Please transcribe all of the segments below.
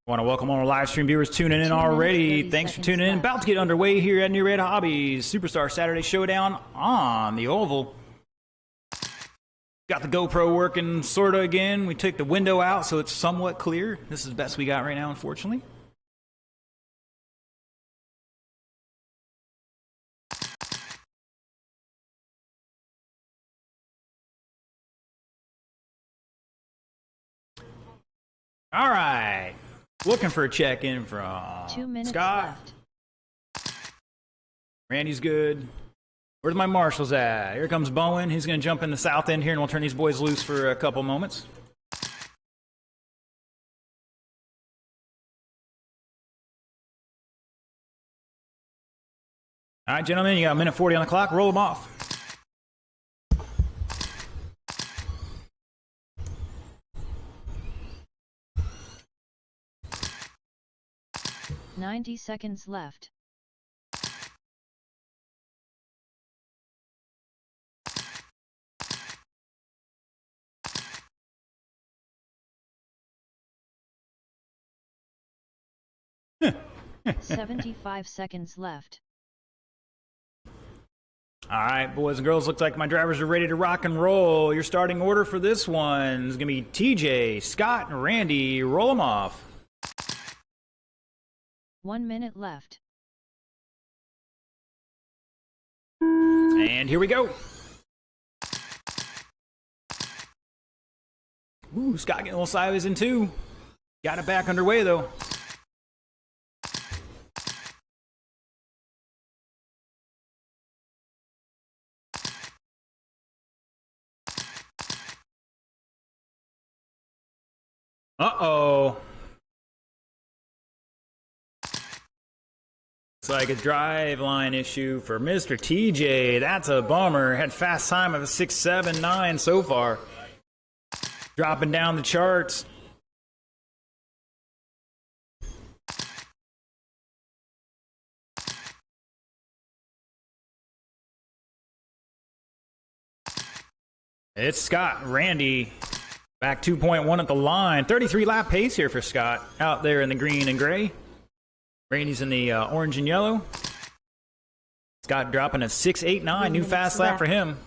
Want to welcome all our live stream viewers tuning in already. Thanks for tuning in. About to get underway here at Newred Hobbies Superstar Saturday Showdown on the Oval. Got the GoPro working sort of again. We took the window out so it's somewhat clear. This is the best we got right now, unfortunately. All right. Looking for a check-in from 2 minutes Scott. left. Randy's good. Where's my marshals at? Here comes Bowen. He's going to jump in the south end here, and we'll turn these boys loose for a couple moments. All right, gentlemen, you got a minute 40 on the clock. Roll them off. "90 seconds left. "75 seconds left. All right, boys and girls, looks like my drivers are ready to rock and roll. Your starting order for this one is going to be TJ, Scott, and Randy. Roll them off. 1 minute left. And here we go. Ooh, Scott getting a little sideways in two. Got it back underway, though. Uh-oh. Looks like a drive line issue for Mr. TJ. That's a bummer. Had fast time of a 6.79 so far. Dropping down the charts. It's Scott. Randy back 2.1 at the line. 33 lap pace here for Scott out there in the green and gray. Randy's in the orange and yellow. Scott dropping a 6.89. New fast lap for him.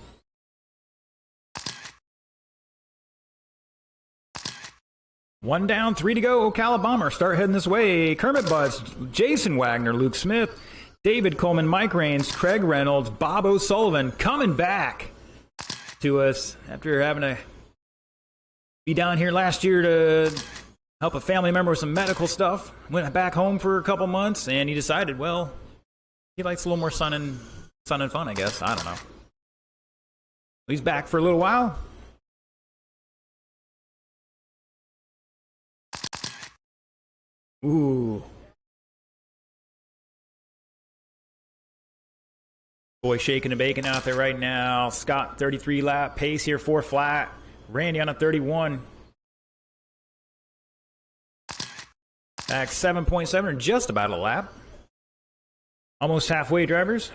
One down, 3 to go. Ocala Bomber start heading this way. Kermit Butts, Jason Wagner, Luke Smith, David Coleman, Mike Rains, Craig Reynolds, Bob O'Sullivan coming back to us after having to be down here last year to help a family member with some medical stuff. Went back home for a couple months, and he decided, well, he likes a little more sun and fun, I guess. I don't know. He's back for a little while. Ooh. Boy shaking and baking out there right now. Scott, 33 lap pace here, 4 flat. Randy on a 31. Back 7.7 or just about a lap. Almost halfway, drivers.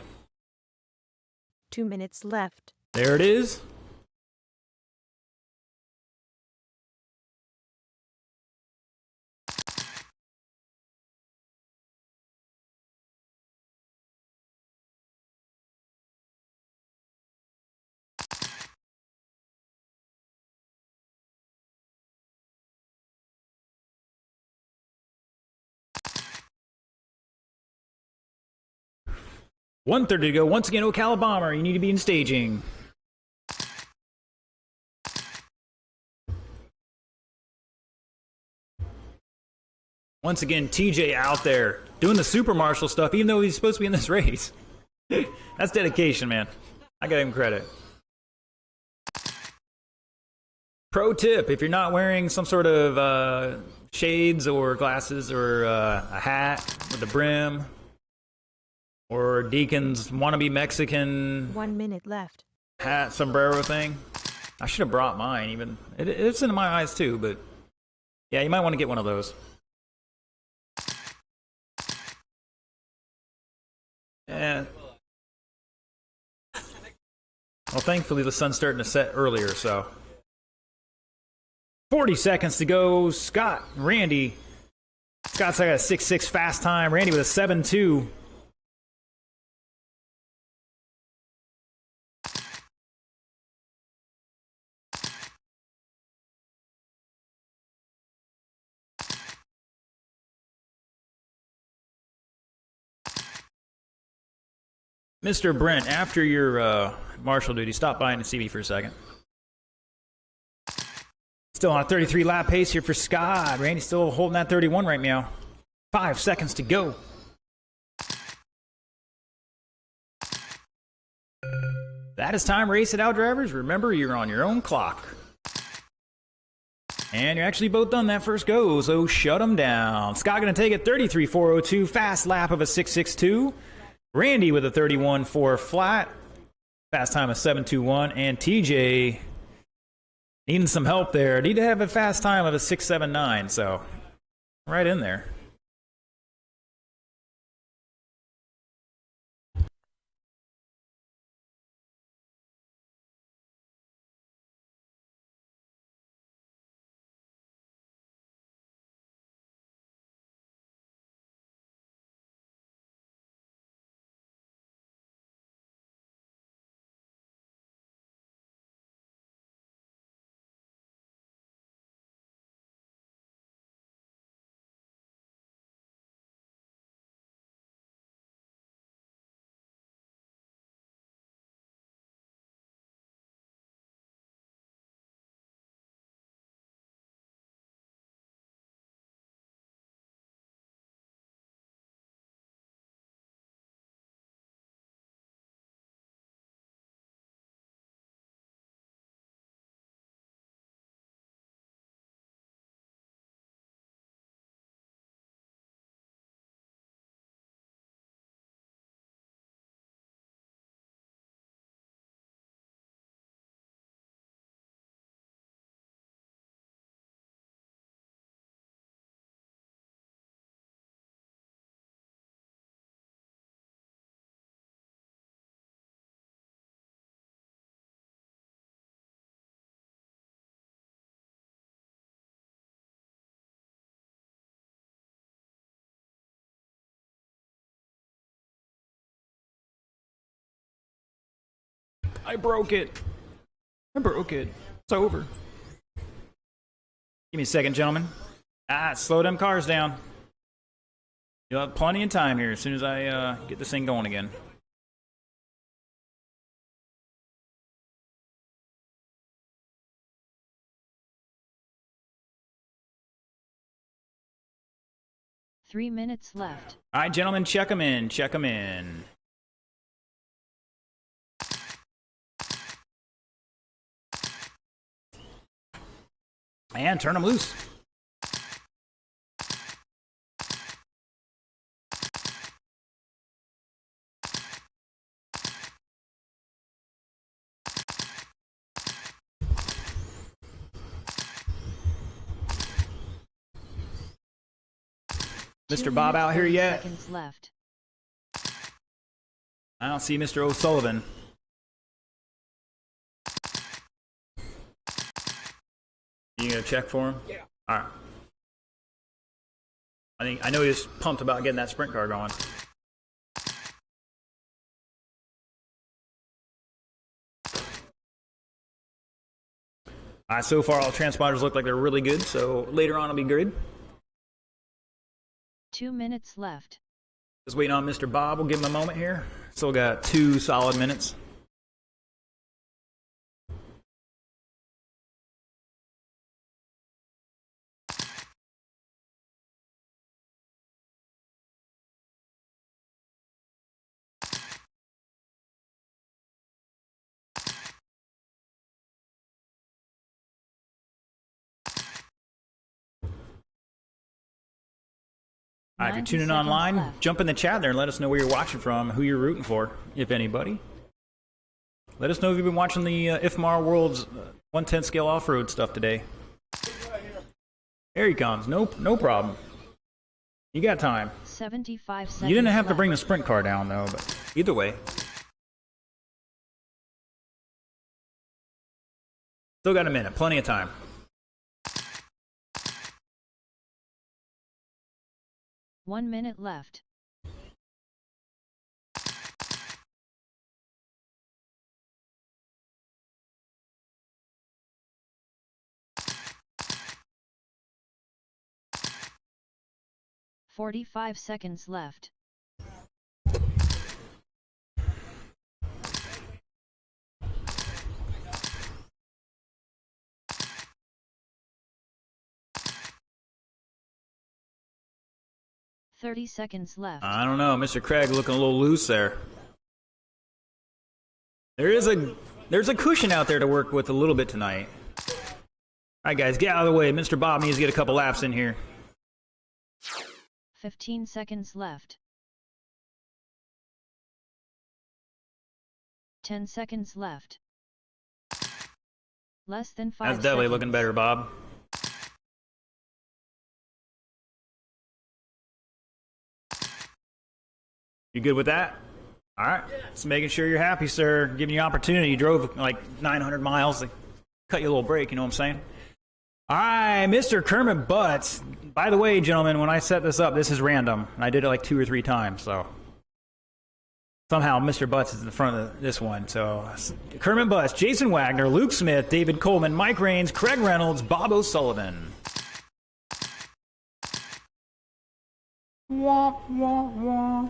2 minutes left. There it is. $130 to go. Once again, Ocala Bomber, you need to be in staging. Once again, TJ out there doing the super marshal stuff, even though he's supposed to be in this race. That's dedication, man. I gotta give him credit. Pro tip, if you're not wearing some sort of shades or glasses or a hat with a brim, or Deacon's wannabe Mexican 1 minute left. hat, sombrero thing. I should have brought mine even. It's in my eyes too, but yeah, you might want to get one of those. Yeah. Well, thankfully the sun's starting to set earlier, so. 40 seconds to go. Scott, Randy, Scott's got a 6.6 fast time. Randy with a 7.2. Mr. Brent, after your marshal duty, stop by and see me for a second. Still on a 33 lap pace here for Scott. Randy's still holding that 31 right now. 5 seconds to go. That is time. Race it out, drivers. Remember, you're on your own clock. And you're actually both done that first go, so shut them down. Scott going to take it 33.402, fast lap of a 6.62. Randy with a 31.4 flat, fast time of 7.21. And TJ needing some help there. Need to have a fast time of a 6.79, so right in there. I broke it. I broke it. It's over. Give me a second, gentlemen. Slow them cars down. You'll have plenty of time here as soon as I get this thing going again. Three minutes left. All right, gentlemen, check them in. Check them in. And turn them loose. Mr. Bob out here yet? Seconds left. I don't see Mr. O'Sullivan. You gonna check for him? Yeah. All right. I know he's pumped about getting that sprint car going. All right, so far all transponders look like they're really good, so later on it'll be good. 2 minutes left. Just waiting on Mr. Bob. We'll give him a moment here. Still got 2 solid minutes. All right, if you're 90 tuning seconds online, left. jump in the chat there and let us know where you're watching from, who you're rooting for, if anybody. Let us know if you've been watching the IFMAR World's 1/10 scale off-road stuff today. Here he comes. No problem. You got time. 75 seconds You didn't have to left. bring the sprint car down, though, but either way. Still got a minute. Plenty of time. 1 minute left. "45 seconds left. "30 seconds left. I don't know, Mr. Craig looking a little loose there. There's a cushion out there to work with a little bit tonight. All right, guys, get out of the way. Mr. Bob needs to get a couple laps in here. 15 seconds left. 10 seconds left. Less than 5 That's definitely seconds. looking better, Bob. You good with that? All right. Just making sure you're happy, sir. Giving you opportunity. You drove like 900 miles. They cut you a little break, you know what I'm saying? All right, Mr. Kermit Butts. By the way, gentlemen, when I set this up, this is random. And I did it like 2 or 3 times, so. Somehow Mr. Butts is in front of this one. So Kermit Butts, Jason Wagner, Luke Smith, David Coleman, Mike Raines, Craig Reynolds, Bob O'Sullivan. Wah, wah, wah.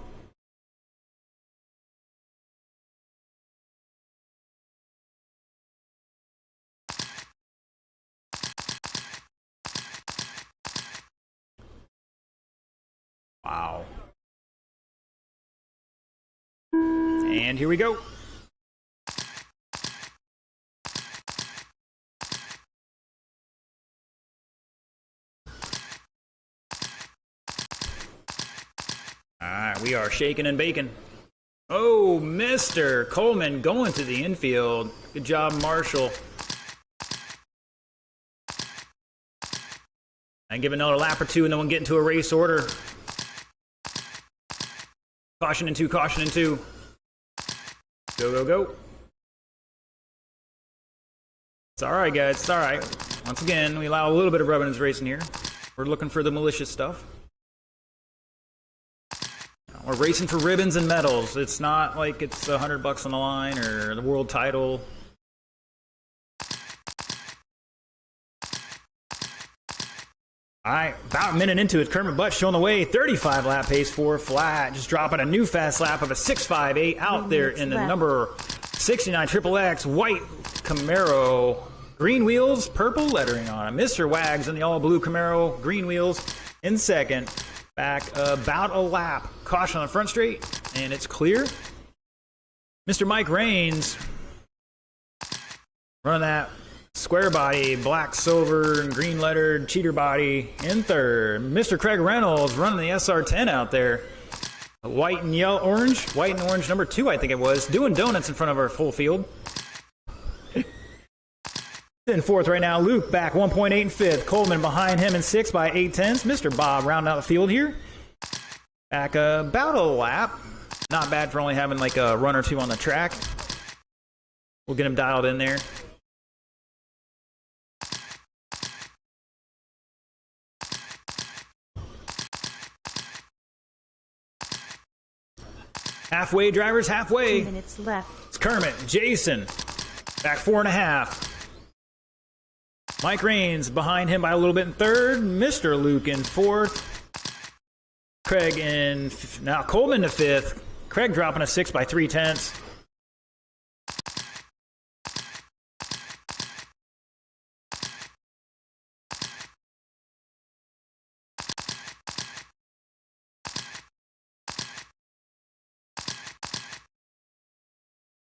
Wow. And here we go. All right, we are shaking and baking. Oh, Mr. Coleman going to the infield. Good job, Marshall. And give another lap or two and then we'll get into a race order. Caution in 2, caution in 2. Go, go, go. It's all right, guys. It's all right. Once again, we allow a little bit of rubbing racing here. We're looking for the malicious stuff. We're racing for ribbons and medals. It's not like it's $100 on the line or the world title. All right, about a minute into it, Kermit Butts showing the way. 35 lap pace for flat. Just dropping a new fast lap of a 6.58 out there in the number 69 XXX white Camaro. Green wheels, purple lettering on it. Mr. Wags in the all blue Camaro, green wheels in second. Back about a lap. Caution on the front straight, and it's clear. Mr. Mike Raines running that square body, black, silver, and green lettered cheater body in third. Mr. Craig Reynolds running the SR10 out there. White and yellow, orange, white and orange number 2, I think it was. Doing donuts in front of our full field. In fourth right now, Luke back 1.8 in fifth. Coleman behind him in sixth by 8/10. Mr. Bob rounding out the field here. Back about a lap. Not bad for only having like a run or two on the track. We'll get him dialed in there. Halfway, drivers, halfway. 2 minutes left. It's Kermit, Jason, back 4.5. Mike Raines behind him by a little bit in third. Mr. Luke in fourth. Craig in, now Coleman to fifth. Craig dropping a 6 by 3/10.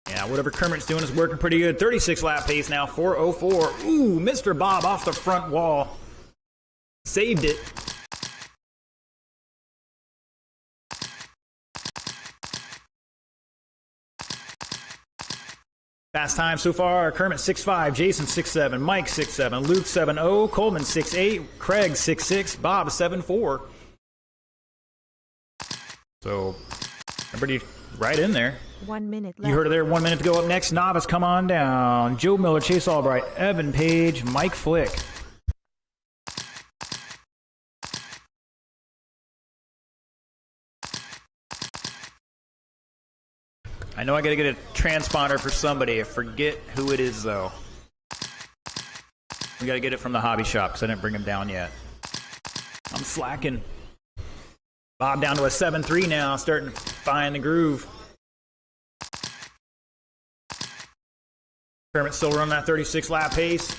Yeah, whatever Kermit's doing is working pretty good. 36 lap pace now, 4:04. Ooh, Mr. Bob off the front wall. Saved it. Fast time so far, Kermit 6.5, Jason 6.7, Mike 6.7, Luke 7.0, Coleman 6.8, Craig 6.6, Bob 7.4. So, everybody right in there. 1 minute left. You heard it there. 1 minute to go. Up next, novice, come on down. Joe Miller, Chase Albright, Evan Page, Mike Flick. know I gotta get a transponder for somebody. I forget who it is, though. We gotta get it from the hobby shop, because I didn't bring him down yet. I'm slacking. Bob down to a 7-3 now, starting to find the groove. Kermit still running that 36 lap pace.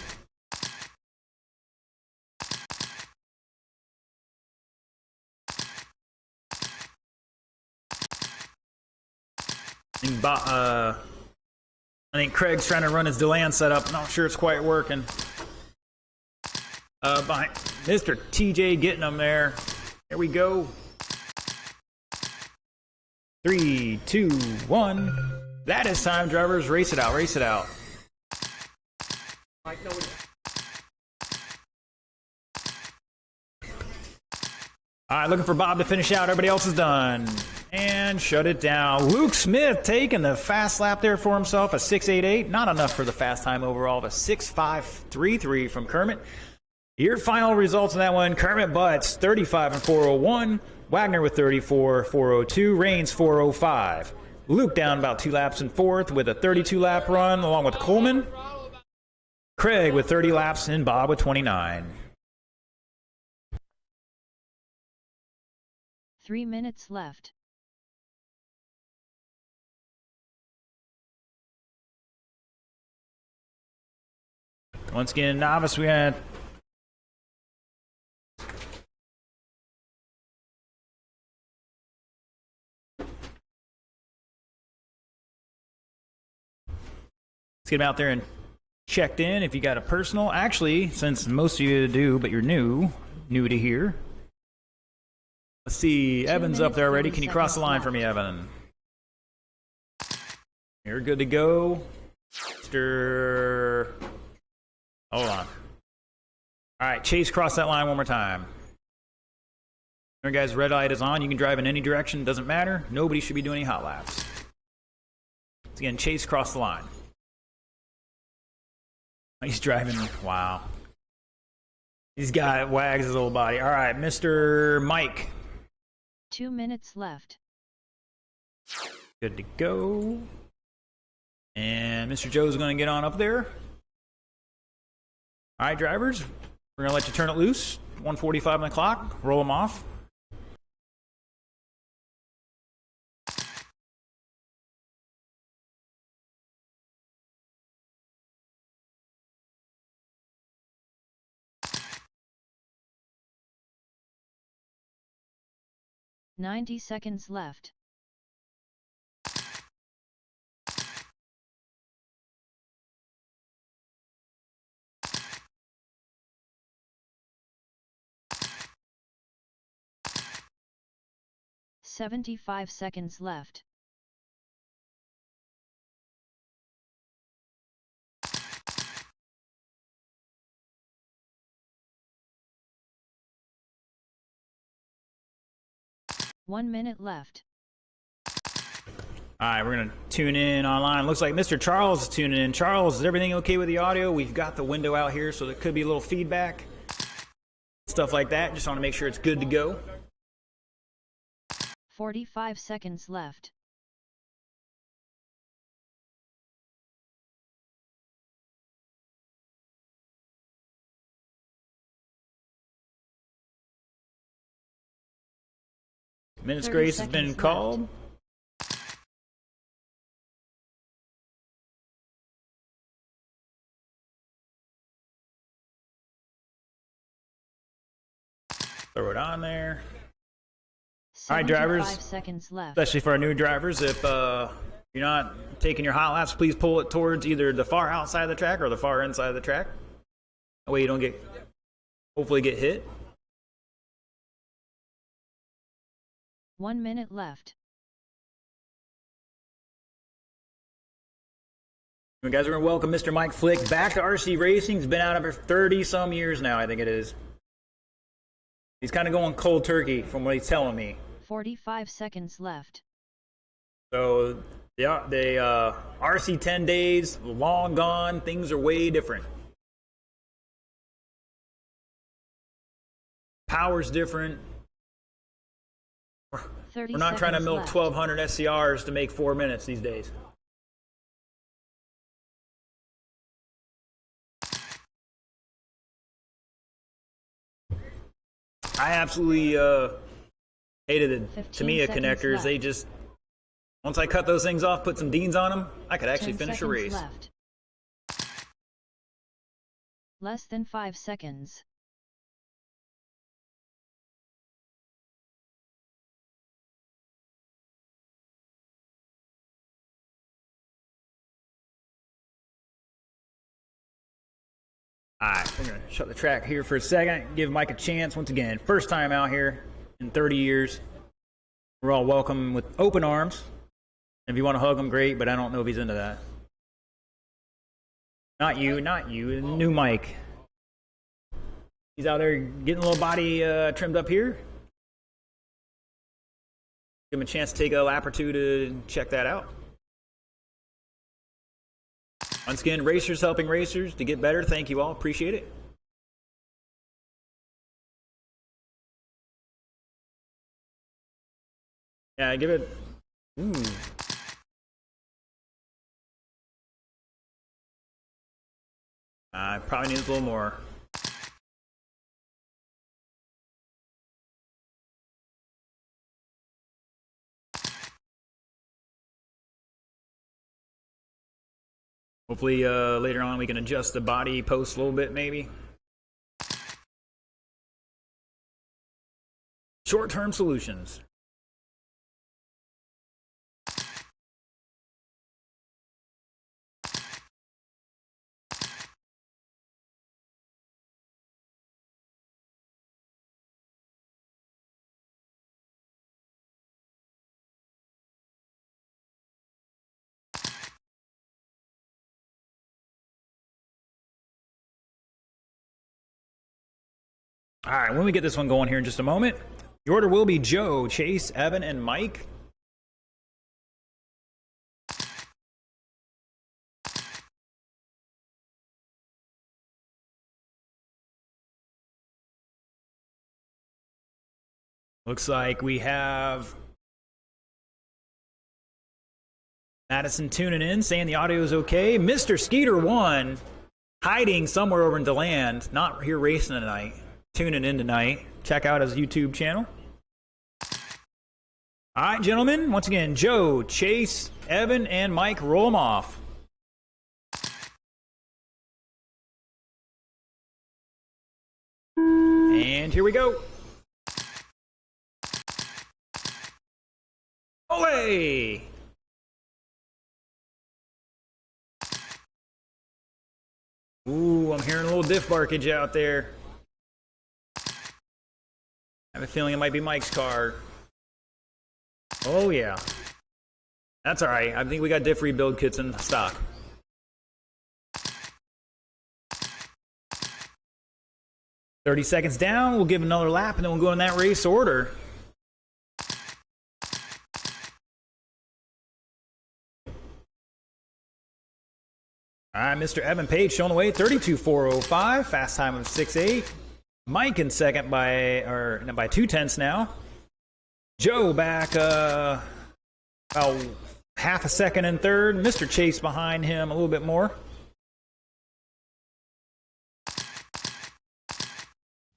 I think Craig's trying to run his DeLand setup. Not sure it's quite working. Behind Mr. TJ getting him there. There we go. 3, 2, 1. That is time, drivers. Race it out. Race it out. All right, looking for Bob to finish out. Everybody else is done. And shut it down. Luke Smith taking the fast lap there for himself, a 6.88. Not enough for the fast time overall, a 6.533 from Kermit. Your final results in that one: Kermit Butts 35 and 401, Wagner with 34 402, Rains 405. Luke down about 2 laps in fourth with a 32 lap run, along with Coleman. Craig with 30 laps and Bob with 29. 3 minutes left. Once again, novice, we had let's get him out there and checked in if you got a personal. Actually, since most of you do, but you're new to here. Let's see, Evan's up there already. Can you cross the line for me, Evan? You're good to go. Mr. Hold on. All right, Chase, cross that line one more time. All right, guys, red light is on. You can drive in any direction. Doesn't matter. Nobody should be doing any hot laps. Once again, Chase, cross the line. He's driving. Wow. He's got wags his little body. All right, Mr. Mike. 2 minutes left. Good to go. And Mr. Joe's going to get on up there. All right, drivers, we're going to let you turn it loose. 1:45 on the clock. Roll them off. "90 seconds left. "75 seconds left. "1 minute left. All right, we're going to tune in online. Looks like Mr. Charles is tuning in. Charles, is everything okay with the audio? We've got the window out here, so there could be a little feedback. Stuff like that. Just want to make sure it's good to go. 45 seconds left. Minutes 30 grace has been seconds called. left. Throw it on there. All right, drivers, 75 seconds left. especially for our new drivers, if you're not taking your hot laps, please pull it towards either the far outside of the track or the far inside of the track. That way you don't hopefully get hit. 1 minute left. You guys are going to welcome Mr. Mike Flick back to RC Racing. He's been out of it for 30-some years now, I think it is. He's kind of going cold turkey from what he's telling me. 45 seconds left. So the RC 10 days, long gone. Things are way different. Power's different. 30 We're not trying to seconds milk left. 1,200 SCRs to make 4 minutes these days. I absolutely hated the 15 Tamiya seconds connectors. left. They just, once I cut those things off, put some Deans on them, I could actually 10 finish a seconds race. left. Less than 5 seconds. Alright, we're going to shut the track here for a second, give Mike a chance once again. First time out here in 30 years. We're all welcome with open arms. If you want to hug him, great, but I don't know if he's into that. Not you, new Mike. He's out there getting a little body trimmed up here. Give him a chance to take a lap or two to check that out. Once again, racers helping racers to get better. Thank you all. Appreciate it. Yeah, give it. Ooh. Probably needs a little more. Hopefully later on we can adjust the body post a little bit maybe. Short-term solutions. All right, when we get this one going here in just a moment, the order will be Joe, Chase, Evan, and Mike. Looks like we have Madison tuning in, saying the audio is okay. Mr. Skeeter 1, hiding somewhere over in DeLand, not here racing tonight. Tuning in tonight. Check out his YouTube channel. All right, gentlemen. Once again, Joe, Chase, Evan, and Mike, roll them off. And here we go. Olé! Ooh, I'm hearing a little diff barkage out there. I have a feeling it might be Mike's car. Oh, yeah. That's all right. I think we got diff rebuild kits in stock. "30 seconds down. We'll give another lap, and then we'll go in that race order. All right, Mr. Evan Page showing the way. 32.405. Fast time of 6.8. Mike in second by 2/10 now. Joe back about half a second in third. Mr. Chase behind him a little bit more.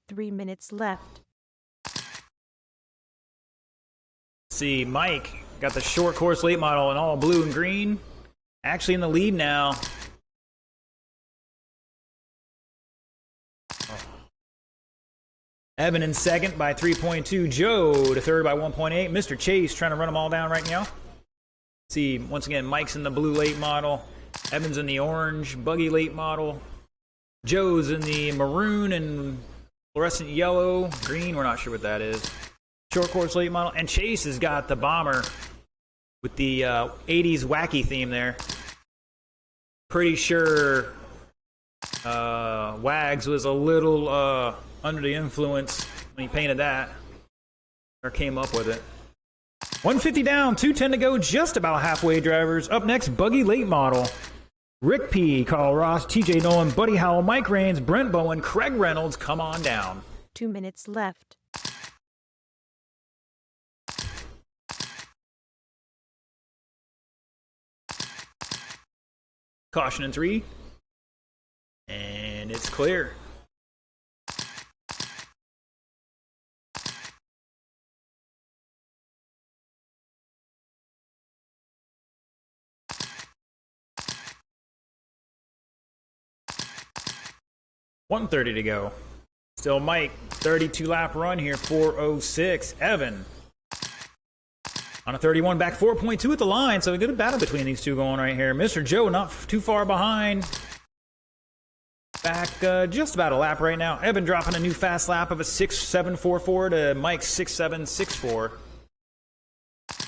3 minutes left. See, Mike got the short course late model in all blue and green. Actually in the lead now. Evan in second by 3.2. Joe to third by 1.8. Mr. Chase trying to run them all down right now. See, once again, Mike's in the blue late model. Evan's in the orange buggy late model. Joe's in the maroon and fluorescent yellow. Green, we're not sure what that is. Short course late model. And Chase has got the bomber with the 80s wacky theme there. Pretty sure Wags was a little under the influence when he painted that, or came up with it. 150 down, 210 to go, just about halfway, drivers. Up next, buggy late model. Rick P, Carl Ross, TJ Nolan, Buddy Howell, Mike Raines, Brent Bowen, Craig Reynolds, come on down. 2 minutes left. Caution in 3. And it's clear. .130 to go. Still Mike, 32 lap run here, 4:06. Evan on a 31, back 4.2 at the line, so a good battle between these two going right here. Mr. Joe not too far behind. Back just about a lap right now. Evan dropping a new fast lap of a 6.744 to Mike's 6.764.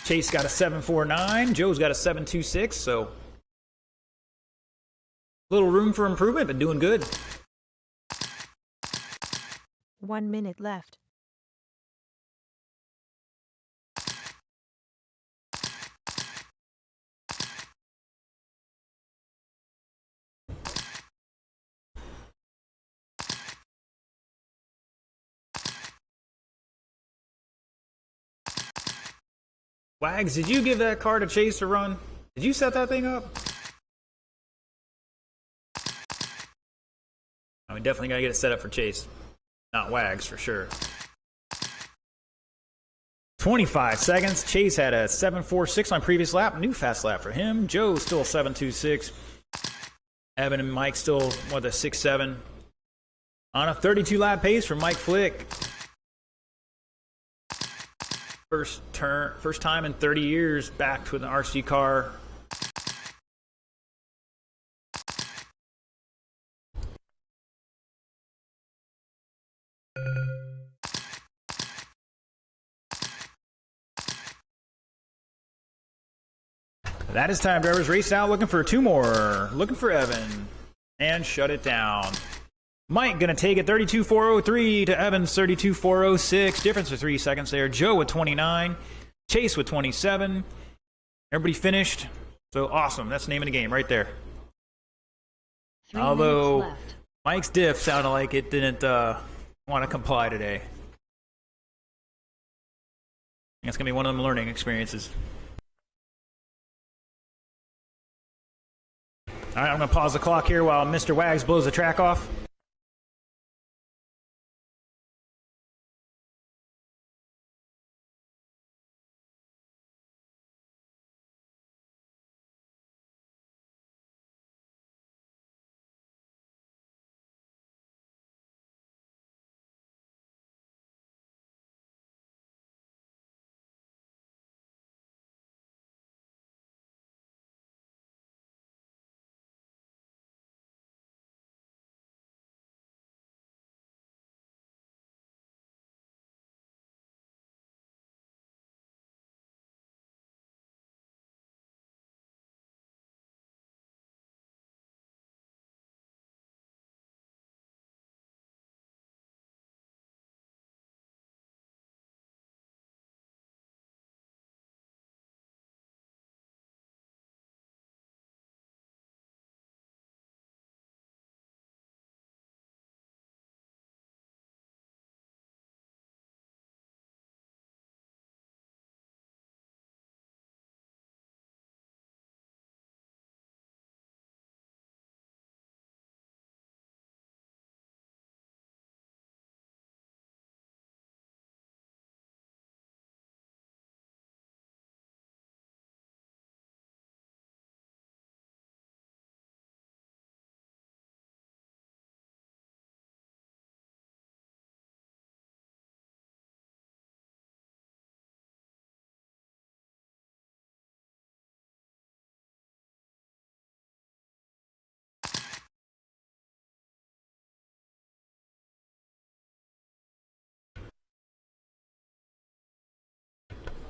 Chase got a 7.49. Joe's got a 7.26, so little room for improvement, but doing good. 1 minute left. Wags, did you give that car to Chase to run? Did you set that thing up? I mean, definitely got to get it set up for Chase. Not Wags, for sure. 25 seconds. Chase had a 7.46 on previous lap. New fast lap for him. Joe still 7.26. Evan and Mike still, what, a 6.7. On a 32 lap pace for Mike Flick. First time in 30 years back with an RC car. That is time. Drivers race out, looking for 2 more. Looking for Evan. And shut it down. Mike gonna take it 32.403 to Evan's 32.406. Difference of 3 seconds there. Joe with 29. Chase with 27. Everybody finished. So awesome. That's the name of the game right there. 3 Although minutes left. Mike's diff sounded like it didn't want to comply today. It's gonna be one of them learning experiences. All right, I'm going to pause the clock here while Mr. Wags blows the track off.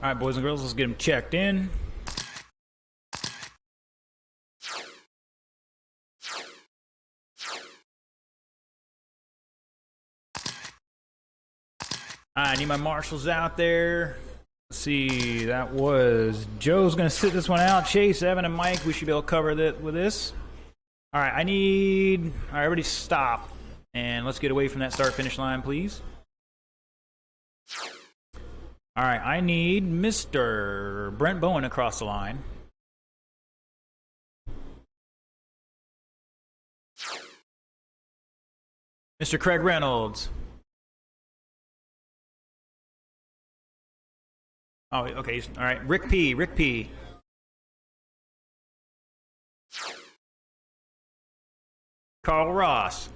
All right, boys and girls, let's get them checked in. I need my marshals out there. Let's see, that was Joe's going to sit this one out. Chase, Evan, and Mike, we should be able to cover that with this. All right, all right, everybody stop. And let's get away from that start-finish line, please. All right, I need Mr. Brent Bowen across the line. Mr. Craig Reynolds. Oh, okay. All right. Rick P. Rick P. Carl Ross.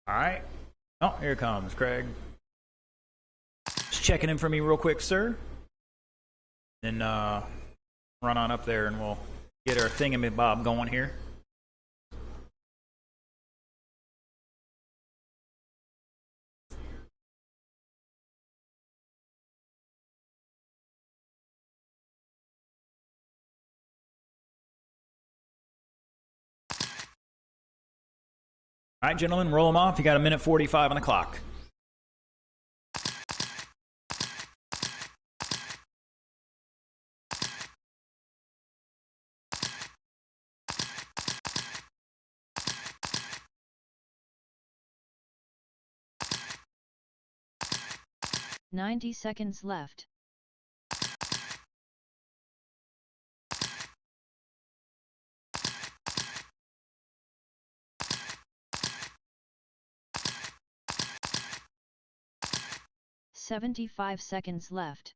All right. Oh, here comes Craig. Just checking in for me real quick, sir. Then run on up there and we'll get our thingamabob going here. All right, gentlemen, roll them off. You got 1:45 on the clock. Ninety seconds left. $75 seconds left.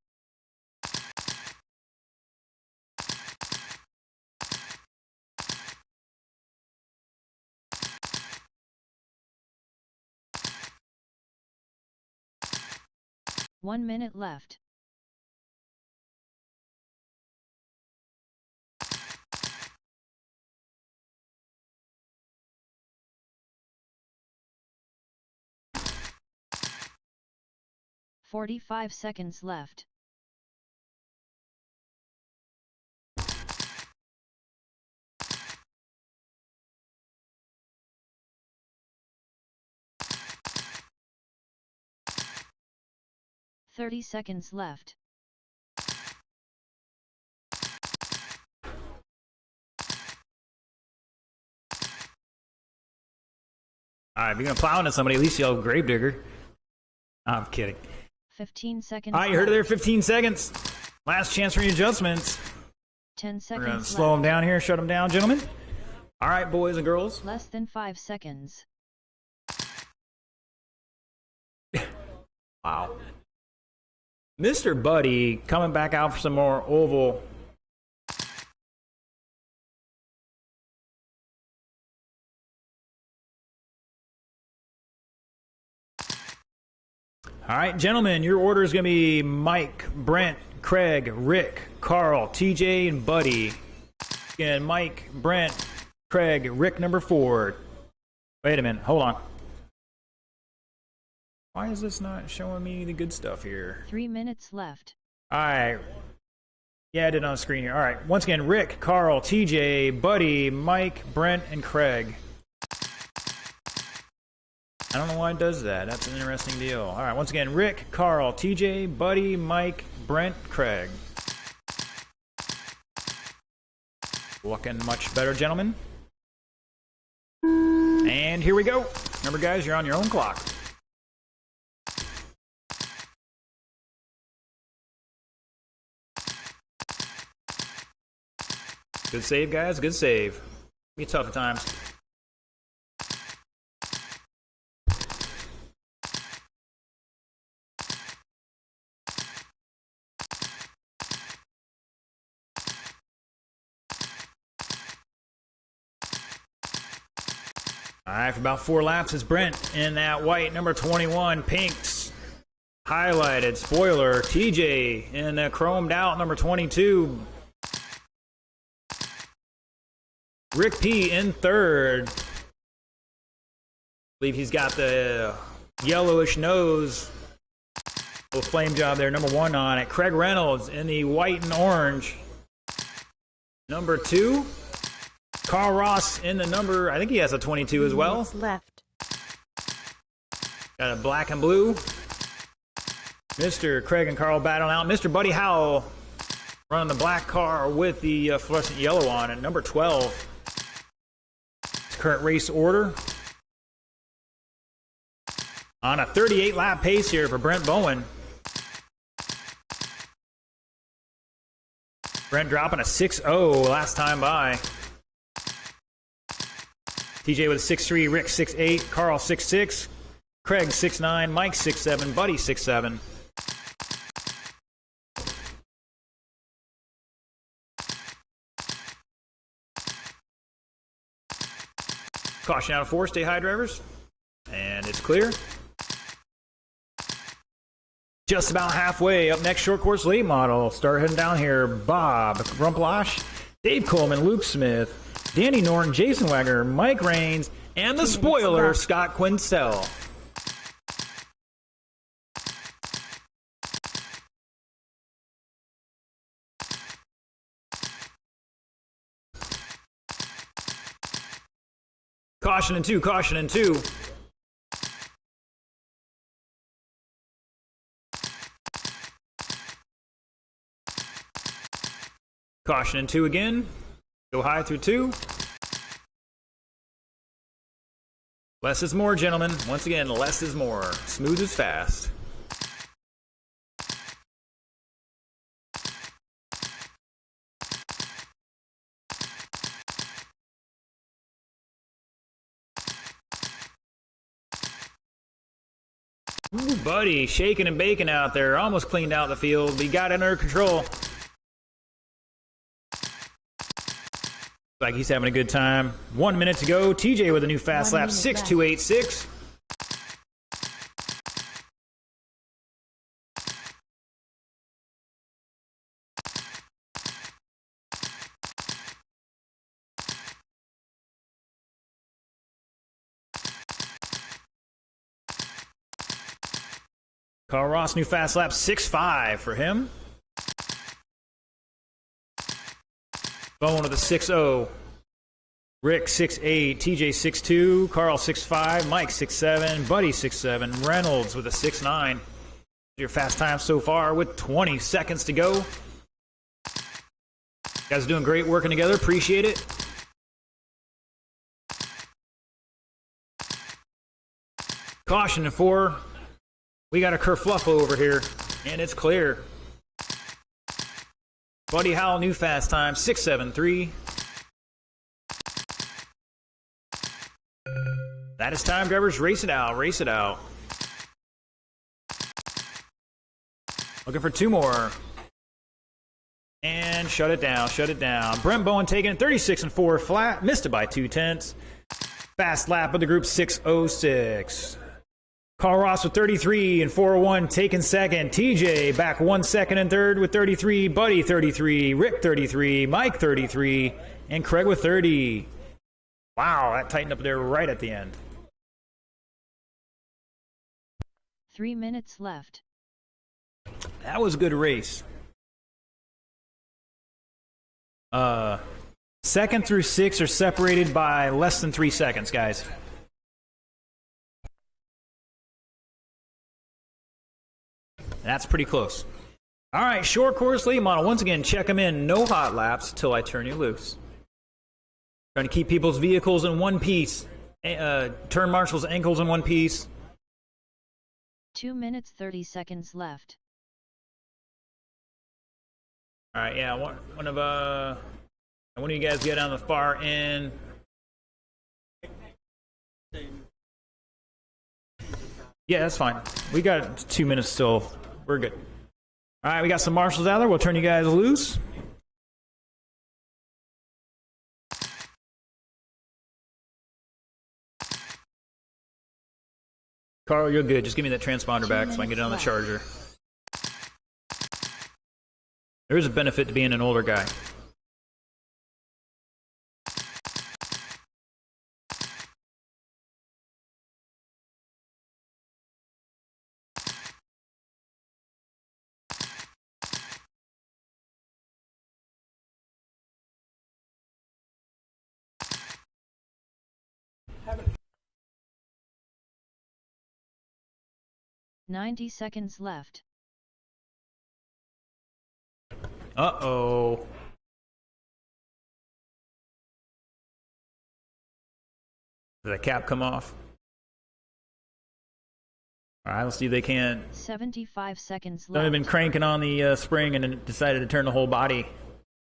One minute left. $45 seconds left. $30 seconds left. All right, if you're gonna plow into somebody, at least you'll Gravedigger. I'm kidding. 15 seconds. All right, you heard it there. 15 seconds. Last chance for any adjustments. 10 seconds. We're gonna slow them down here, shut them down, gentlemen. All right, boys and girls. Less than 5 seconds. Wow. Mr. Buddy coming back out for some more oval. All right, gentlemen, your order is going to be Mike, Brent, Craig, Rick, Carl, TJ, and Buddy. Again, Mike, Brent, Craig, Rick number 4. Wait a minute, hold on. Why is this not showing me the good stuff here? 3 minutes left. All right. Yeah, I did it on the screen here. All right, once again, Rick, Carl, TJ, Buddy, Mike, Brent, and Craig. I don't know why it does that. That's an interesting deal. All right, once again, Rick, Carl, TJ, Buddy, Mike, Brent, Craig. Looking much better, gentlemen. And here we go. Remember, guys, you're on your own clock. Good save, guys. Good save. Be tough at times. All right, for about 4 laps is Brent in that white number 21 pinks highlighted spoiler. TJ in the chromed out number 22. Rick P in 3rd. I believe he's got the yellowish nose. Little flame job there, number 1 on it. Craig Reynolds in the white and orange. Number 2. Carl Ross in the number, I think he has a 22 as well. Left. Got a black and blue. Mr. Craig and Carl battling out. Mr. Buddy Howell running the black car with the fluorescent yellow on it. Number 12. Current race order. On a 38 lap pace here for Brent Bowen. Brent dropping a 6-0 last time by. TJ with a 6-3, Rick 6-8, Carl 6-6, Craig 6-9, Mike 6-7, Buddy 6-7. Caution out of 4, stay high, drivers. And it's clear. Just about halfway. Up next, short course late model. Start heading down here. Bob Rumplash, Dave Coleman, Luke Smith, Danny Norton, Jason Wagner, Mike Raines, and the spoiler, Scott Quincell. Caution in 2, caution in 2. Caution in 2 again. Go high through 2. Less is more, gentlemen. Once again, less is more. Smooth is fast. Ooh, buddy, shaking and baking out there. Almost cleaned out the field, but he got it under control. Like he's having a good time. 1 minute to go. TJ with a new fast lap, 6.286. Carl Ross, new fast lap, 6.5 for him. Bone with a 6.0. Rick 6.8. TJ 6.2. Carl 6.5. Mike 6.7. Buddy 6.7. Reynolds with a 6.9. Your fast time so far with 20 seconds to go. You guys are doing great working together. Appreciate it. Caution in 4. We got a kerfluffle over here, and it's clear. Buddy Howell, new fast time, 6.73. That is time, drivers. Race it out, race it out. Looking for 2 more. And shut it down, shut it down. Brent Bowen taking it 36 and 4 flat, missed it by 0.2. Fast lap of the group, 6.06. Carl Ross with 33 and 4.01 taking second. TJ back 1 second and third with 33. Buddy 33. Rick 33. Mike 33. And Craig with 30. Wow, that tightened up there right at the end. 3 minutes left. That was a good race. Second through 6 are separated by less than 3 seconds, guys. That's pretty close. All right, short course late model. Once again, check them in. No hot laps till I turn you loose. Trying to keep people's vehicles in one piece. Turn marshals' ankles in one piece. 2 minutes 30 seconds left. All right, yeah. One of you guys get on the far end. Yeah, that's fine. We got 2 minutes still. We're good. All right, we got some marshals out there. We'll turn you guys loose. Carl, you're good. Just give me that transponder back so I can get it on the charger. There is a benefit to being an older guy. Haven't 90 seconds left. Uh-oh. Did that cap come off? All right, let's see if they can. 75 seconds They've left. been cranking on the spring and then decided to turn the whole body.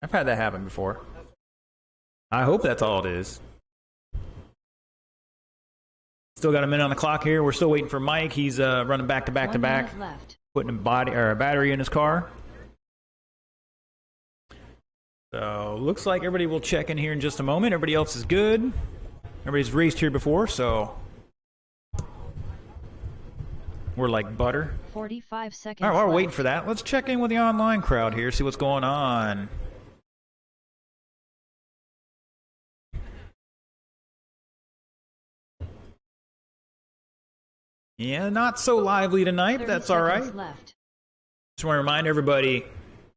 I've had that happen before. I hope that's all it is. Still got a minute on the clock here. We're still waiting for Mike. He's running back to back to 1 back, minute left. putting a battery in his car. So looks like everybody will check in here in just a moment. Everybody else is good. Everybody's raced here before, so we're like butter. 45 seconds All right, while we're left. waiting for that, let's check in with the online crowd here, see what's going on. Yeah, not so lively tonight, but 30 that's all right. seconds left. Just want to remind everybody,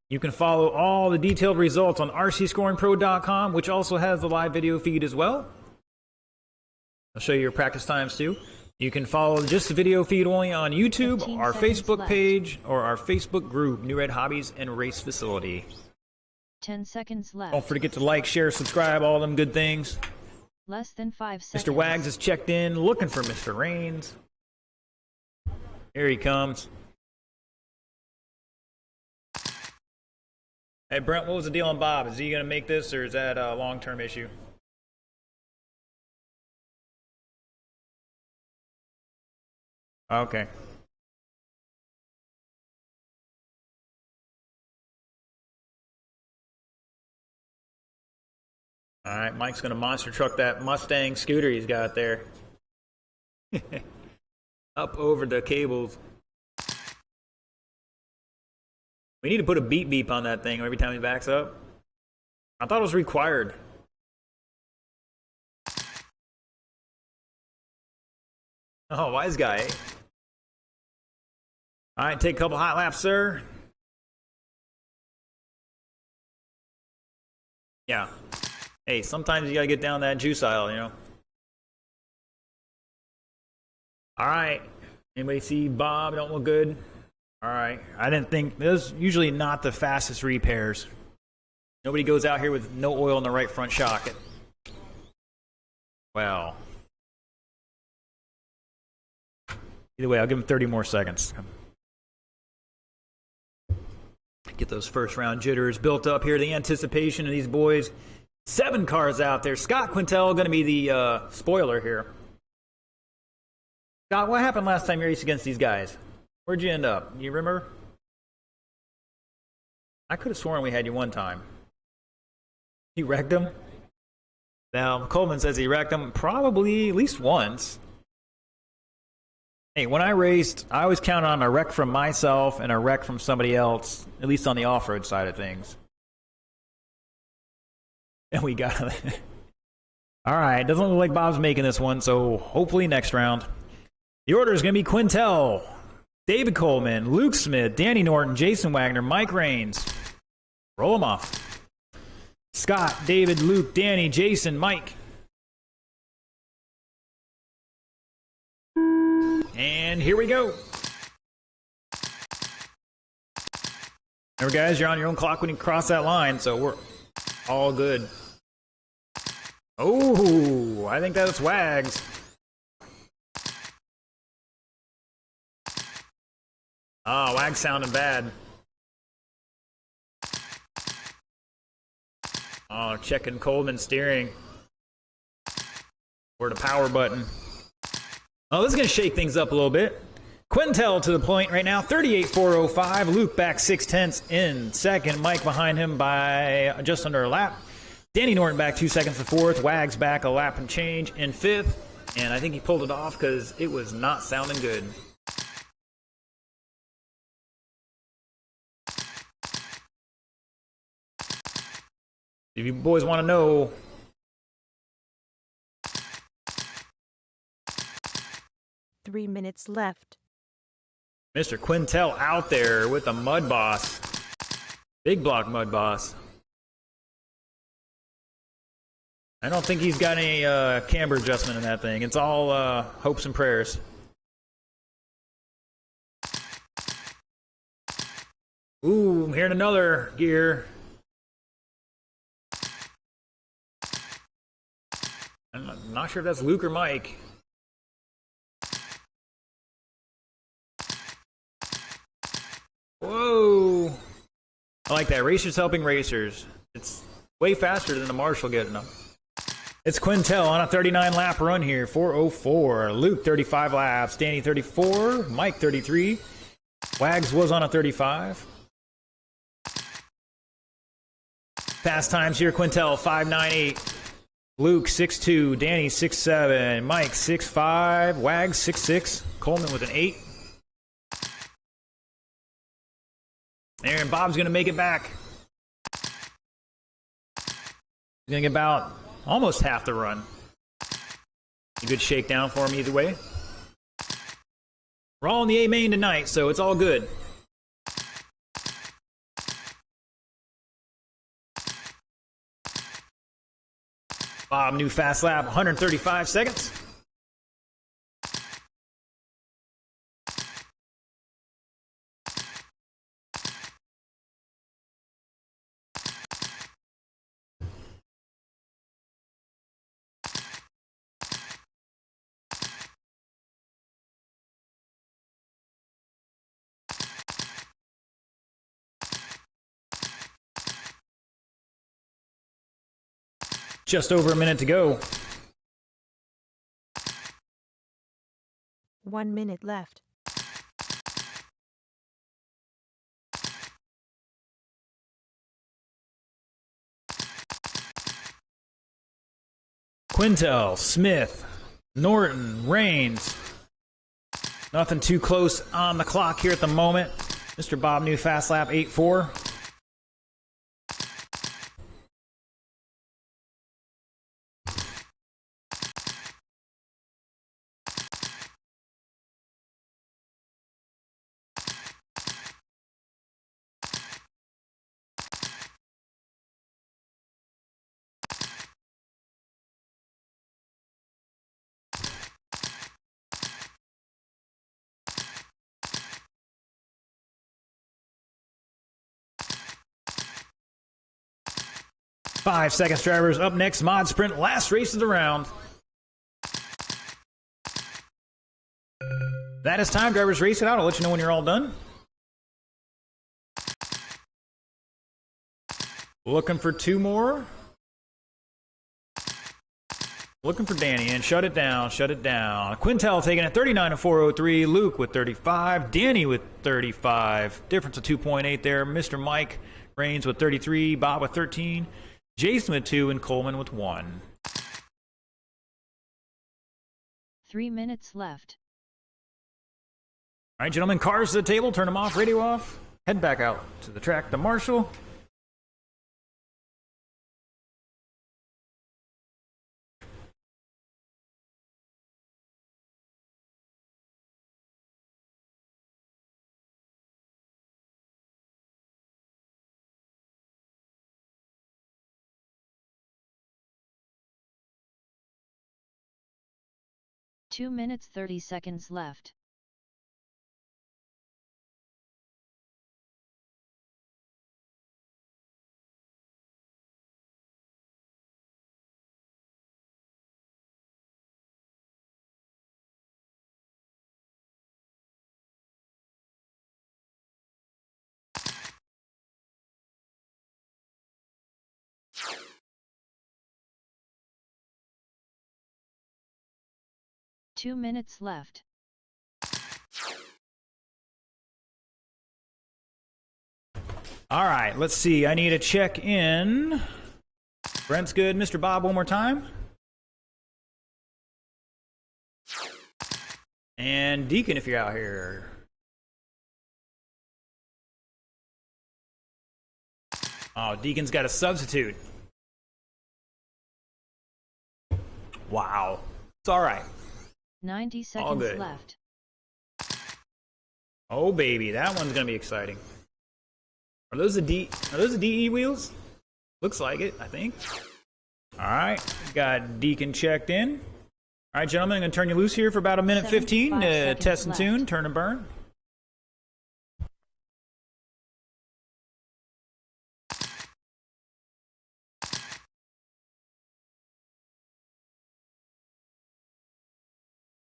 you can follow all the detailed results on rcscoringpro.com, which also has the live video feed as well. I'll show you your practice times too. You can follow just the video feed only on YouTube, 15 our seconds Facebook left. page, or our Facebook group, Newred Hobbies and Race Facility. 10 seconds left. Don't forget to like, share, subscribe, all them good things. Less than 5 seconds. Mr. Wags has checked in, looking for Mr. Rains. Here he comes. Hey, Brent, what was the deal on Bob? Is he going to make this, or is that a long-term issue? Okay. All right, Mike's going to monster truck that Mustang scooter he's got there. Up over the cables. We need to put a beep beep on that thing every time he backs up. I thought it was required. Oh, wise guy. Eh? All right, take a couple hot laps, sir. Yeah. Hey, sometimes you gotta get down that juice aisle, you know. All right. Anybody see Bob? Don't look good. All right. I didn't think this is usually not the fastest repairs. Nobody goes out here with no oil in the right front shock. Well. Either way, I'll give him 30 more seconds. Get those first round jitters built up here. The anticipation of these boys. 7 cars out there. Scott Quintel going to be the spoiler here. Scott, what happened last time you raced against these guys? Where'd you end up? You remember? I could have sworn we had you one time. You wrecked him? Now, Coleman says he wrecked him probably at least once. Hey, when I raced, I always counted on a wreck from myself and a wreck from somebody else, at least on the off-road side of things. And we got it. All right, doesn't look like Bob's making this one, so hopefully next round. The order is going to be Quintel, David Coleman, Luke Smith, Danny Norton, Jason Wagner, Mike Rains. Roll them off. Scott, David, Luke, Danny, Jason, Mike. And here we go. Remember, guys, you're on your own clock when you cross that line, so we're all good. Oh, I think that's Wags. Oh, Wags sounding bad. Oh, checking Coleman steering. Or the power button. Oh, this is going to shake things up a little bit. Quintel to the point right now, 38.405. Luke back 0.6 in second. Mike behind him by just under a lap. Danny Norton back 2 seconds to fourth. Wags back a lap and change in fifth. And I think he pulled it off because it was not sounding good. If you boys want to know, Three minutes left. Mr. Quintel out there with the Mud Boss. Big block Mud Boss. I don't think he's got any camber adjustment in that thing. It's all hopes and prayers. Ooh, I'm hearing another gear. I'm not sure if that's Luke or Mike. Whoa. I like that. Racers helping racers. It's way faster than the Marshall getting them. It's Quintel on a 39-lap run here, 4:04. Luke, 35 laps. Danny, 34. Mike, 33. Wags was on a 35. Fast times here, Quintel, 5:98. Luke, 6'2". Danny, 6'7". Mike, 6'5". Wags, 6'6". Coleman with an 8. Aaron Bob's going to make it back. He's going to get about almost half the run. A good shakedown for him either way. We're all in the A main tonight, so it's all good. Bob, new fast lap, 135 seconds. Just over a minute to go. 1 minute left. Quintel, Smith, Norton, Rains. Nothing too close on the clock here at the moment. Mr. Bob, new fast lap, 8:04. Five seconds, drivers. Up next, Mod Sprint, last race of the round. That is time, drivers. Race it out. I'll let you know when you're all done. Looking for two more. Looking for Danny, and shut it down, shut it down. Quintel taking it 39 to 403. Luke with 35. Danny with 35. Difference of 2.8 there. Mr. Mike Rains with 33. Bob with 13. Jason with 2, and Coleman with 1. 3 minutes left. All right, gentlemen, cars to the table. Turn them off, radio off. Head back out to the track to Marshall. Two minutes 30 seconds left. Two minutes left. All right, let's see. I need to check in. Brent's good. Mr. Bob, one more time. And Deacon, if you're out here. Oh, Deacon's got a substitute. Wow. It's all right. 90 All seconds good. left. Oh, baby. That one's going to be exciting. Are those the DE wheels? Looks like it, I think. All right. Got Deacon checked in. All right, gentlemen, I'm going to turn you loose here for about a minute 15 to 75 test and seconds tune, left. turn and burn.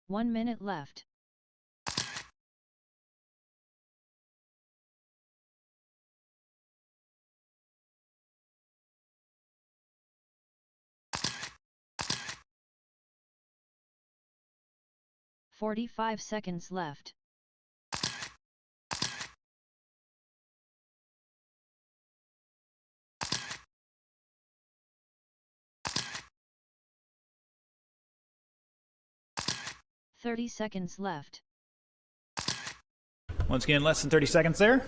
One minute left. 45 seconds left. "30 seconds left. Once again, less than 30 seconds there.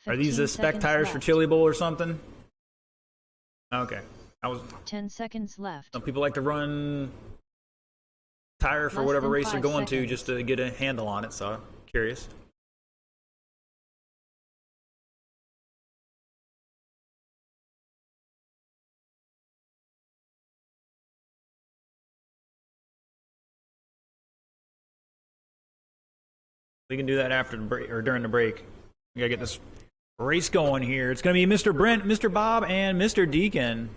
Are these the spec tires for Chili Bowl or something? Okay. 10 seconds left. Some people like to run tire for Less whatever than race they're 5 going to seconds. just to get a handle on it, so I'm curious. We can do that after the break or during the break. We gotta get this race going here. It's gonna be Mr. Brent, Mr. Bob, and Mr. Deacon.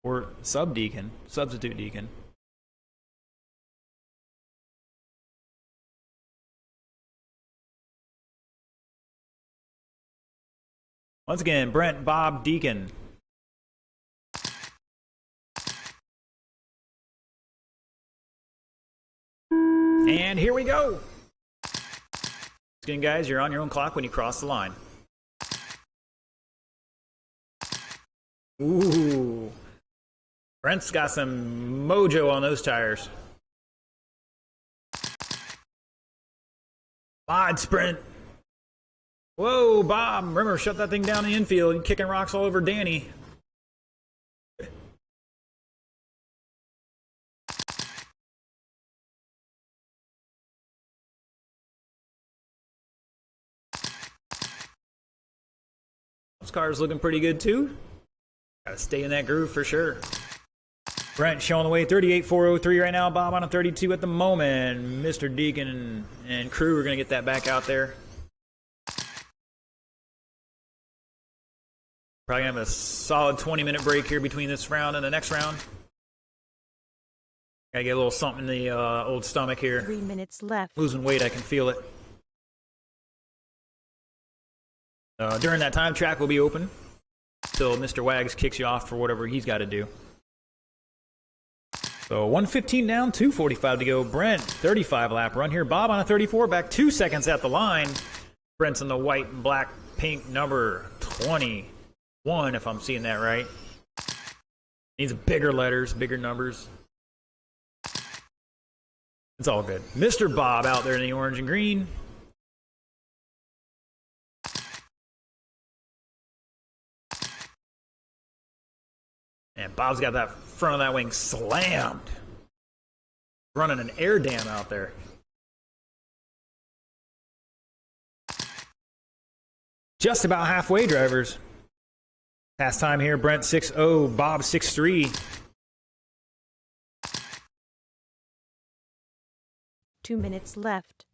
Or sub-deacon, substitute deacon. Once again, Brent, Bob, Deacon. And here we go. Once again, guys, you're on your own clock when you cross the line. Ooh. Brent's got some mojo on those tires. Mod sprint. Whoa, Bob. Remember, shut that thing down in the infield. You're kicking rocks all over Danny. This car's looking pretty good, too. Gotta stay in that groove for sure. Brent showing the way, 38.403 right now. Bob on a 32 at the moment. Mr. Deacon and crew are going to get that back out there. Probably going to have a solid 20-minute break here between this round and the next round. Gotta get a little something in the old stomach here. 3 minutes left. Losing weight, I can feel it. During that time, track will be open until Mr. Wags kicks you off for whatever he's got to do. So 1:15 down, 2:45 to go. Brent, 35 lap run here. Bob on a 34, back 2 seconds at the line. Brent's in the white and black pink number 21, if I'm seeing that right. Needs bigger letters, bigger numbers. It's all good. Mr. Bob out there in the orange and green. And Bob's got that front of that wing slammed. Running an air dam out there. Just about halfway, drivers. Past time here, Brent 6.0, Bob 6.3. 2 minutes left.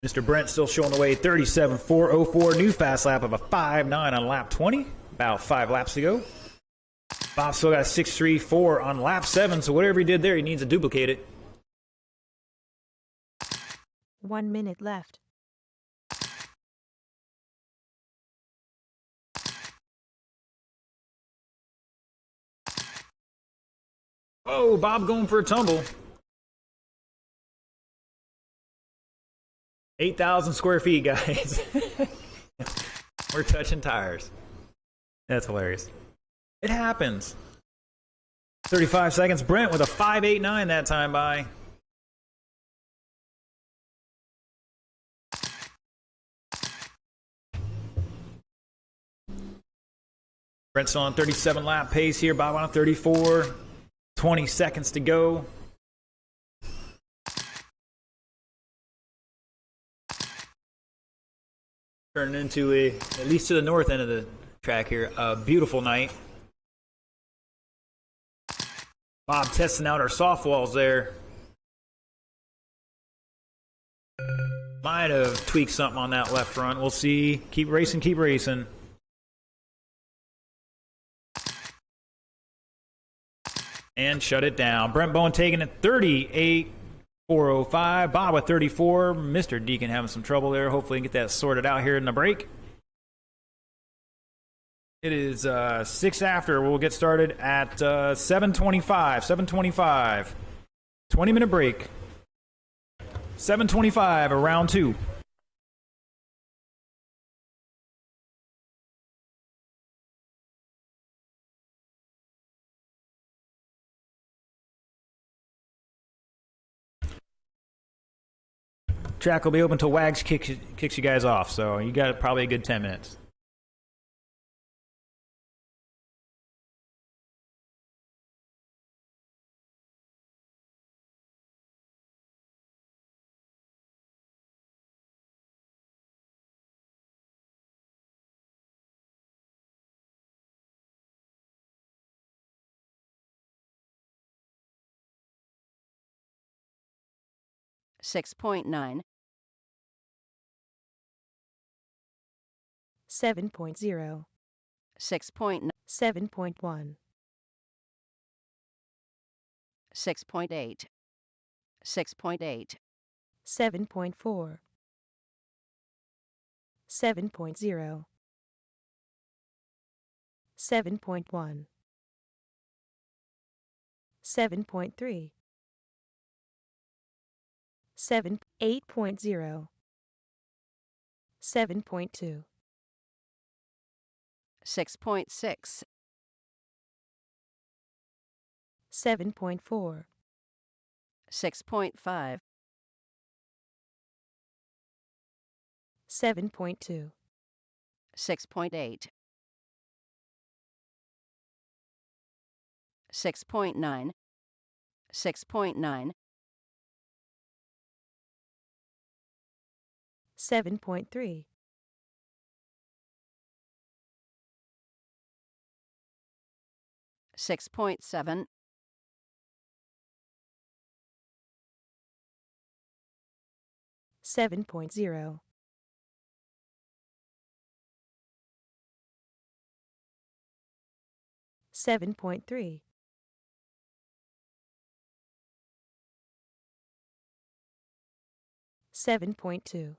Mr. Brent still showing the way, 37.404. New fast lap of a 5.9 on lap 20. About 5 laps to go. Bob still got a 6.34 on lap 7, so whatever he did there, he needs to duplicate it. 1 minute left. Oh, Bob going for a tumble. 8,000 square feet, guys. We're touching tires. That's hilarious. It happens. 35 seconds. Brent with a 5.89 that time by. Brent's on 37 lap pace here. Bob on 34. 20 seconds to go. Turning into at least to the north end of the track here, a beautiful night. Bob testing out our soft walls there. Might have tweaked something on that left front. We'll see. Keep racing, keep racing. And shut it down. Brent Bowen taking it 38.405. Bob with 34. Mr. Deacon having some trouble there. Hopefully get that sorted out here in the break. It is 6 after. We'll get started at 7:25. 7:25. 20-minute break. 7:25 of round 2. Track will be open until Wags kicks you guys off, so you got probably a good 10 minutes. Six point nine, 7.0, 6.9, 7.1, 6.8, 6.8, 7.4, 7.0, 7.1, 7.3, 8.0, 7.2, 6.6, 7.4, 6.5, 7.2, 6.8, 6.9, 6.9, 7.3, 6.7, 7.0, 7.3, 7.2,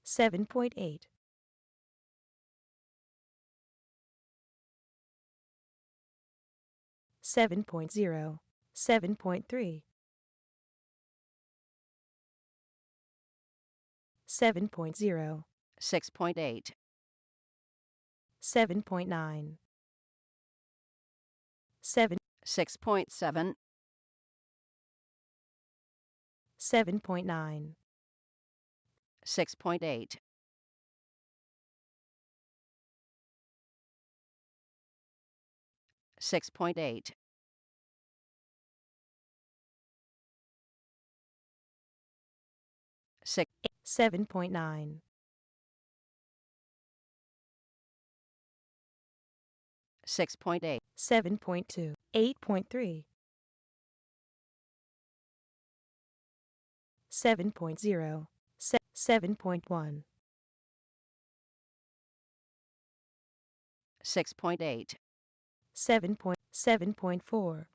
7.8, 7.0, 7.3, 7.0, 6.8, 7.9, 7, 6.7, 7.9, 6.8, 6.8, 6, 7.9, 6.8, 7.2, 8.3, 7.0, 7.1, 6.8, 7.4,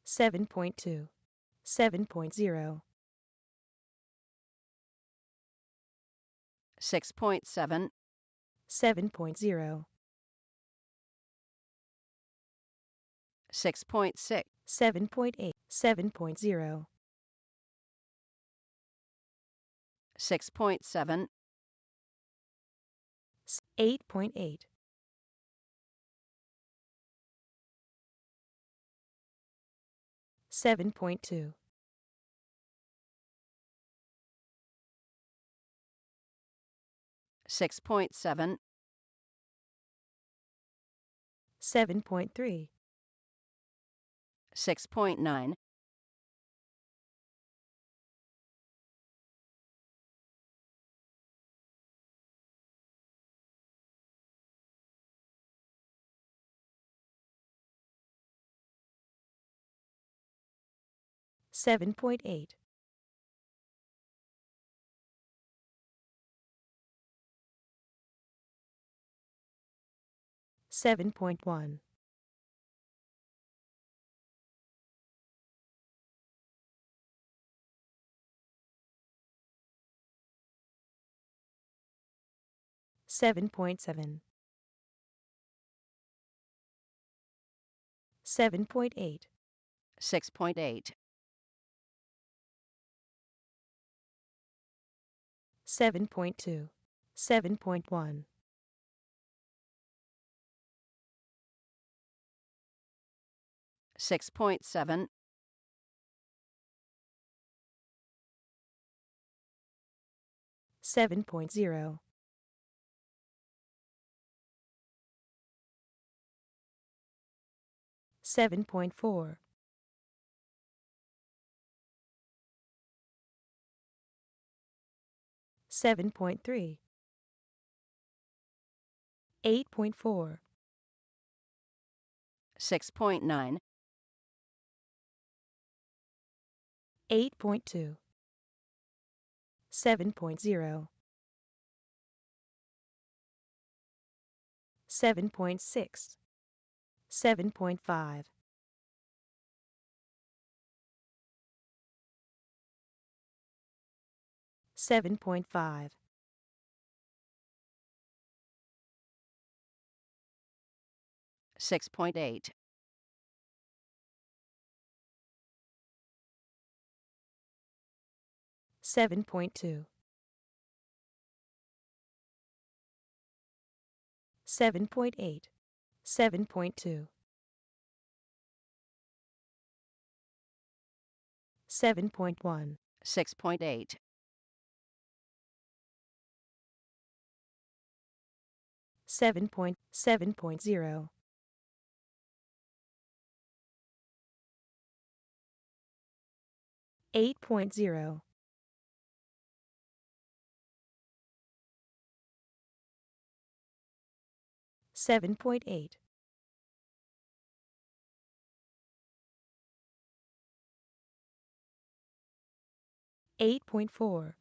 7.2, 7.0, 6.7, 7.0, 6.6, 7.8, 7.0, 6.7, 8.8, 7.2, 6.7, 7.3, 6.9, 7.8, 7.1, 7.7, 7.8, 6.8, 7.2, 7.1, 6.7, 7.0, 7.4, 7.3, 8.4, 6.9, 8.2, 7.0, 7.6, 7.5, 7.5, 6.8, 7.2, 7.8, 7.2, 7.1, 6.8, 7.0, 8.0, 7.8, 8.4,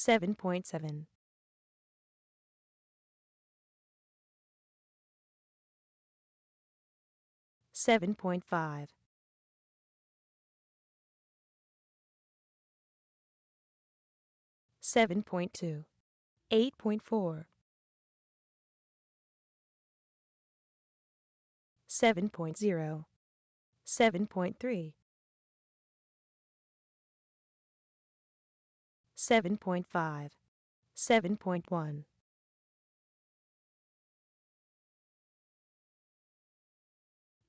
7.7. 7.5. 7.2. 8.4. 7.0. 7.3. 7.5. 7.1.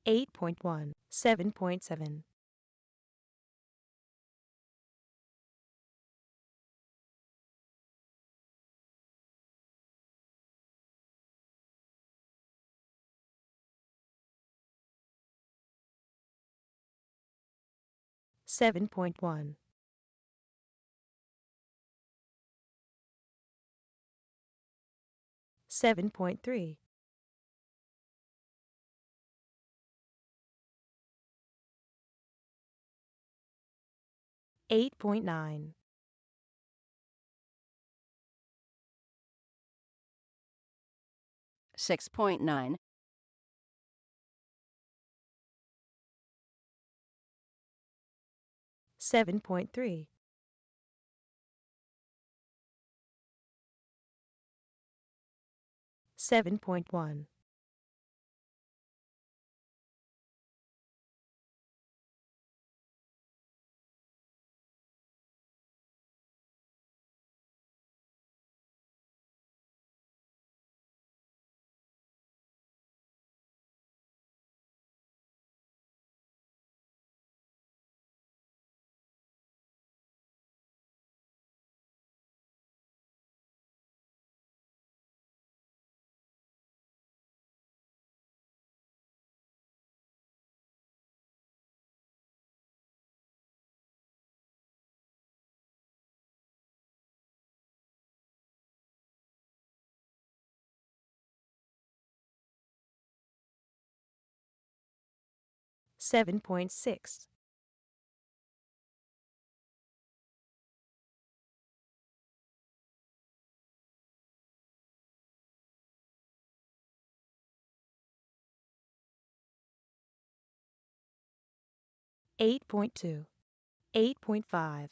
8.1. 7.7. 7.1. 7.3. 8.9. 6.9. 7.3. 7.1. 7.6. 8.2. 8.5.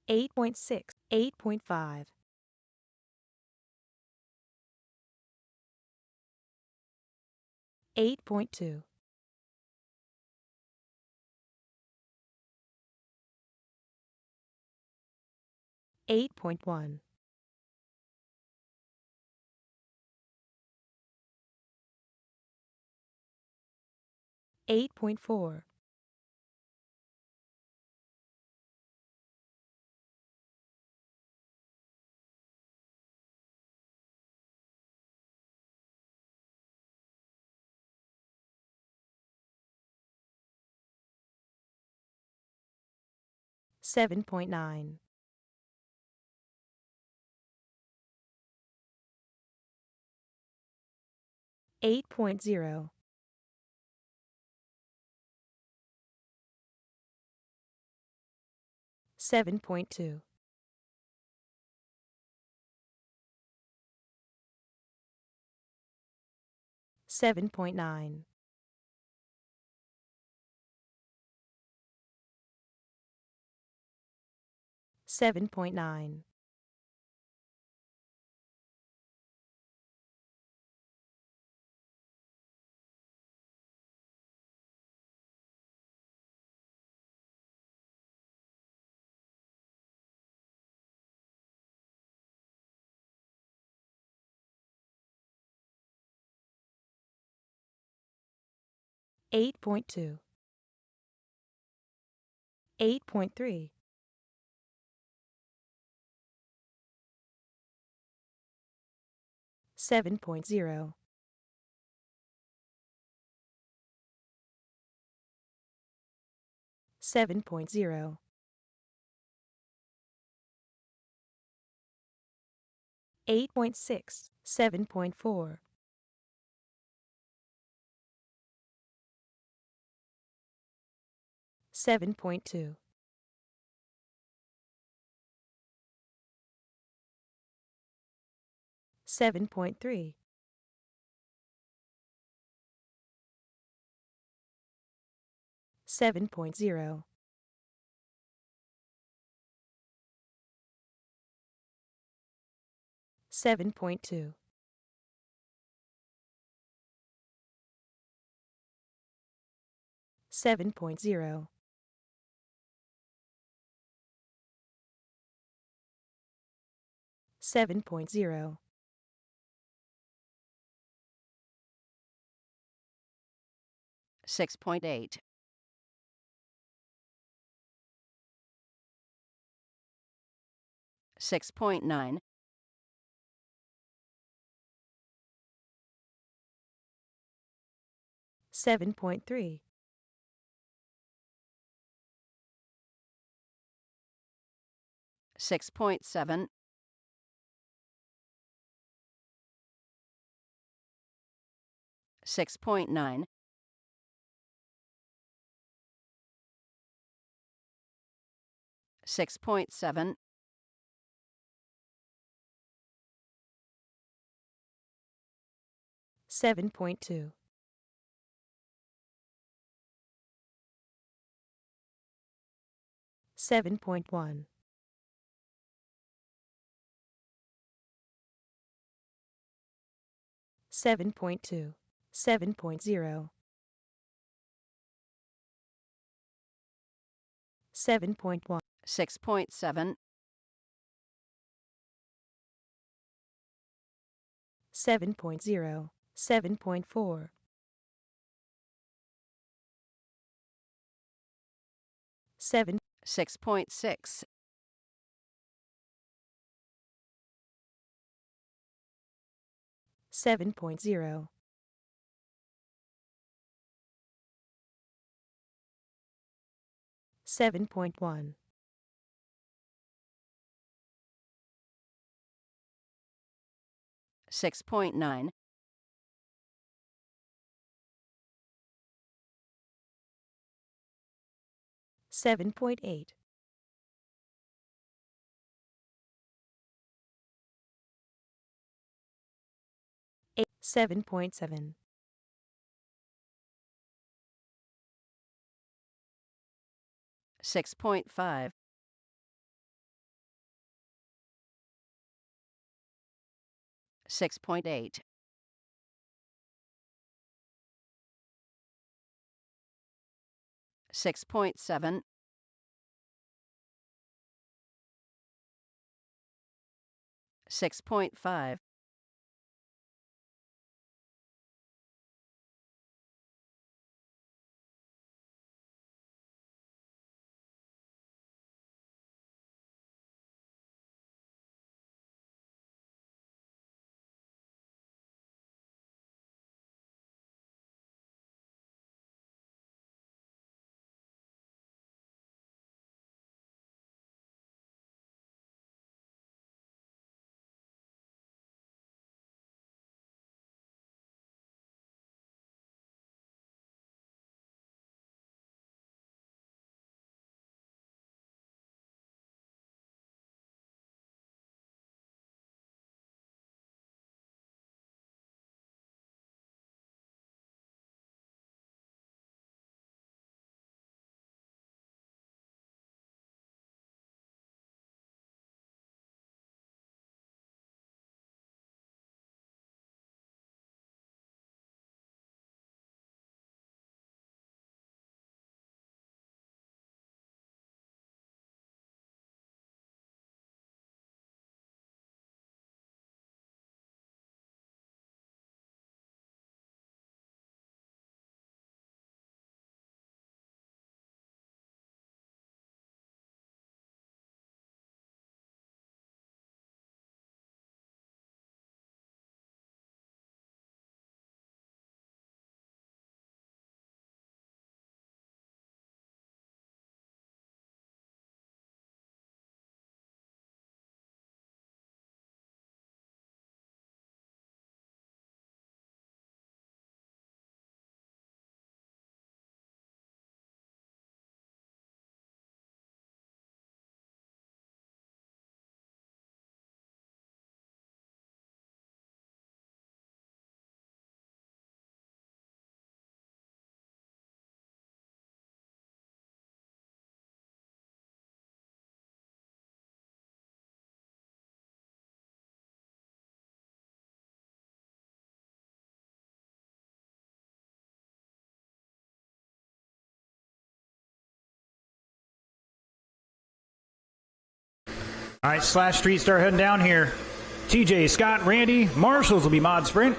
8.6. 8.5. 8.2. 8.1. 8.4. 7.9. 8.0. 7.2. 7.9. 7.9. 8.2. 8.3. 7.0. 7.0. 8.6. 7.4. 7.2, 7.3, 7.0, 7.2, 7.0, 7.0, 6.8, 6.9, 7.3, 6.7, 6.9, 6.7, 7.2, 7.1, 7.2, 7.0, 7.1, 6.7, 7.0, 7.4, 7, 6.6, 7.0, 7.1, 6.9, 7.8, 7.7, 6.5, 6.8, 6.7, six point five, All right, Slash Street, start heading down here. TJ, Scott, Randy, Marshalls will be mod sprint.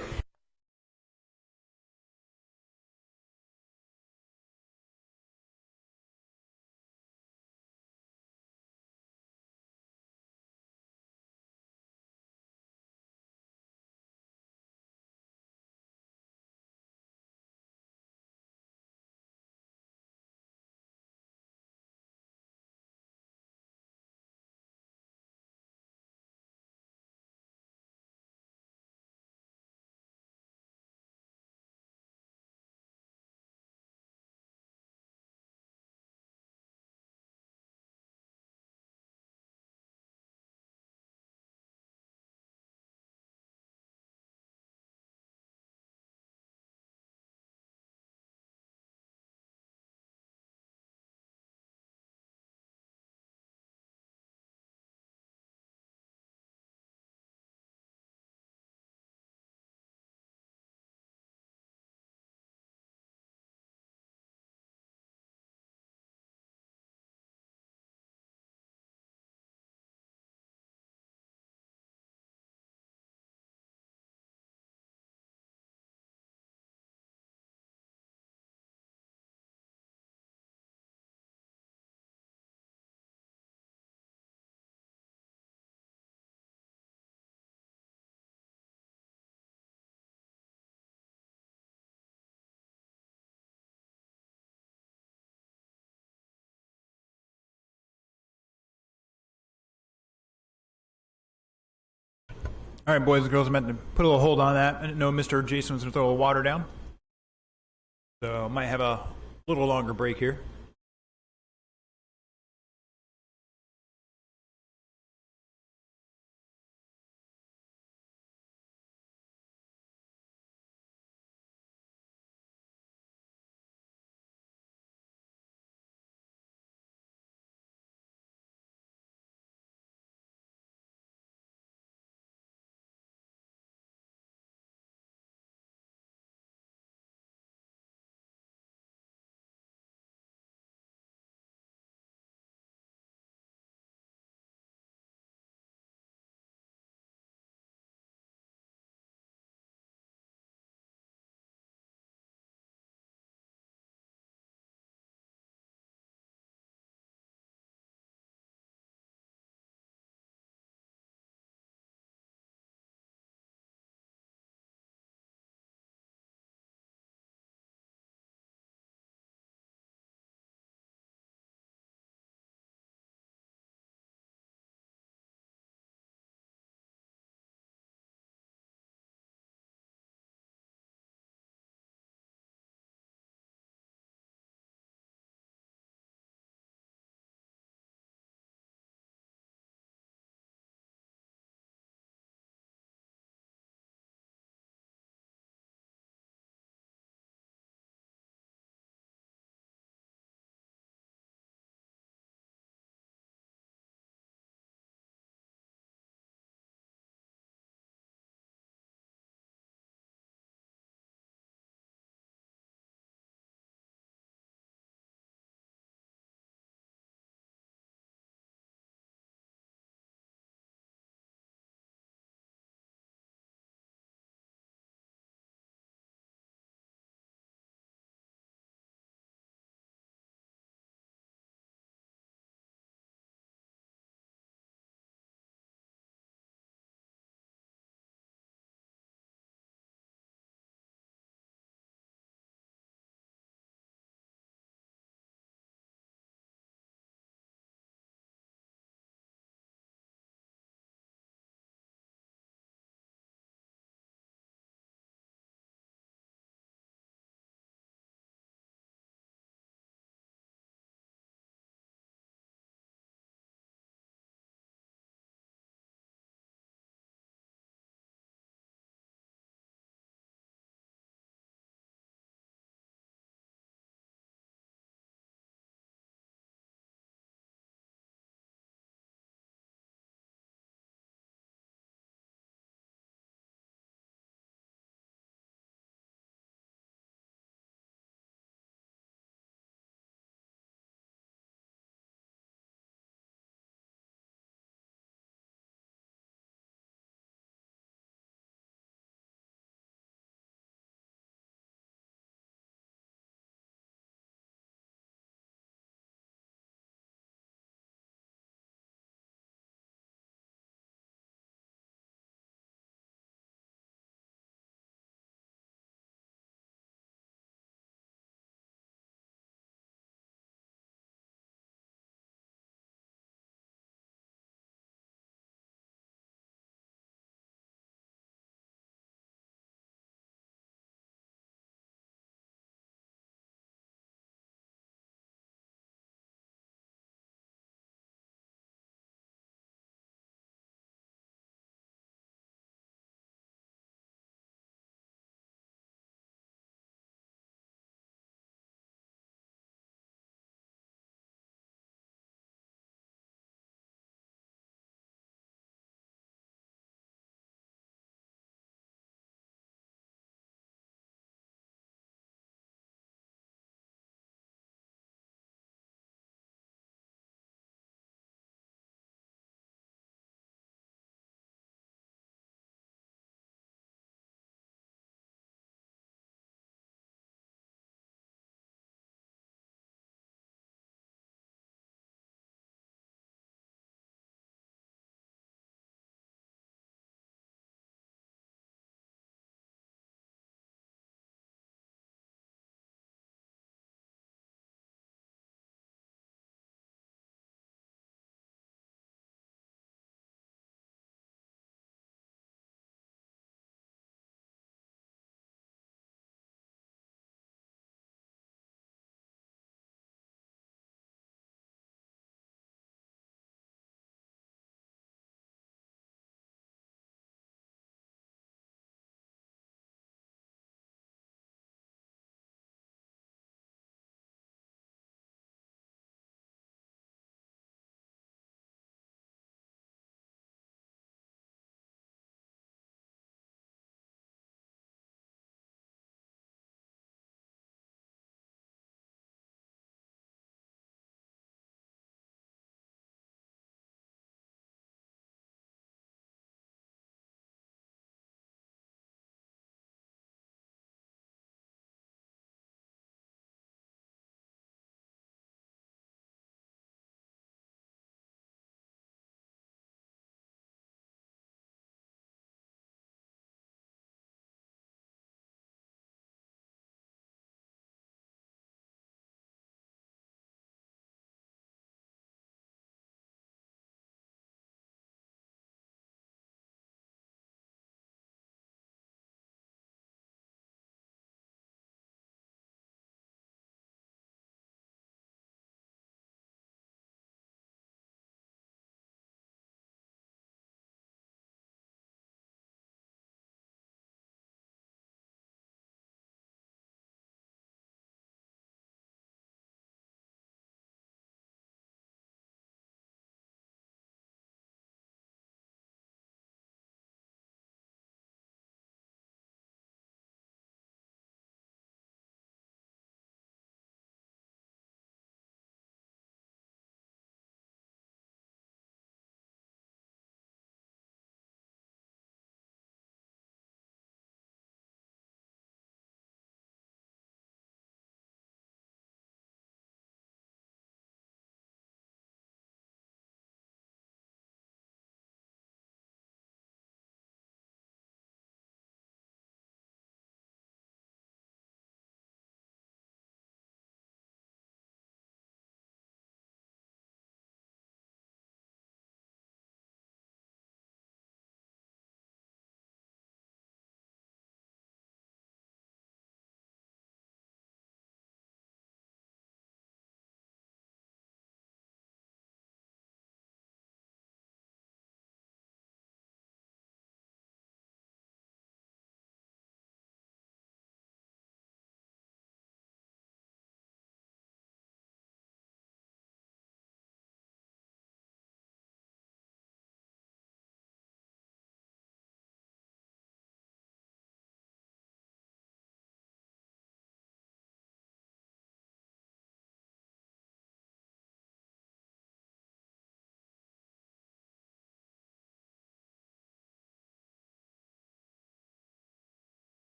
All right, boys and girls, I meant to put a little hold on that. I didn't know Mr. Jason was going to throw a water down. So might have a little longer break here.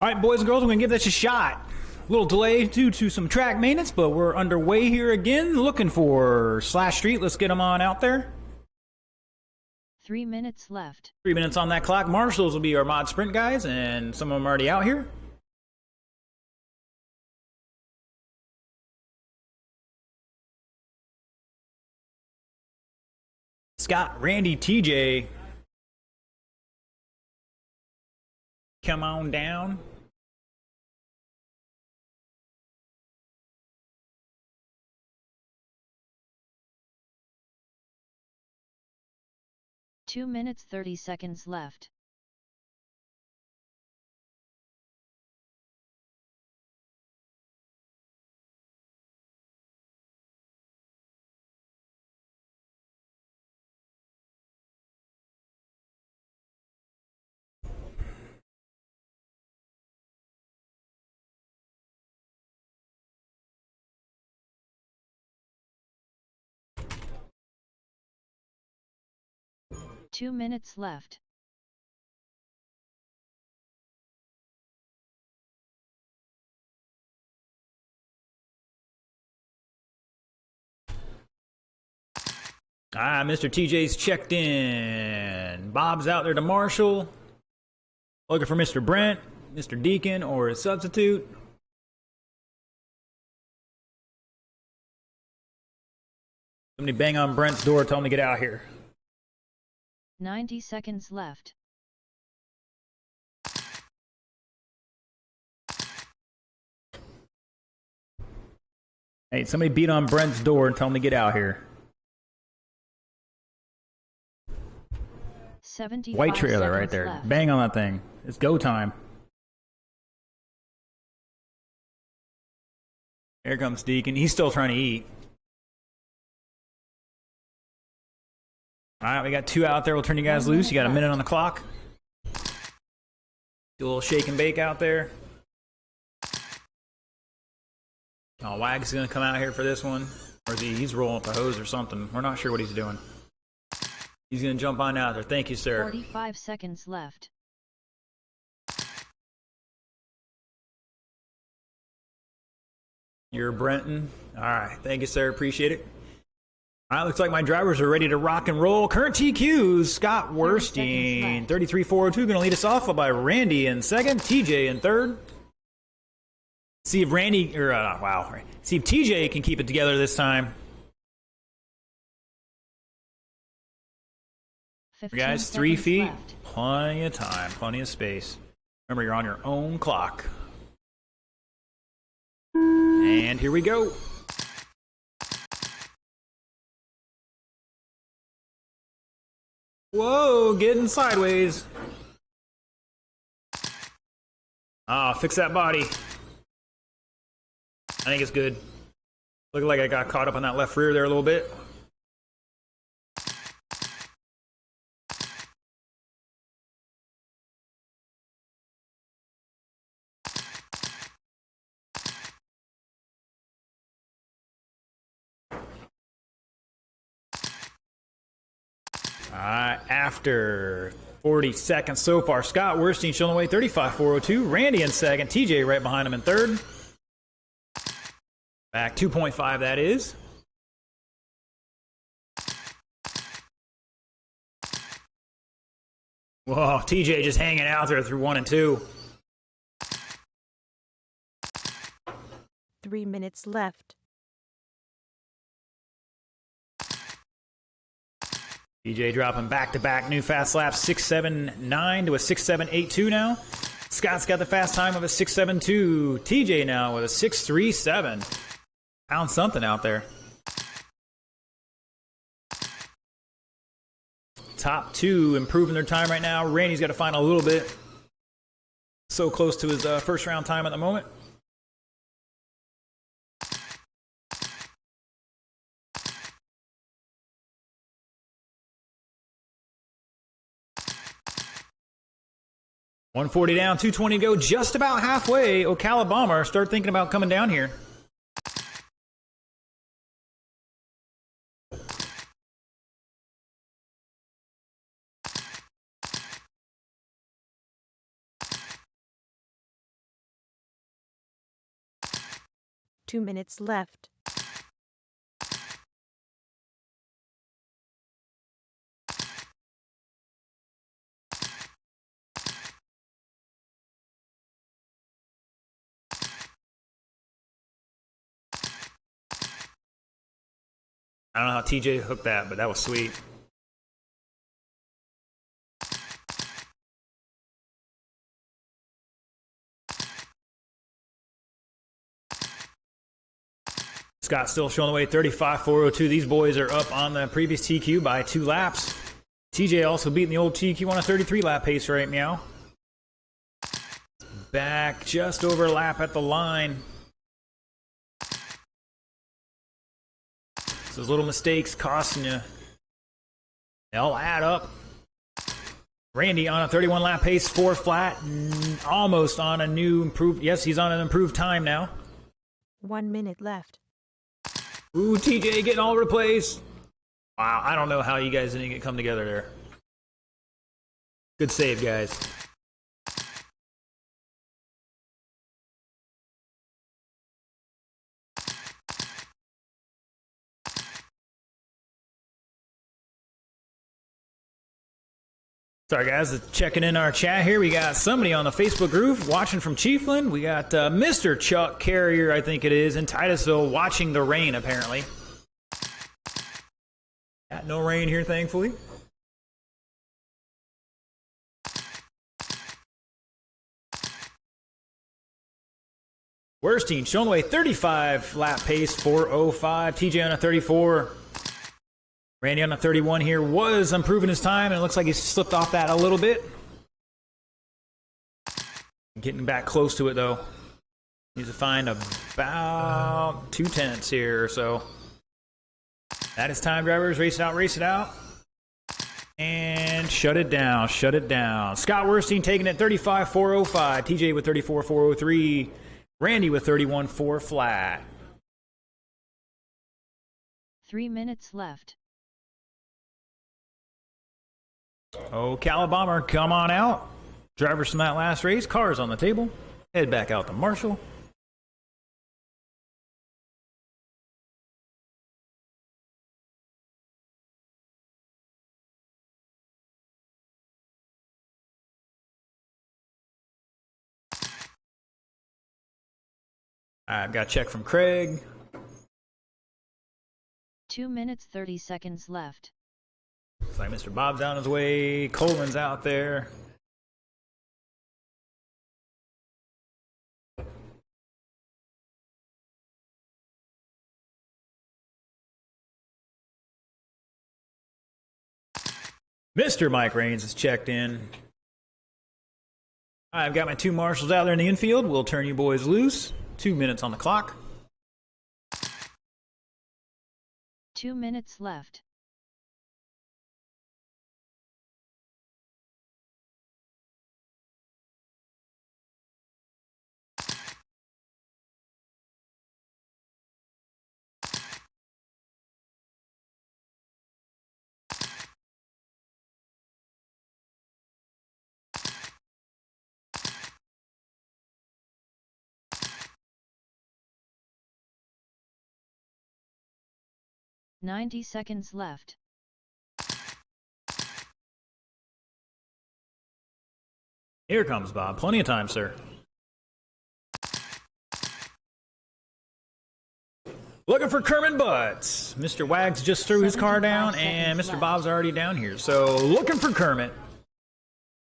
All right, boys and girls, we're going to give this a shot. A little delay due to some track maintenance, but we're underway here again, looking for Slash Street. Let's get them on out there. 3 minutes left. 3 minutes on that clock. Marshals will be our mod sprint guys, and some of them are already out here. Scott, Randy, TJ. Come on down. Two minutes 30 seconds left. Two minutes left. Ah, Mr. TJ's checked in. Bob's out there to Marshall. Looking for Mr. Brent, Mr. Deacon, or a substitute. Somebody bang on Brent's door, tell him to get out here. 90 seconds left. Hey, somebody beat on Brent's door and tell him to get out here. 75 White trailer right seconds there. left. Bang on that thing. It's go time. Here comes Deacon. He's still trying to eat. All right, we got two out there. We'll turn you guys loose. You got a minute on the clock. Do a little shake and bake out there. Oh, Wag's going to come out here for this one. Or is he's rolling up a hose or something. We're not sure what he's doing. He's going to jump on out there. Thank you, sir. 45 seconds left. You're Brenton. All right. Thank you, sir. Appreciate it. All right. Looks like my drivers are ready to rock and roll. Current TQs, Scott 30 Werstein. seconds left. 33,402 going to lead us off, followed by Randy in second. TJ in third. See if Randy, or see if TJ can keep it together this time. 15 Guys, 3 seconds feet, left. plenty of time, plenty of space. Remember, you're on your own clock. And here we go. Whoa, getting sideways. Ah, fix that body. I think it's good. Looking like I got caught up on that left rear there a little bit. After 40 seconds so far, Scott Werstein showing away 35,402. Randy in second. TJ right behind him in third. Back 2.5, that is. Whoa, TJ just hanging out there through 1 and 2. 3 minutes left. TJ dropping back-to-back new fast laps, 6.79 to a 6.782 now. Scott's got the fast time of a 6.72. TJ now with a 6.37. Found something out there. Top two improving their time right now. Randy's got to find a little bit. So close to his first round time at the moment. $140 down, $220 to go, just about halfway. Ocala Bomber, start thinking about coming down here. 2 minutes left. I don't know how TJ hooked that, but that was sweet. Scott still showing the way, 35-402. These boys are up on the previous TQ by 2 laps. TJ also beating the old TQ on a 33-lap pace right now. Back just over a lap at the line. So those little mistakes costing you. They'll add up. Randy on a 31-lap pace, 4 flat, almost on a new improved. Yes, he's on an improved time now. 1 minute left. Ooh, TJ getting all over the place. Wow, I don't know how you guys didn't come together there. Good save, guys. Sorry, guys, checking in our chat here. We got somebody on the Facebook group watching from Chiefland. We got Mr. Chuck Carrier, I think it is, in Titusville, watching the rain, apparently. Got no rain here, thankfully. Werstein showing the way, 35-lap pace, 4:05. TJ on a 34. Randy on the 31 here was improving his time, and it looks like he slipped off that a little bit. Getting back close to it, though. Needs to find about 2 tenths here or so. That is time, drivers. Race it out, race it out. And shut it down, shut it down. Scott Werstein taking it 35-405. TJ with 34-403. Randy with 31-4 flat. 3 minutes left. Oh, Calabomber, come on out. Drivers from that last race, cars on the table. Head back out to Marshall. I've got a check from Craig. 2 minutes 30 seconds left. Looks like Mr. Bob's on his way. Coleman's out there. Mr. Mike Raines is checked in. I've got my 2 marshals out there in the infield. We'll turn you boys loose. 2 minutes on the clock. 2 minutes left. "90 seconds left. Here comes Bob. Plenty of time, sir. Looking for Kermit Butts. Mr. Wags just threw his car down, and Mr. Bob's already down here. So, looking for Kermit.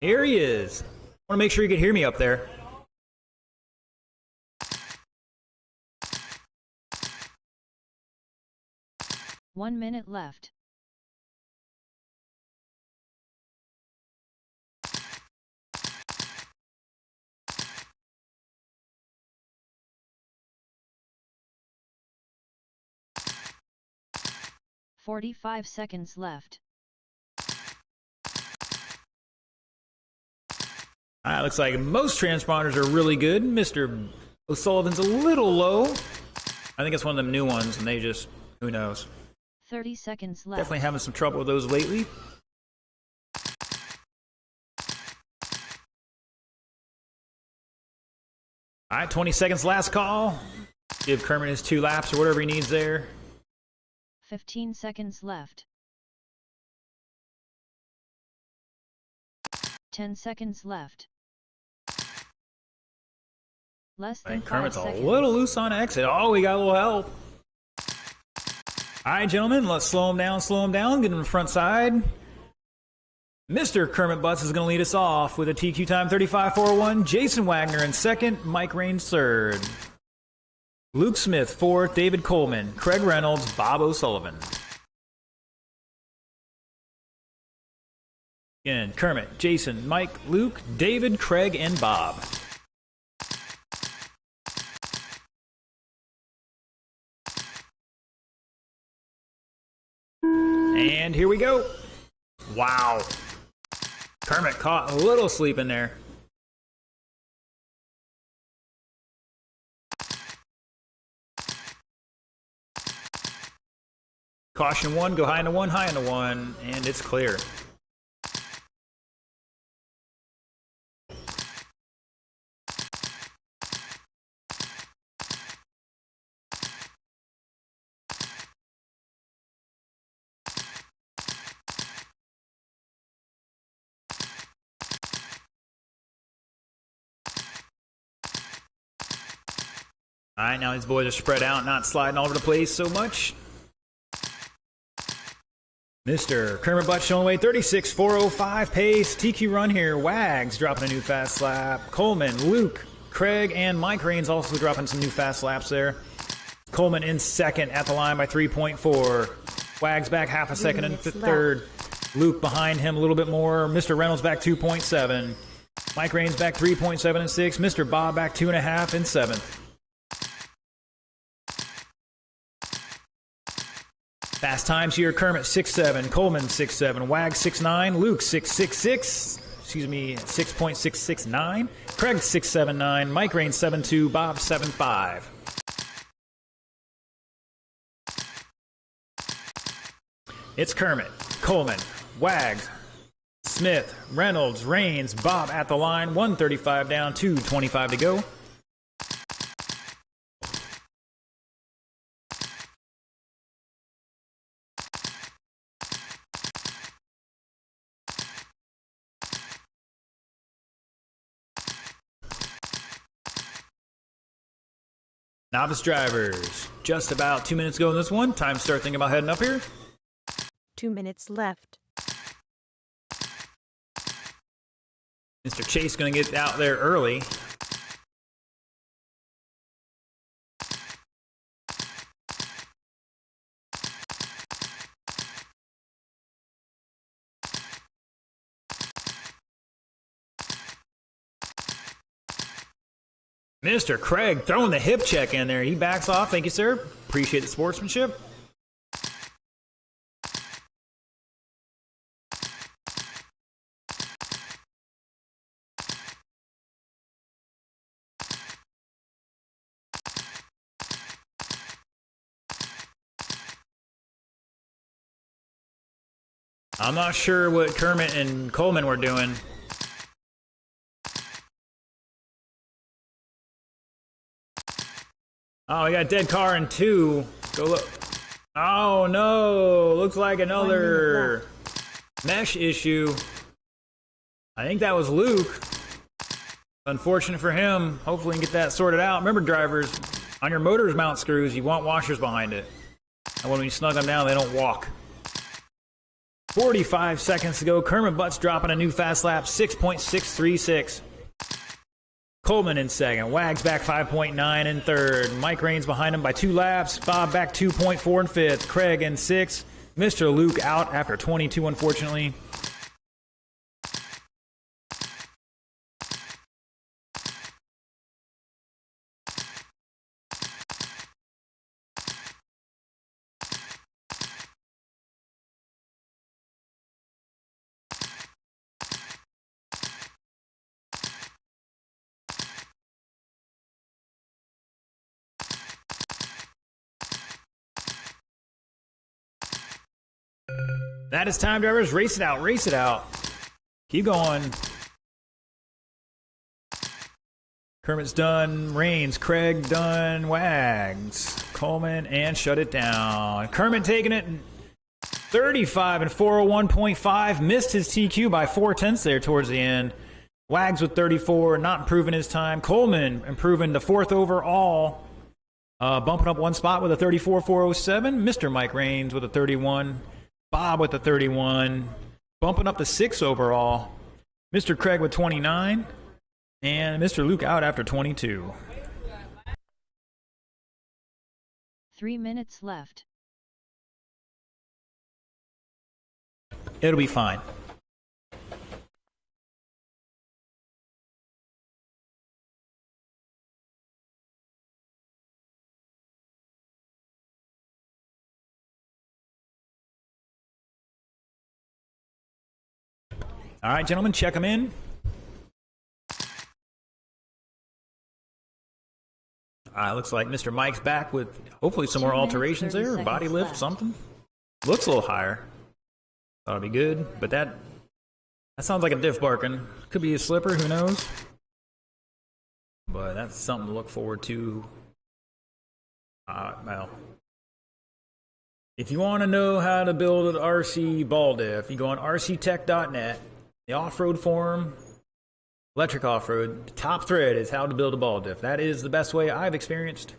Here he is. I want to make sure you can hear me up there. "1 minute left. "45 seconds left. Looks like most transponders are really good. Mr. O'Sullivan's a little low. I think it's one of them new ones, and they just, who knows. 30 seconds left. Definitely having some trouble with those lately. All right, 20 seconds last call. Give Kermit his 2 laps or whatever he needs there. 15 seconds left. 10 seconds left. Less than 5 Kermit's seconds. a little loose on exit. Oh, we got a little help. All right, gentlemen, let's slow him down, get him to the front side. Mr. Kermit Butts is going to lead us off with a TQ time 35.41. Jason Wagner in second, Mike Raines third. Luke Smith fourth, David Coleman, Craig Reynolds, Bob O'Sullivan. Again, Kermit, Jason, Mike, Luke, David, Craig, and Bob. And here we go. Wow. Kermit caught a little sleep in there. Caution 1, go high into 1, high into 1, and it's clear. All right, now these boys are spread out, not sliding all over the place so much. Mr. Kermit Butts showing away 36.405 pace. TQ run here. Wags dropping a new fast lap. Coleman, Luke, Craig, and Mike Raines also dropping some new fast laps there. Coleman in second at the line by 3.4. Wags back half a second in third. Luke behind him a little bit more. Mr. Reynolds back 2.7. Mike Raines back 3.7 and 6. Mr. Bob back 2.5 in seventh. Fast times here, Kermit 6.7, Coleman 6.7, Wag 6.9, Luke 6.66, excuse me, 6.669, Craig 6.79, Mike Raines 7.2, Bob 7.5. It's Kermit, Coleman, Wags, Smith, Reynolds, Raines, Bob at the line, 135 down, 225 to go. Novice drivers, just about 2 minutes ago in this one. Time to start thinking about heading up here. 2 minutes left. Mr. Chase going to get out there early. Mr. Craig throwing the hip check in there. He backs off. Thank you, sir. Appreciate the sportsmanship. I'm not sure what Kermit and Coleman were doing. Oh, we got a dead car in 2. Go look. Oh, no. Looks like another mesh issue. I think that was Luke. Unfortunate for him. Hopefully we can get that sorted out. Remember, drivers, on your motor's mount screws, you want washers behind it. And when you snug them down, they don't walk. 45 seconds to go. Kermit Butts dropping a new fast lap, 6.636. Coleman in second. Wags back 5.9 in third. Mike Raines behind him by 2 laps. Bob back 2.4 in fifth. Craig in sixth. Mr. Luke out after 22, unfortunately. That is time, drivers. Race it out. Race it out. Keep going. Kermit's done. Rains. Craig done. Wags. Coleman and shut it down. Kermit taking it 35 and 401.5. Missed his TQ by 4/10 there towards the end. Wags with 34, not improving his time. Coleman improving to 4th overall. Bumping up one spot with a 34.407. Mr. Mike Rains with a 31. Bob with a 31. Bumping up to 6 overall. Mr. Craig with 29. And Mr. Luke out after 22. 3 minutes left. It'll be fine. All right, gentlemen, check them in. Looks like Mr. Mike's back with hopefully some 2 more minutes, alterations 30 there. Body seconds lift, left. something. Looks a little higher. That'll be good, but that sounds like a diff barking. Could be a slipper, who knows? But that's something to look forward to. Well, if you want to know how to build an RC ball diff, you go on rctech.net, the off-road forum, electric off-road. The top thread is how to build a ball diff. That is the best way I've experienced.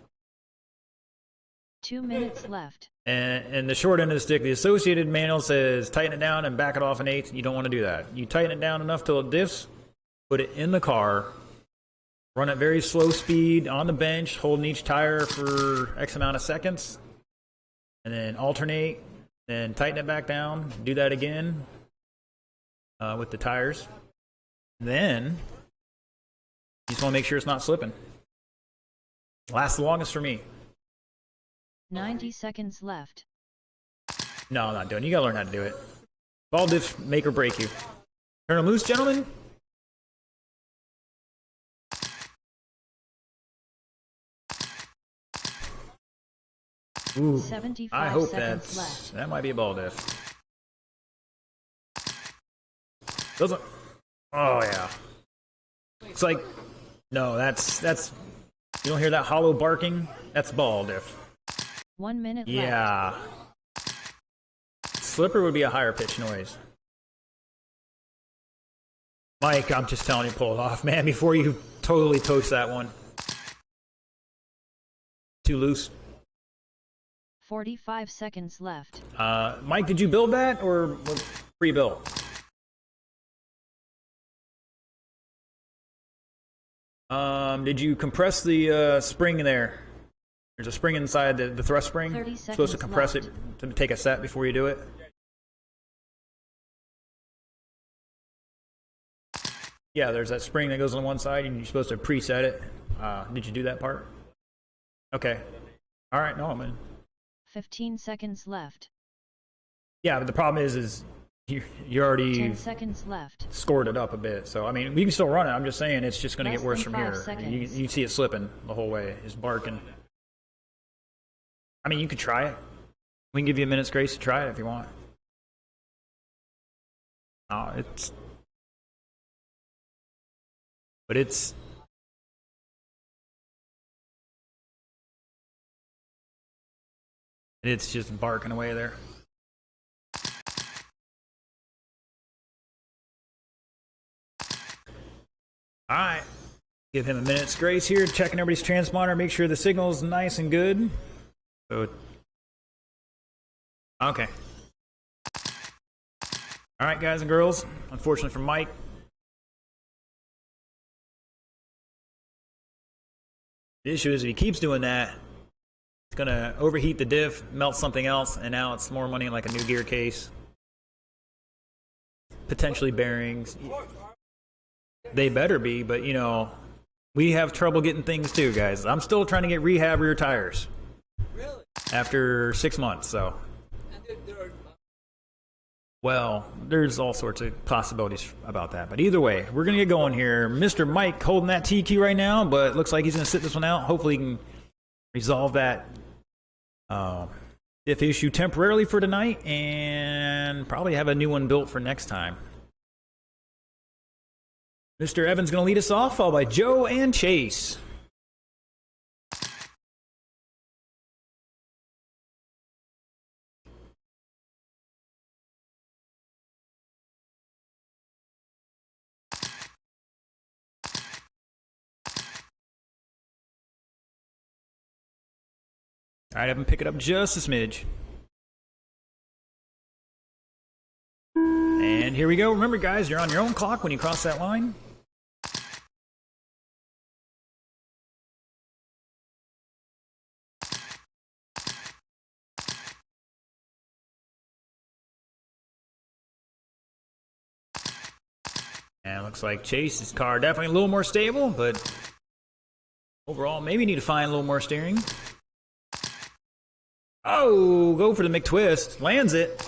2 minutes left. And the short end of the stick, the associated manual says tighten it down and back it off an eighth. You don't want to do that. You tighten it down enough till it diffs, put it in the car, run at very slow speed on the bench, holding each tire for X amount of seconds, and then alternate, then tighten it back down. Do that again with the tires. Then you just want to make sure it's not slipping. Lasts the longest for me. 90 seconds left. No, I'm not doing it. You gotta learn how to do it. Ball diffs make or break you. Turn them loose, gentlemen. Ooh, 75 I hope seconds left. that might be a ball diff. Doesn't. Oh yeah. It's like, no, that's. You don't hear that hollow barking? That's ball diff. 1 minute left. Yeah. Slipper would be a higher pitch noise. Mike, I'm just telling you, pull it off, man, before you totally toast that one. Too loose. 45 seconds left. Mike, did you build that or pre-built? Did you compress the spring in there? There's a spring inside the thrust spring. 30 Supposed to seconds compress left. it to take a set before you do it. Yeah, there's that spring that goes on one side, and you're supposed to preset it. Did you do that part? Okay. All right, no, man. 15 seconds left. Yeah, but the problem is you already 10 seconds left. scored it up a bit. So, I mean, we can still run it. I'm just saying it's just going to Less get worse than from 5 here. seconds. You see it slipping the whole way. It's barking. I mean, you could try it. We can give you a minute's grace to try it if you want. It's just barking away there. All right. Give him a minute's grace here, checking everybody's transponder, make sure the signal's nice and good. So, okay. All right, guys and girls. Unfortunately for Mike, the issue is if he keeps doing that, it's going to overheat the diff, melt something else, and now it's more money like a new gear case. Potentially bearings. They better be, but you know, we have trouble getting things too, guys. I'm still trying to get rehab rear tires. Really? After 6 months, so. Well, there's all sorts of possibilities about that. But either way, we're going to get going here. Mr. Mike holding that TQ right now, but looks like he's going to sit this one out. Hopefully he can resolve that diff issue temporarily for tonight and probably have a new one built for next time. Mr. Evans going to lead us off, followed by Joe and Chase. All right, Evan, pick it up just a smidge. And here we go. Remember, guys, you're on your own clock when you cross that line. And it looks like Chase's car definitely a little more stable, but overall, maybe need to find a little more steering. Oh, go for the McTwist. Lands it.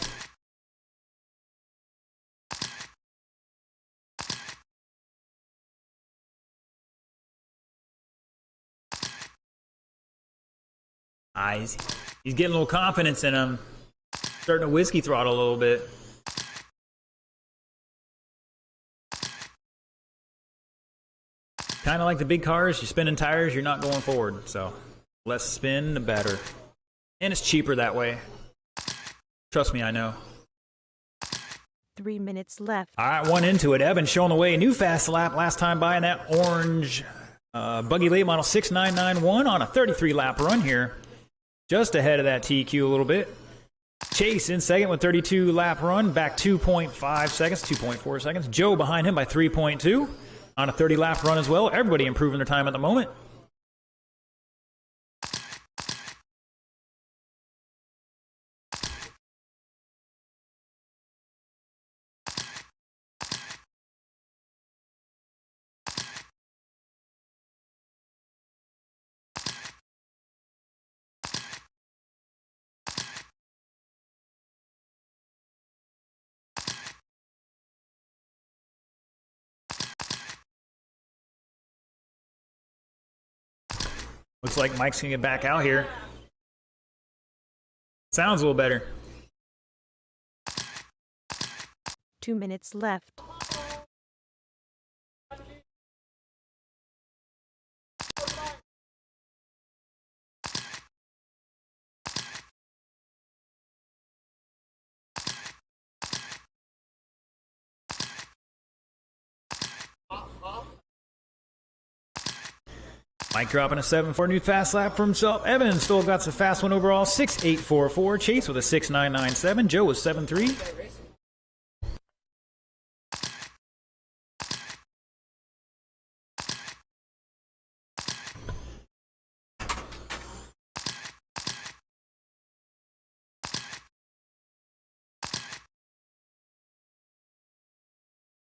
He's getting a little confidence in him. Starting to whiskey throttle a little bit. Kind of like the big cars, you're spinning tires, you're not going forward. So, less spin, the better. And it's cheaper that way. Trust me, I know. 3 minutes left. All right, one into it. Evan showing the way. New fast lap last time by in that orange buggy late model 6991 on a 33 lap run here. Just ahead of that TQ a little bit. Chase in second with 32 lap run. Back 2.5 seconds, 2.4 seconds. Joe behind him by 3.2 on a 30 lap run as well. Everybody improving their time at the moment. Looks like Mike's going to get back out here. Sounds a little better. 2 minutes left. Mike dropping a 7.4 new fast lap for himself. Evan still got the fast one overall, 6.844. Chase with a 6.997. Joe was 7.3.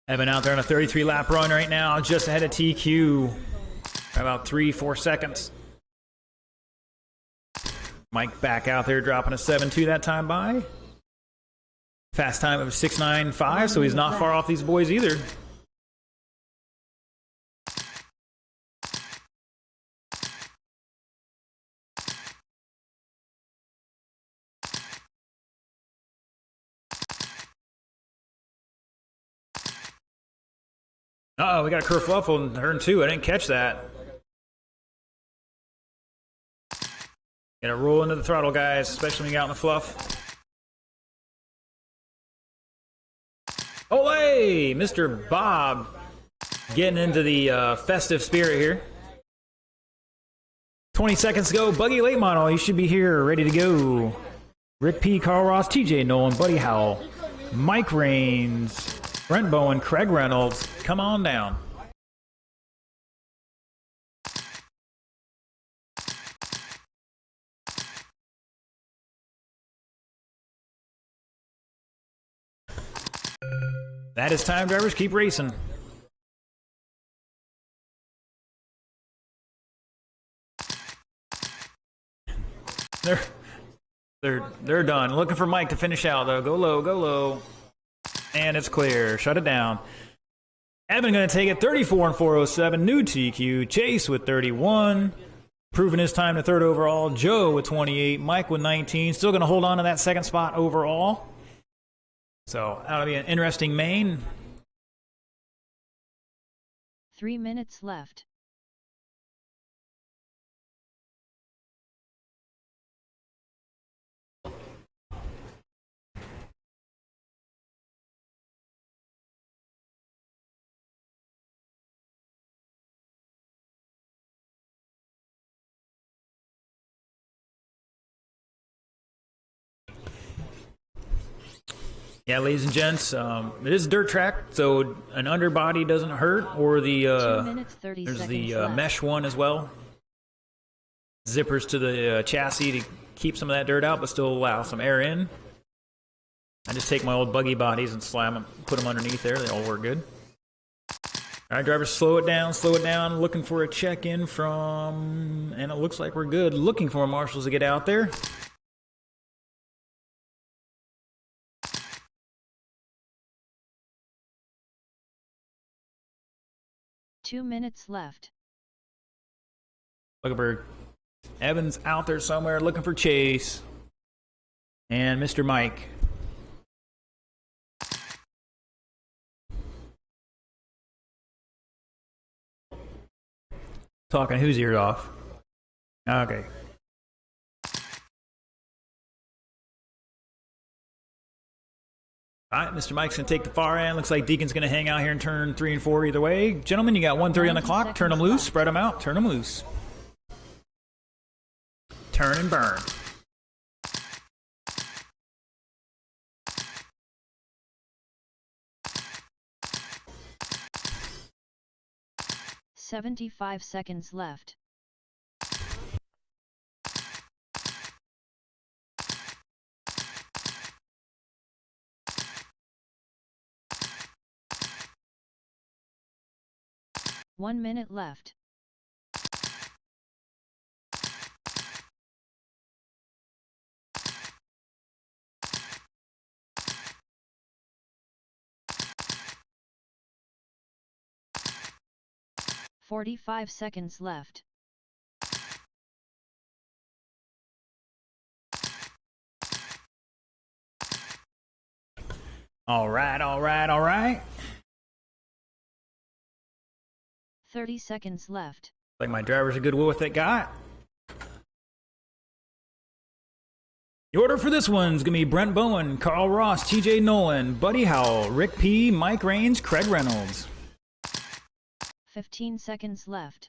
Evan out there on a 33 lap run right now, just ahead of TQ. About 3-4 seconds. Mike back out there dropping a 7.2 that time by. Fast time of 6.95, so he's not far off these boys either. Uh-oh, we got a kerfluffle in turn 2. I didn't catch that. Gotta roll into the throttle, guys, especially when you get out in the fluff. Olay! Mr. Bob getting into the festive spirit here. 20 seconds to go. Buggy late model. He should be here, ready to go. Rick P, Carl Ross, TJ Nolan, Buddy Howell, Mike Raines, Brent Bowen, Craig Reynolds. Come on down. That is time, drivers. Keep racing. They're done. Looking for Mike to finish out though. Go low, go low. And it's clear. Shut it down. Evan going to take it 34 and 407. New TQ. Chase with 31. Proving his time to third overall. Joe with 28. Mike with 19. Still going to hold on to that second spot overall. So that'll be an interesting main. 3 minutes left. Yeah, ladies and gents, it is a dirt track, so an underbody doesn't hurt, or the 2 minutes 30 there's seconds the left. mesh one as well. Zippers to the chassis to keep some of that dirt out, but still allow some air in. I just take my old buggy bodies and slam them, put them underneath there. They all work good. All right, drivers, slow it down, slow it down. Looking for a check-in from, and it looks like we're good. Looking for marshals to get out there. Two minutes left. Looking for Evans out there somewhere. Looking for Chase. And Mr. Mike. Talking whose ears off? Okay. All right, Mr. Mike's going to take the far end. Looks like Deacon's going to hang out here and turn 3 and 4 either way. Gentlemen, you got 1:30 on the 90 clock. Turn them seconds loose. left. Spread them out. Turn them loose. Turn and burn. $75 seconds left. One minute left. $45 seconds left. All right, all right, all right. 30 seconds left. Like my drivers are good with it, got. The order for this one's gonna be Brent Bowen, Carl Ross, TJ Nolan, Buddy Howell, Rick P, Mike Raines, Craig Reynolds. 15 seconds left.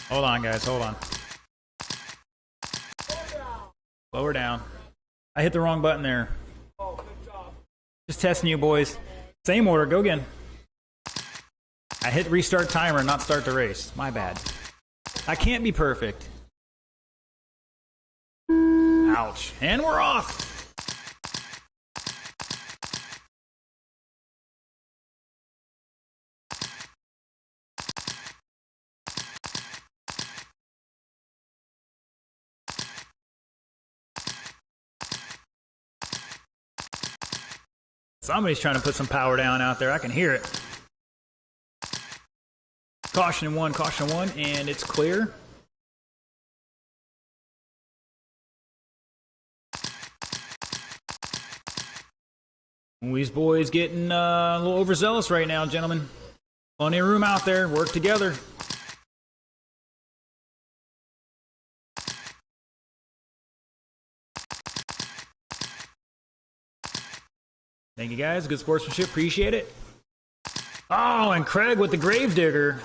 Hold on, guys, hold on. Lower down. I hit the wrong button there. Just testing you, boys. Same order, go again. I hit restart timer, not start the race. My bad. I can't be perfect. Ouch. And we're off. Somebody's trying to put some power down out there. I can hear it. Caution one, and it's clear. These boys getting a little overzealous right now, gentlemen. Plenty of room out there. Work together. Thank you, guys. Good sportsmanship. Appreciate it. Oh, and Craig with the gravedigger.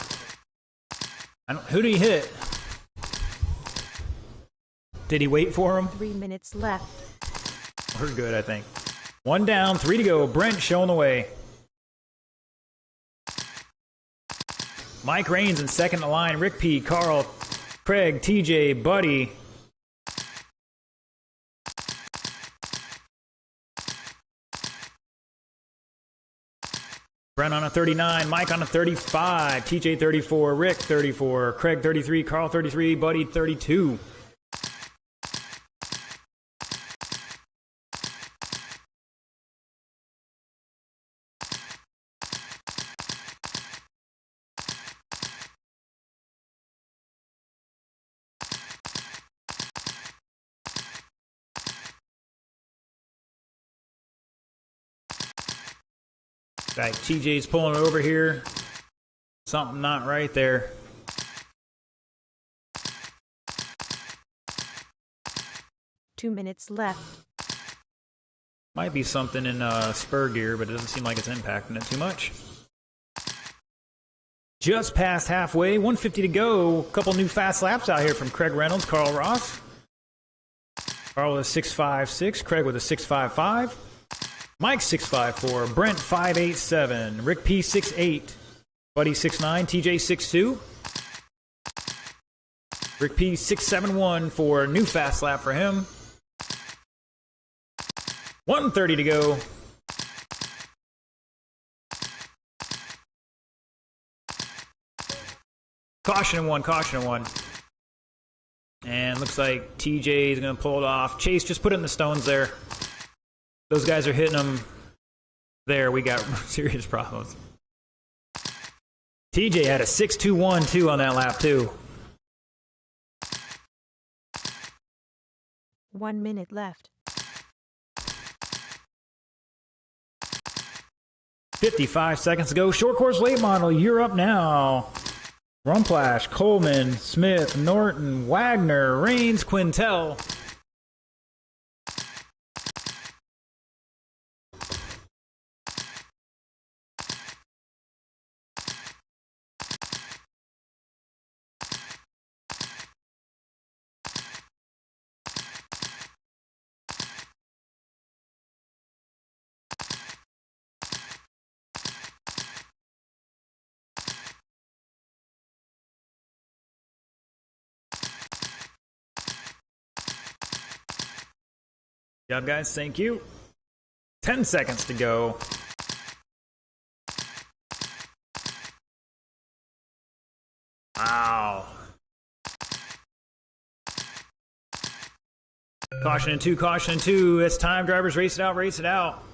Who did he hit? Did he wait for him? 3 minutes left. We're good, I think. 1 down, 3 to go. Brent showing the way. Mike Raines in second in the line. Rick P, Carl, Craig, TJ, Buddy. Brent on a 39, Mike on a 35, TJ 34, Rick 34, Craig 33, Carl 33, Buddy 32. Like TJ's pulling it over here. Something not right there. Two minutes left. Might be something in spur gear, but it doesn't seem like it's impacting it too much. Just past halfway, 150 to go. Couple new fast laps out here from Craig Reynolds, Carl Ross. Carl with a 6.56, Craig with a 6.55, Mike 6.54, Brent 5.87, Rick P 6.8, Buddy 6.9, TJ 6.2, Rick P 6.71 for a new fast lap for him. 130 to go. Caution in one, caution in one. And looks like TJ is going to pull it off. Chase, just put it in the stones there. Those guys are hitting them there. We got serious problems. TJ had a 6.212 on that lap, too. 1 minute left. 55 seconds to go. Short course late model, you're up now. Rumplash, Coleman, Smith, Norton, Wagner, Rains, Quintel. Good job, guys. Thank you. 10 seconds to go. Wow. Caution in two, caution in two. It's time, drivers. Race it out, race it out.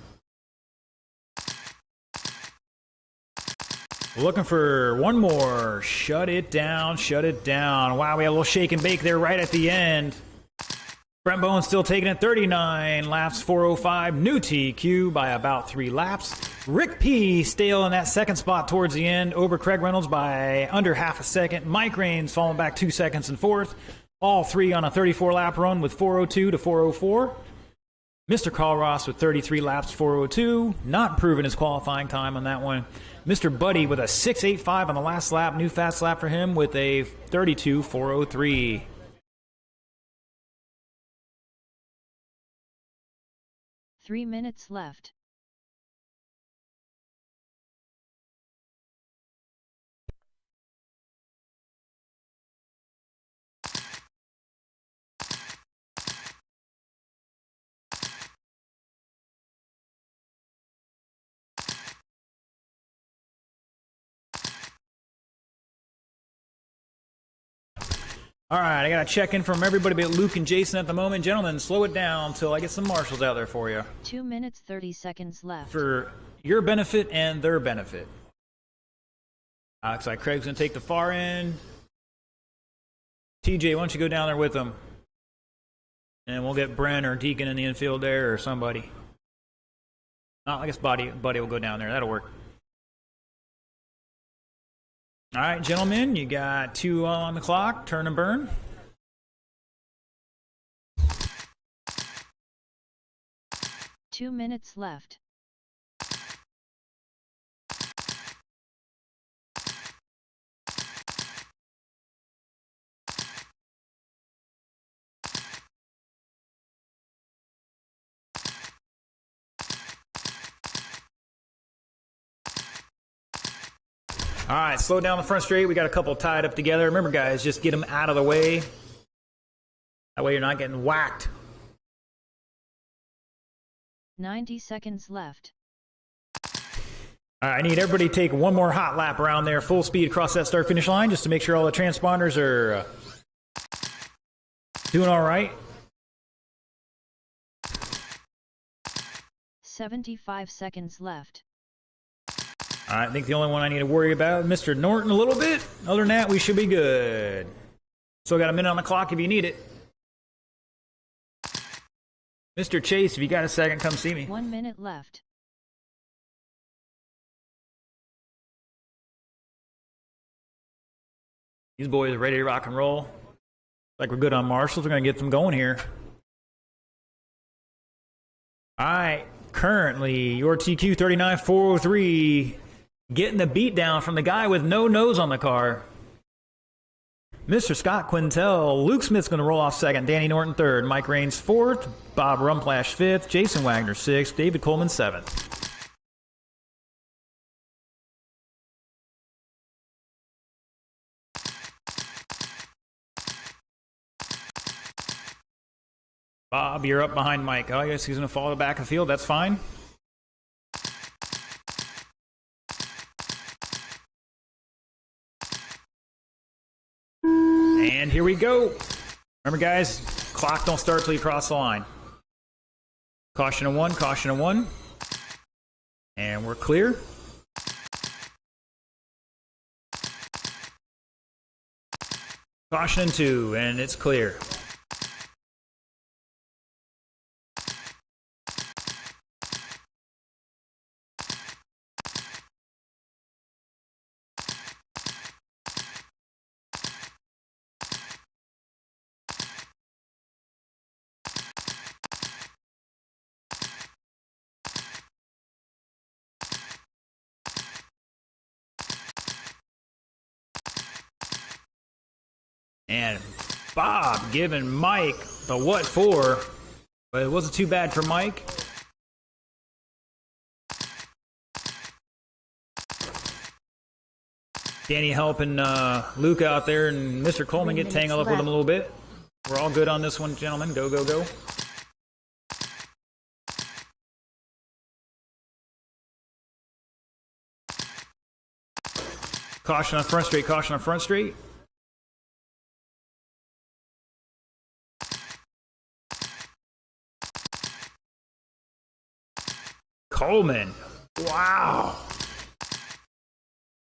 We're looking for one more. Shut it down, shut it down. Wow, we had a little shake and bake there right at the end. Brent Bowen still taking it 39 laps, 405. New TQ by about 3 laps. Rick P stale in that second spot towards the end over Craig Reynolds by under half a second. Mike Rains falling back 2 seconds in fourth. All three on a 34-lap run with 402 to 404. Mr. Carl Ross with 33 laps, 402. Not improving his qualifying time on that one. Mr. Buddy with a 6.85 on the last lap. New fast lap for him with a 32, 403. Three minutes left. All right, I got to check in from everybody but Luke and Jason at the moment. Gentlemen, slow it down until I get some marshals out there for you. 2 minutes 30 seconds left. For your benefit and their benefit. Looks like Craig's going to take the far end. TJ, why don't you go down there with him? And we'll get Brent or Deacon in the infield there or somebody. Oh, I guess Buddy will go down there. That'll work. All right, gentlemen, you got 2 on the clock. Turn and burn. Two minutes left. All right, slow down the front straight. We got a couple tied up together. Remember, guys, just get them out of the way. That way you're not getting whacked. 90 seconds left. All right, I need everybody to take one more hot lap around there, full speed across that start-finish line, just to make sure all the transponders are doing all right. 75 seconds left. All right, I think the only one I need to worry about is Mr. Norton a little bit. Other than that, we should be good. Still got a minute on the clock if you need it. Mr. Chase, if you got a second, come see me. 1 minute left. These boys are ready to rock and roll. Like we're good on marshals. We're going to get them going here. All right. Currently, your TQ 39403 getting the beat down from the guy with no nose on the car. Mr. Scott Quintel. Luke Smith's going to roll off second. Danny Norton third. Mike Raines fourth. Bob Rumplash fifth. Jason Wagner sixth. David Coleman seventh. Bob, you're up behind Mike. Oh, I guess he's going to fall back of the field. That's fine. And here we go. Remember, guys, clock don't start till you cross the line. Caution of one, caution of one. And we're clear. Caution in two, and it's clear. And Bob giving Mike the what for, but it wasn't too bad for Mike. Danny helping Luke out there, and Mr. Coleman get tangled up with him a little bit. We're all good on this one, gentlemen. Go, go, go. Caution on front straight, caution on front straight. Coleman. Wow.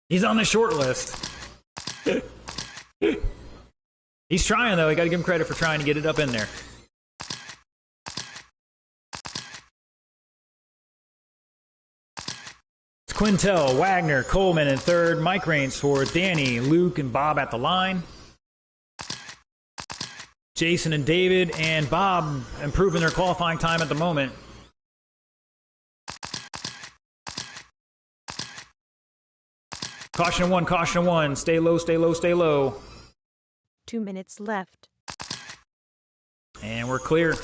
He's on the short list. He's trying, though. You got to give him credit for trying to get it up in there. It's Quintel, Wagner, Coleman in third. Mike Raines fourth. Danny, Luke, and Bob at the line. Jason and David and Bob improving their qualifying time at the moment. Caution one, caution one. Stay low, stay low, stay low. 2 minutes left. And we're clear.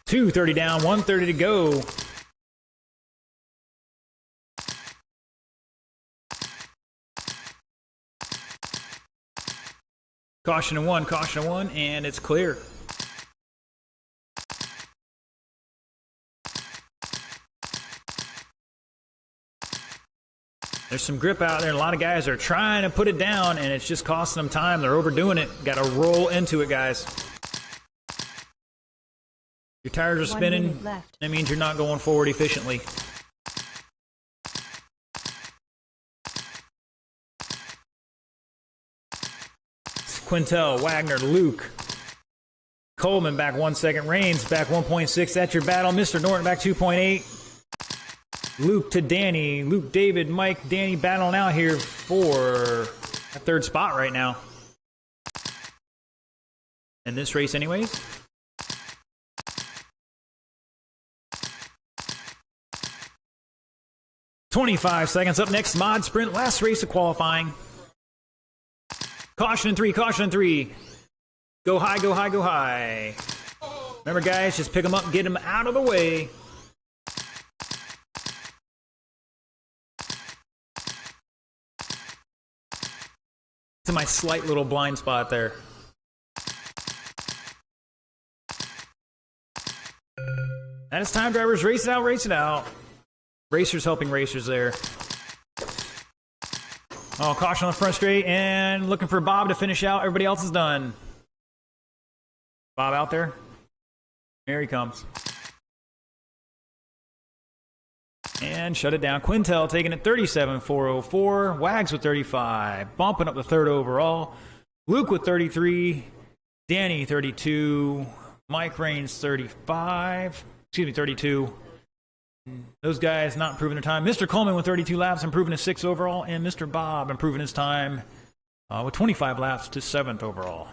.230 down, 1:30 to go. Caution of one, and it's clear. There's some grip out there, and a lot of guys are trying to put it down, and it's just costing them time. They're overdoing it. Got to roll into it, guys. Your tires are spinning. That means you're not going forward efficiently. Quintel, Wagner, Luke. Coleman back 1 second. Raines back 1.6. That's your battle. Mr. Norton back 2.8. Luke to Danny. Luke, David, Mike, Danny battling out here for a third spot right now. In this race anyways. .25 seconds up next. Mod sprint. Last race of qualifying. Caution in three, caution in three. Go high, go high, go high. Remember, guys, just pick them up and get them out of the way. To my slight little blind spot there. And it's time, drivers. Race it out, race it out. Racers helping racers there. Oh, caution on the front straight, and looking for Bob to finish out. Everybody else is done. Bob out there. Here he comes. And shut it down. Quintel taking it 37.404. Wags with 35. Bumping up the third overall. Luke with 33. Danny 32. Mike Raines 35. Excuse me, 32. Those guys not improving their time. Mr. Coleman with 32 laps, improving his 6th overall. And Mr. Bob improving his time with 25 laps to 7th overall.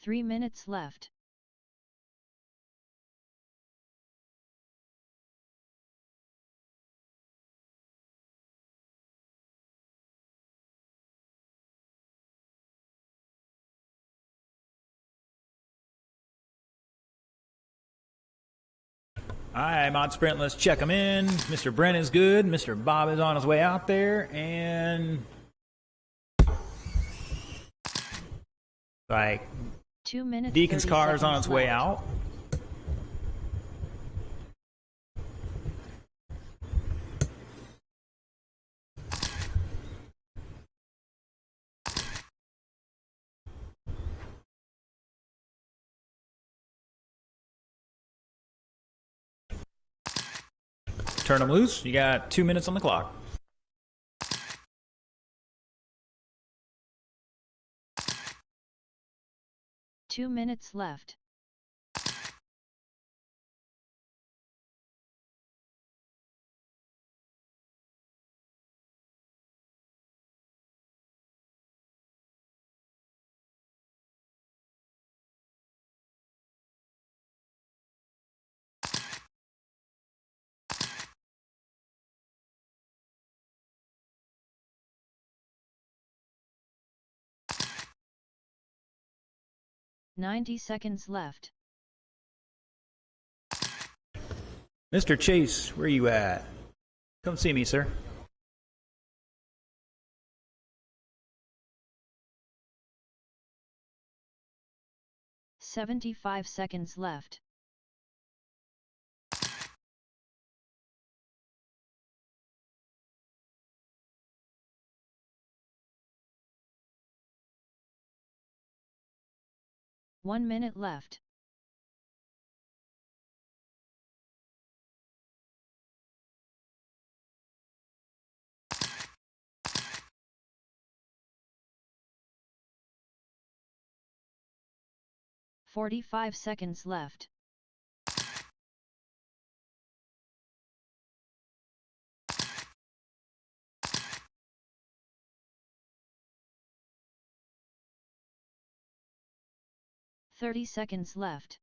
3 minutes left. All right, Mod Sprint, let's check them in. Mr. Brent is good. Mr. Bob is on his way out there. And like 2 minutes. Deacon's 30 car is on seconds its way left. out. Turn them loose. You got 2 minutes on the clock. Two minutes left. "90 seconds left. Mr. Chase, where you at? Come see me, sir. "75 seconds left. "1 minute left. "45 seconds left. "30 seconds left.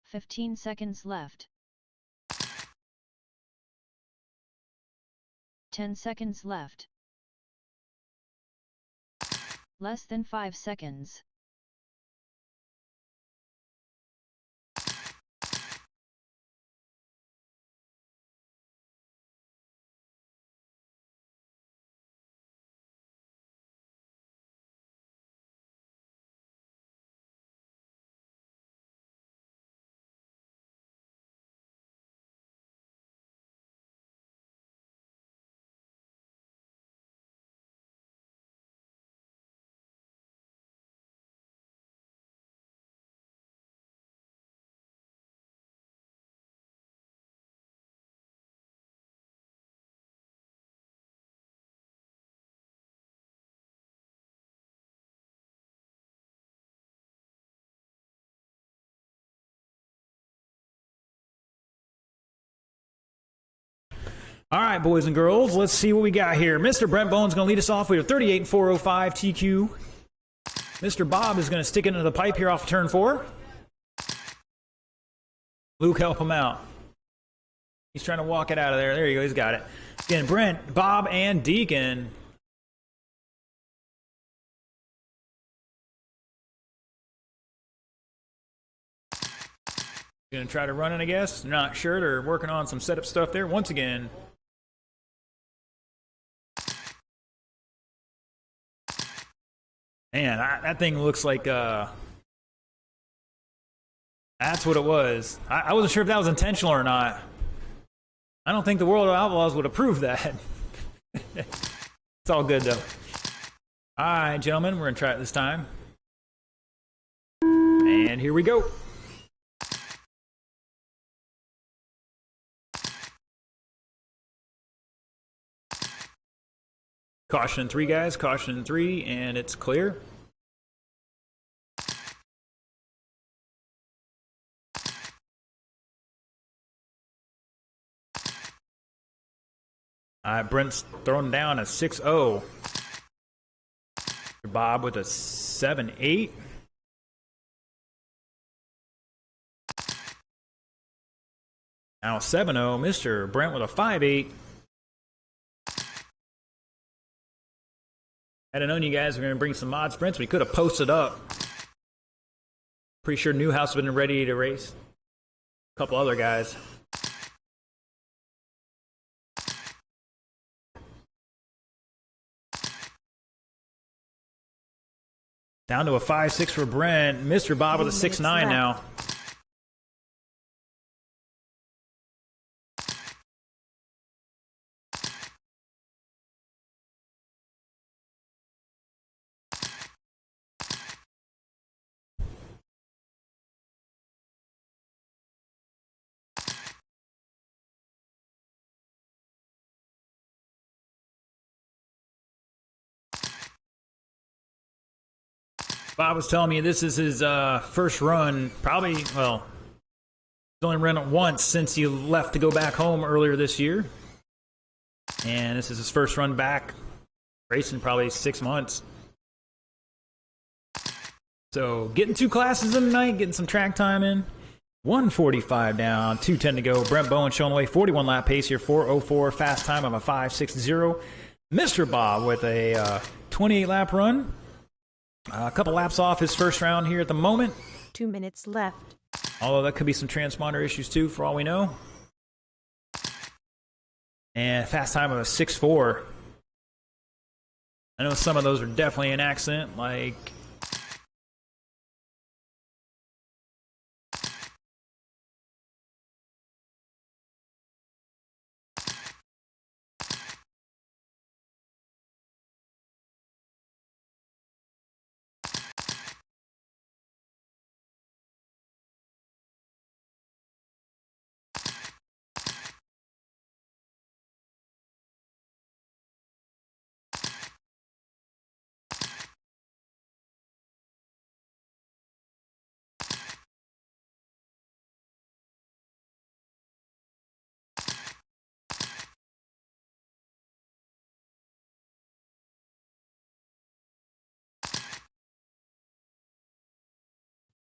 "15 seconds left. 10 seconds left. Less than 5 seconds. All right, boys and girls, let's see what we got here. Mr. Brent Bone's going to lead us off with a 38.405 TQ. Mr. Bob is going to stick it into the pipe here off turn 4. Luke, help him out. He's trying to walk it out of there. There you go, he's got it. Again, Brent, Bob, and Deacon. Going to try to run it, I guess. Not sure. They're working on some setup stuff there. Once again, man, that thing looks like That's what it was. I wasn't sure if that was intentional or not. I don't think the World of Outlaws would approve that. It's all good, though. All right, gentlemen, we're going to try it this time. And here we go. Caution 3, guys. Caution 3, and it's clear. Brent's throwing down a 6-0. Bob with a 7-8. Now 7-0. Mr. Brent with a 5-8. Had I known you guys were going to bring some mod sprints, we could have posted up. Pretty sure Newhouse has been ready to race. A couple other guys. Down to a 5-6 for Brent. Mr. Bob with a 6-9 now. Bob was telling me this is his first run, probably, well, he's only run it once since he left to go back home earlier this year. And this is his first run back, racing probably 6 months. So getting 2 classes in the night, getting some track time in. 145 down, 2:10 to go. Brent Bowen showing away 41 lap pace here, 4:04 fast time of a 5:60. Mr. Bob with a 28 lap run. A couple laps off his first round here at the moment. 2 minutes left. Although that could be some transponder issues too, for all we know. And fast time of a 6:4. I know some of those are definitely an accident, like...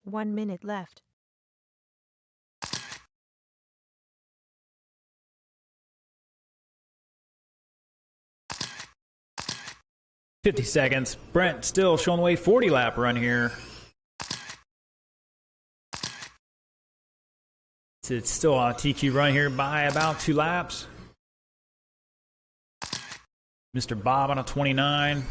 One minute left. ...50 seconds. Brent still showing away 40 lap run here. It's still on a TQ run here by about 2 laps. Mr. Bob on a 29.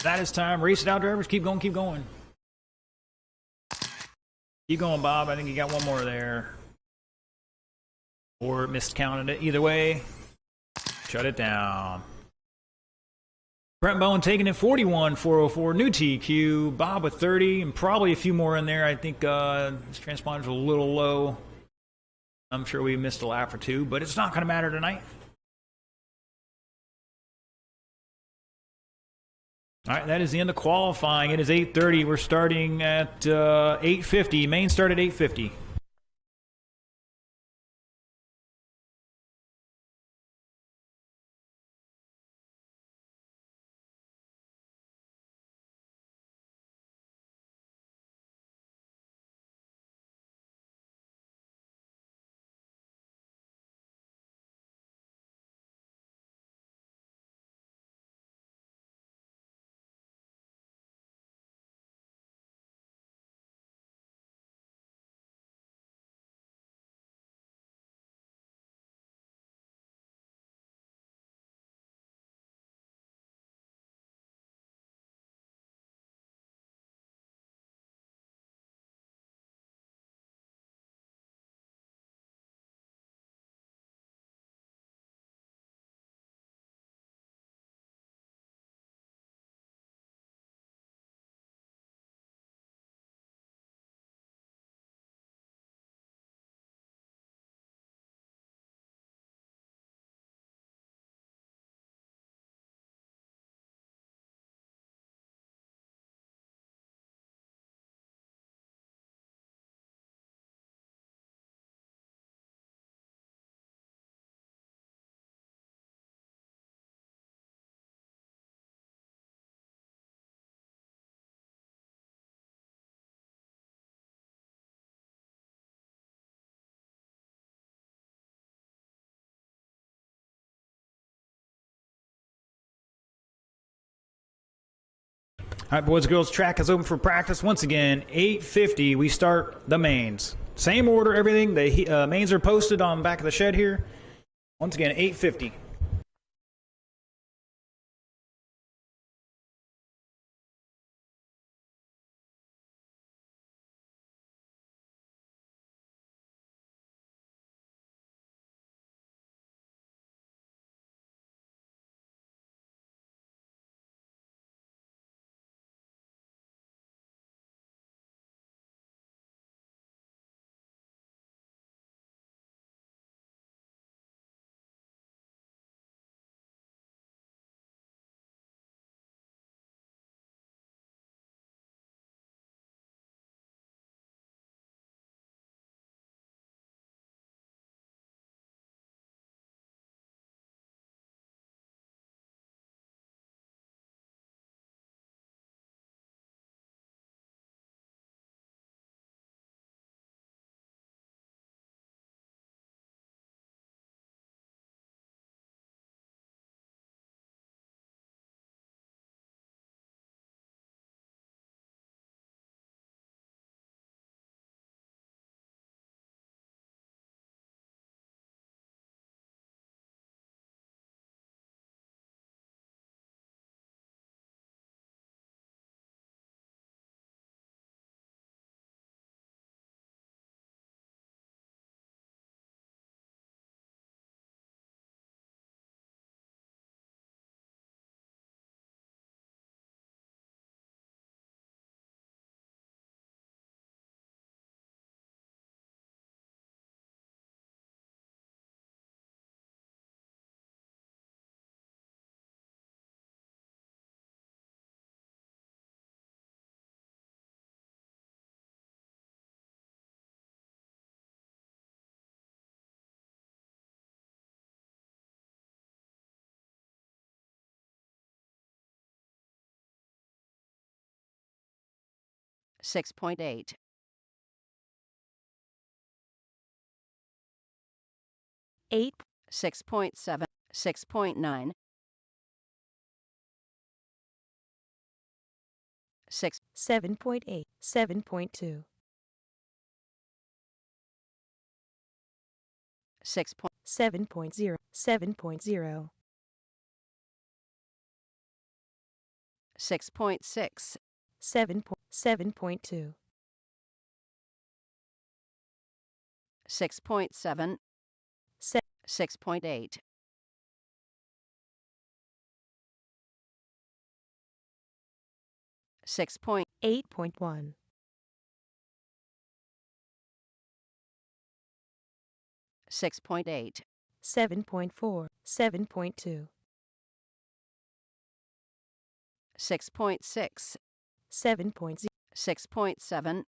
That is time. Race it out, drivers. Keep going, keep going. Keep going, Bob. I think you got one more there. Or miscounted it. Either way, shut it down. Brent Bowen taking it 41, 404. New TQ. Bob with 30, and probably a few more in there. I think this transponder's a little low. I'm sure we missed a lap or two, but it's not going to matter tonight. All right, that is the end of qualifying. It is 8:30. We're starting at 8:50. Main start at 8:50. All right, boys and girls, track is open for practice. Once again, 8:50, we start the mains. Same order, everything. The mains are posted on the back of the shed here. Once again, 8:50. Six point eight. 8, 6.7. 6.9. 6. 7.8, 7.2, 6. 7.0, 7.0, 6.6. 7.2, 6.7. 6.8. 8.1, 6.8. 7.4, 7.2, 6.6. 7.0, 6.7.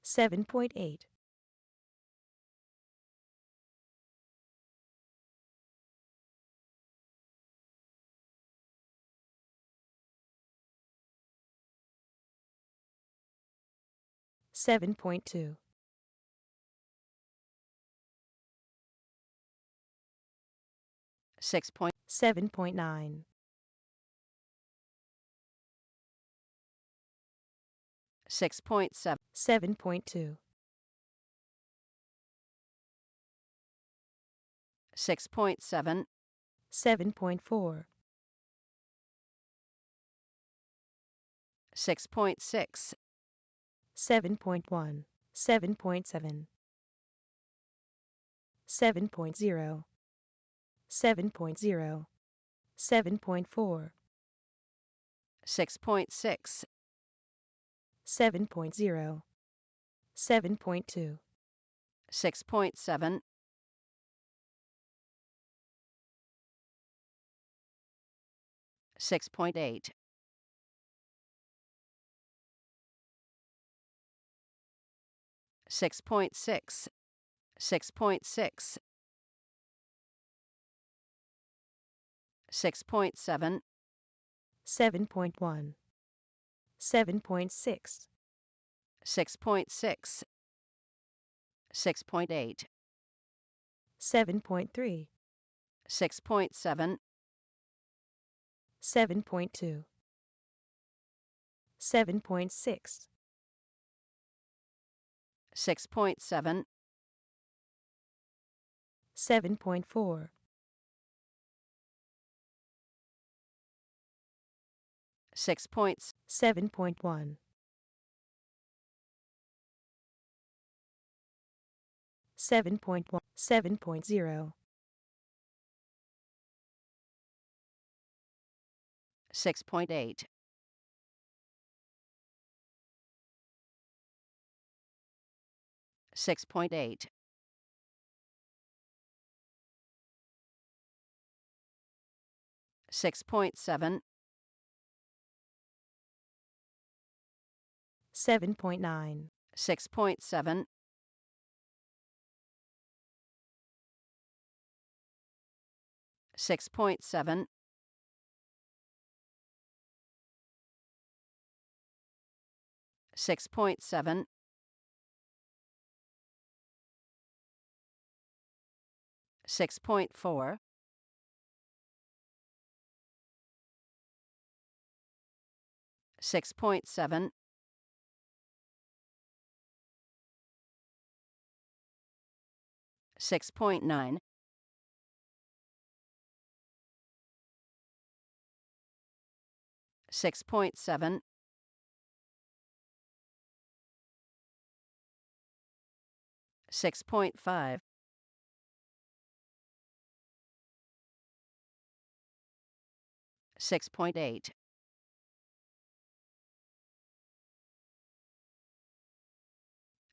7.8, 7.2, 6. 7.9, 6.7. 7.2, 6.7. 7.4, 6.6. 7.1, 7.7, 7.0, 7.0, 7.4, 6.6. 7.0, 7.2, 6.7. 6.8. 6.6. 6.6. 6.7. 7.1, 7.6, 6.6. 6.8. 7.3, 6.7. 7.2, 7.6, 6.7, 7.4, 6 points, 7.1, 7.1, 7.0, 6.8, 6.8, 6.7, 7.9, 6.7, 6.7, 6.7, 6.4, 6.7, 6.9, 6.7, 6.5, 6.8,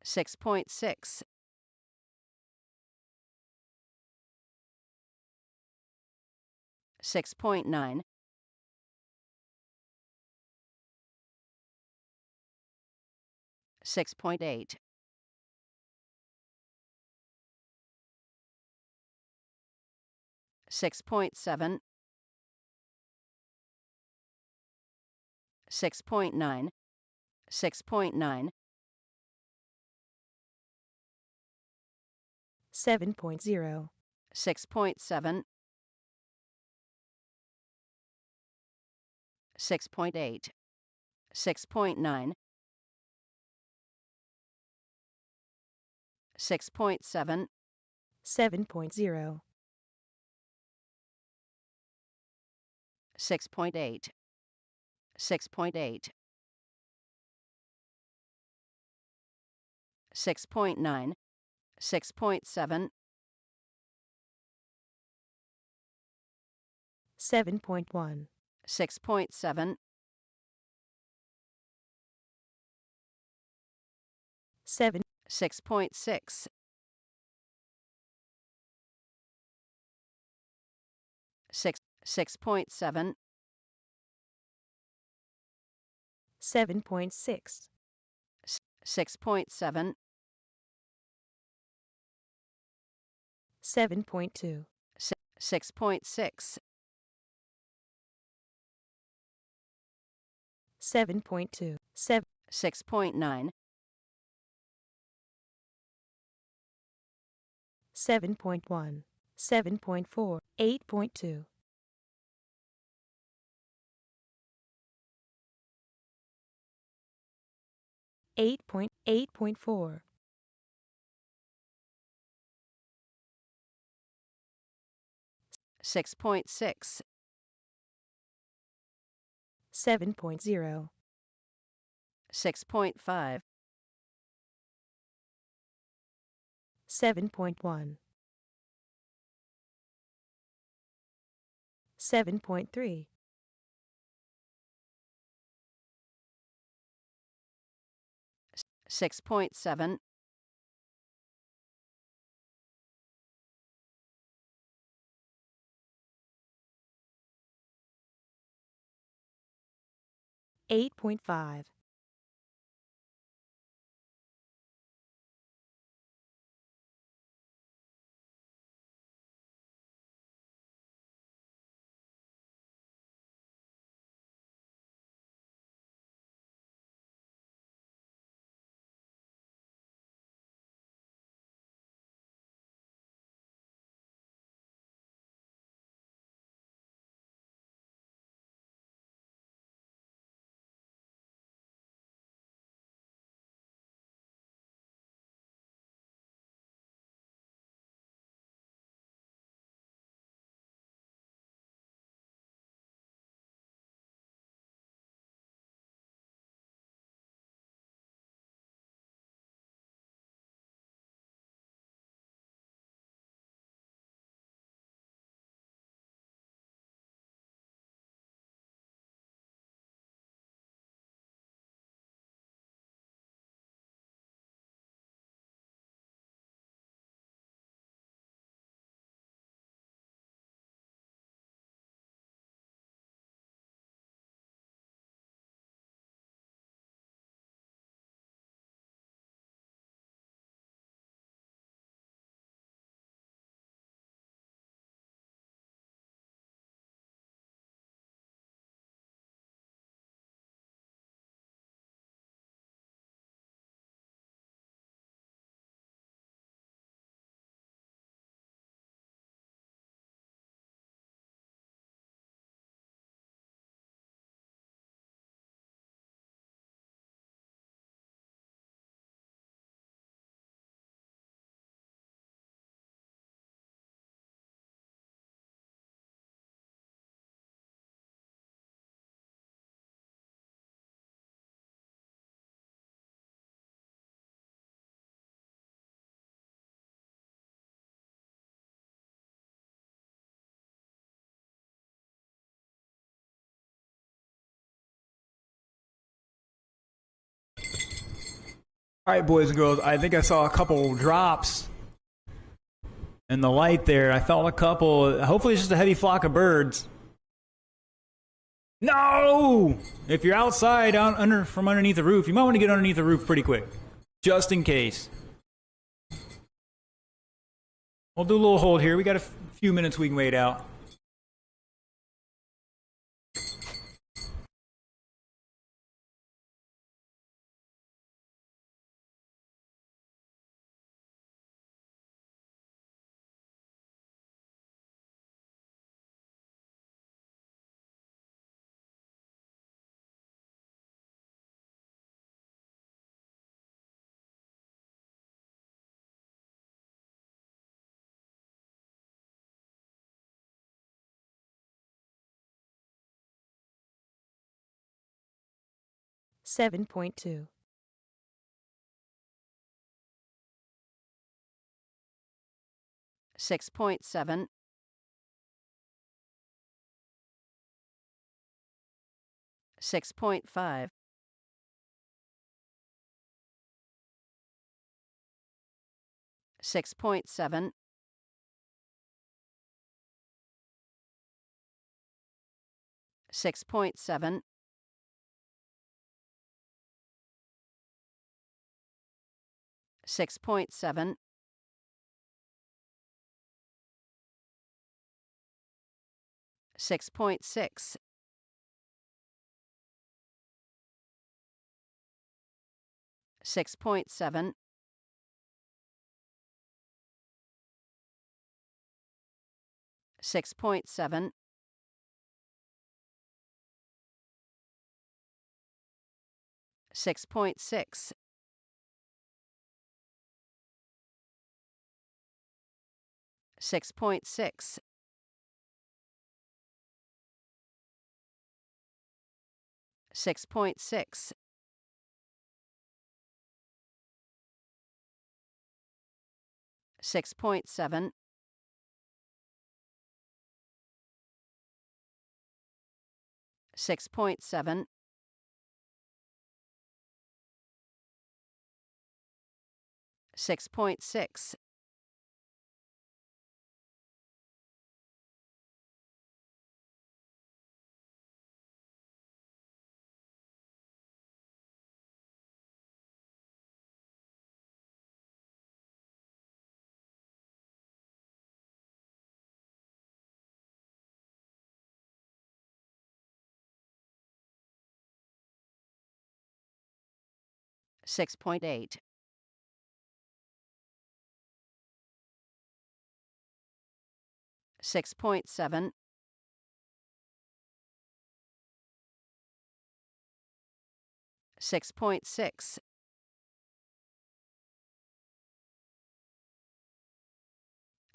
6.6, 6.9, 6.8, 6.7, 6.9, 6.9, 7.0, 6.7, 6.8, 6.9, 6.7, 7.0, 6.8, 6.8, 6.9, 6.7, 7.1, 6.7, 7, 6.6, 6, 6.7, 7.6, 6.7, 7.2, 6.6, 7.2, 7, 6.9, 7.1, 7.4, 8.2, 8.4, 6.6, 7.0, 6.5, 7.1, 7.3, 6.7, 8.5, All right, boys and girls, I think I saw a couple drops in the light there. I felt a couple. Hopefully, it's just a heavy flock of birds. No! If you're outside from underneath the roof, you might want to get underneath the roof pretty quick, just in case. We'll do a little hold here. We got a few minutes we can wait out. Seven point two. 6.7, 6.5, 6.7, 6.7, 6.7, 6.6, 6.7, 6.7, 6.6, 6.6, 6.6, 6.7, 6.7, 6.6, 6.8, 6.7, 6.6,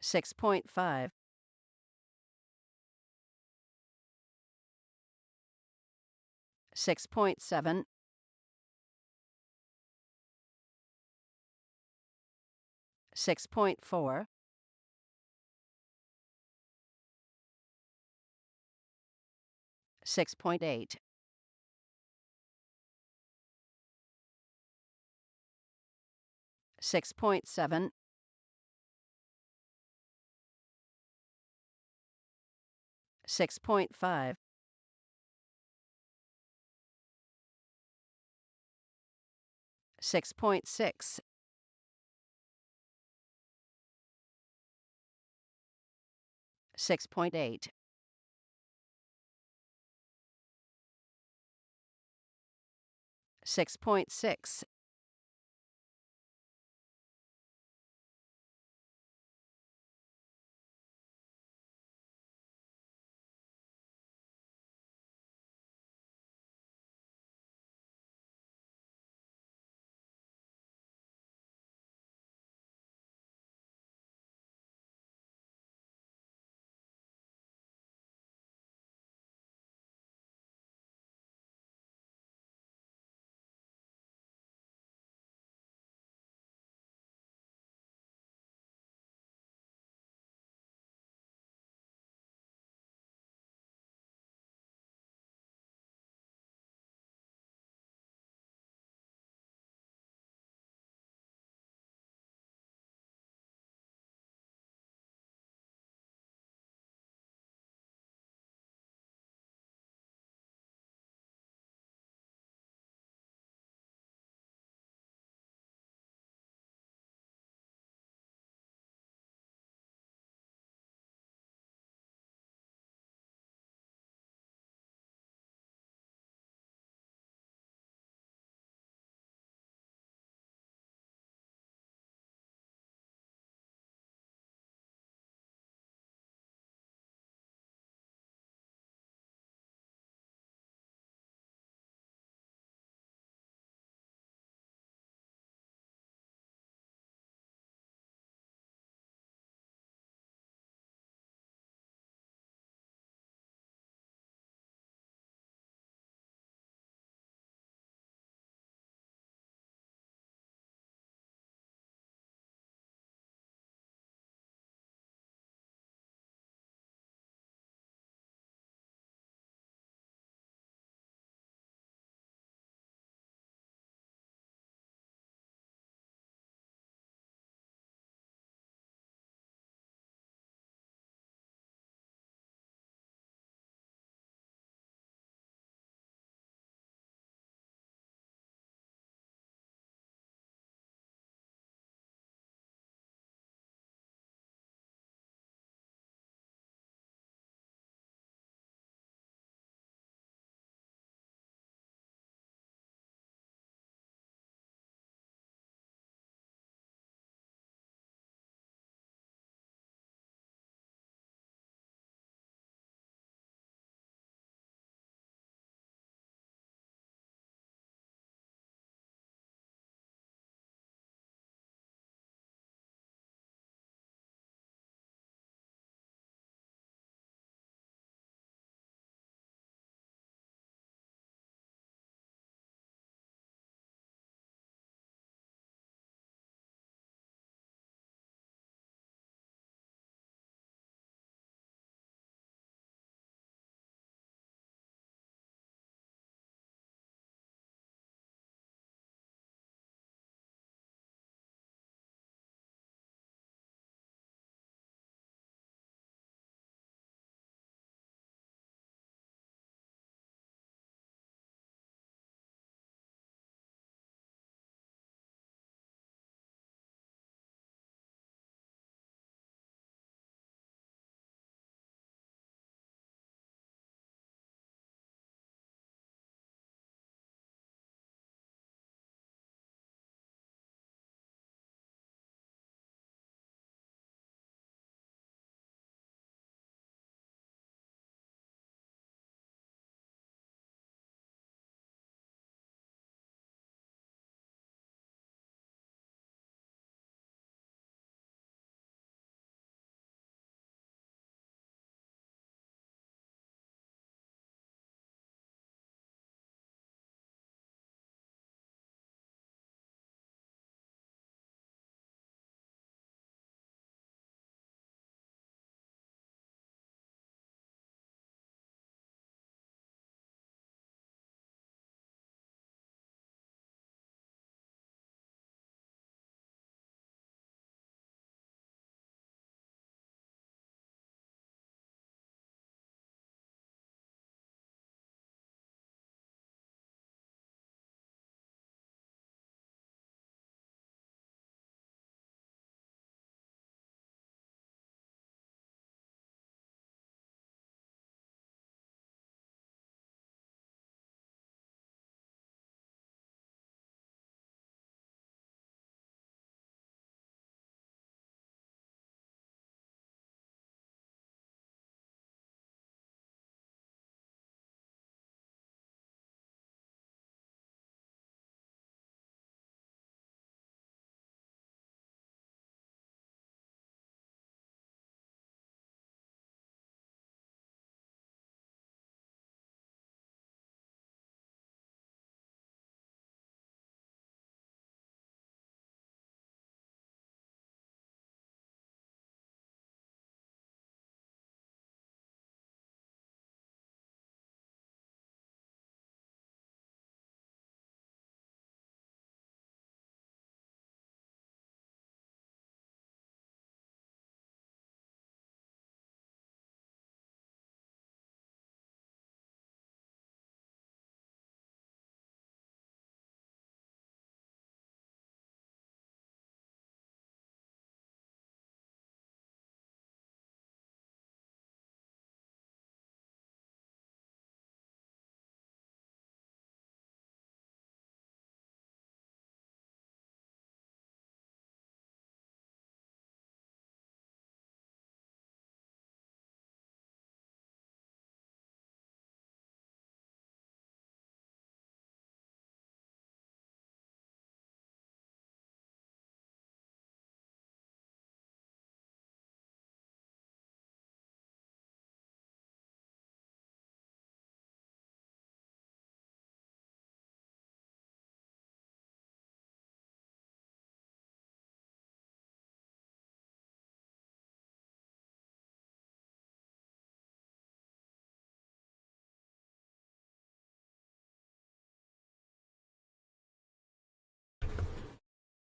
6.5, 6.7, 6.4, 6.8, 6.7, 6.5, 6.6, 6.8, six point six,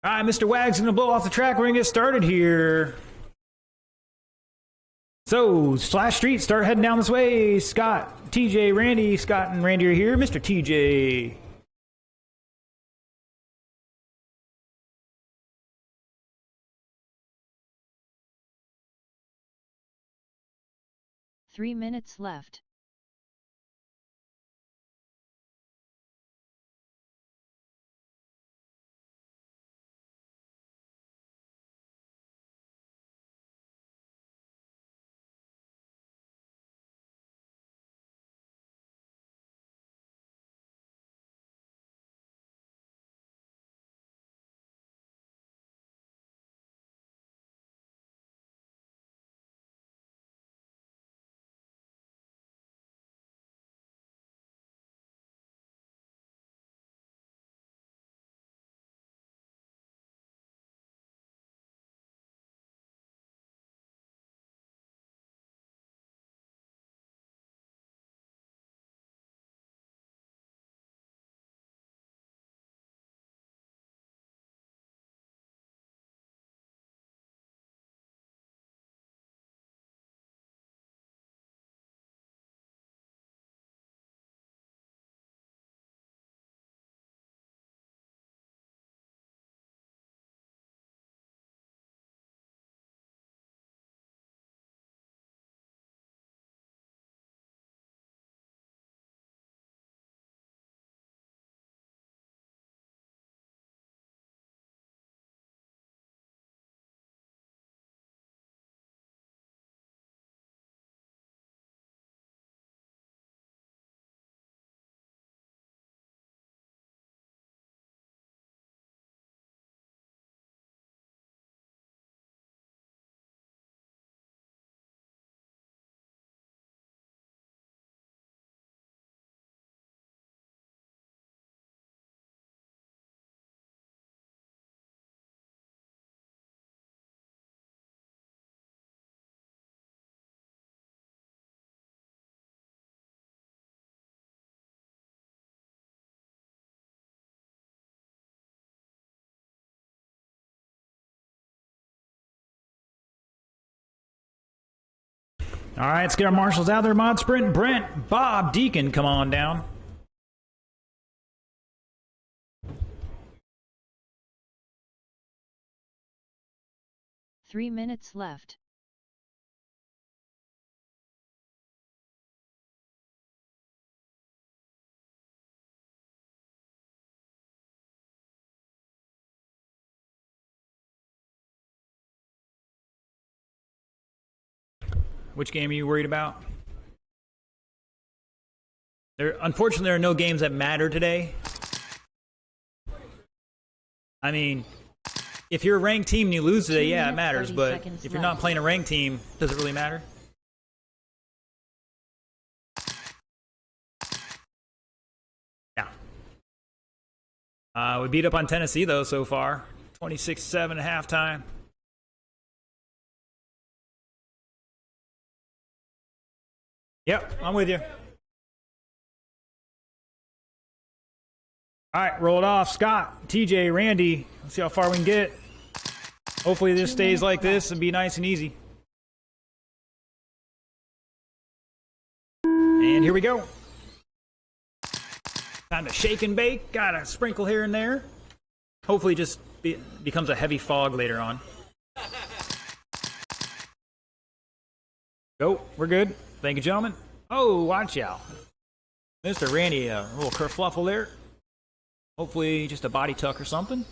All right, Mr. Wag's going to blow off the track. We're going to get started here. So, Slash Street, start heading down this way. Scott, TJ, Randy. Scott and Randy are here. Mr. TJ. Three minutes left. All right, let's get our marshals out there. Mod Sprint, Brent, Bob, Deacon, come on down. Three minutes left. Which game are you worried about? Unfortunately, there are no games that matter today. I mean, if you're a ranked team and you lose today, yeah, it matters. But if you're not playing a ranked team, does it really matter? Yeah. We beat up on Tennessee, though, so far. 26-7 at halftime. Yep, I'm with you. All right, roll it off. Scott, TJ, Randy. Let's see how far we can get. Hopefully this stays like this and be nice and easy. And here we go. Time to shake and bake. Got a sprinkle here and there. Hopefully it just becomes a heavy fog later on. Go, we're good. Thank you, gentlemen. Oh, watch out. Mr. Randy, a little kerfluffle there. Hopefully just a body tuck or something.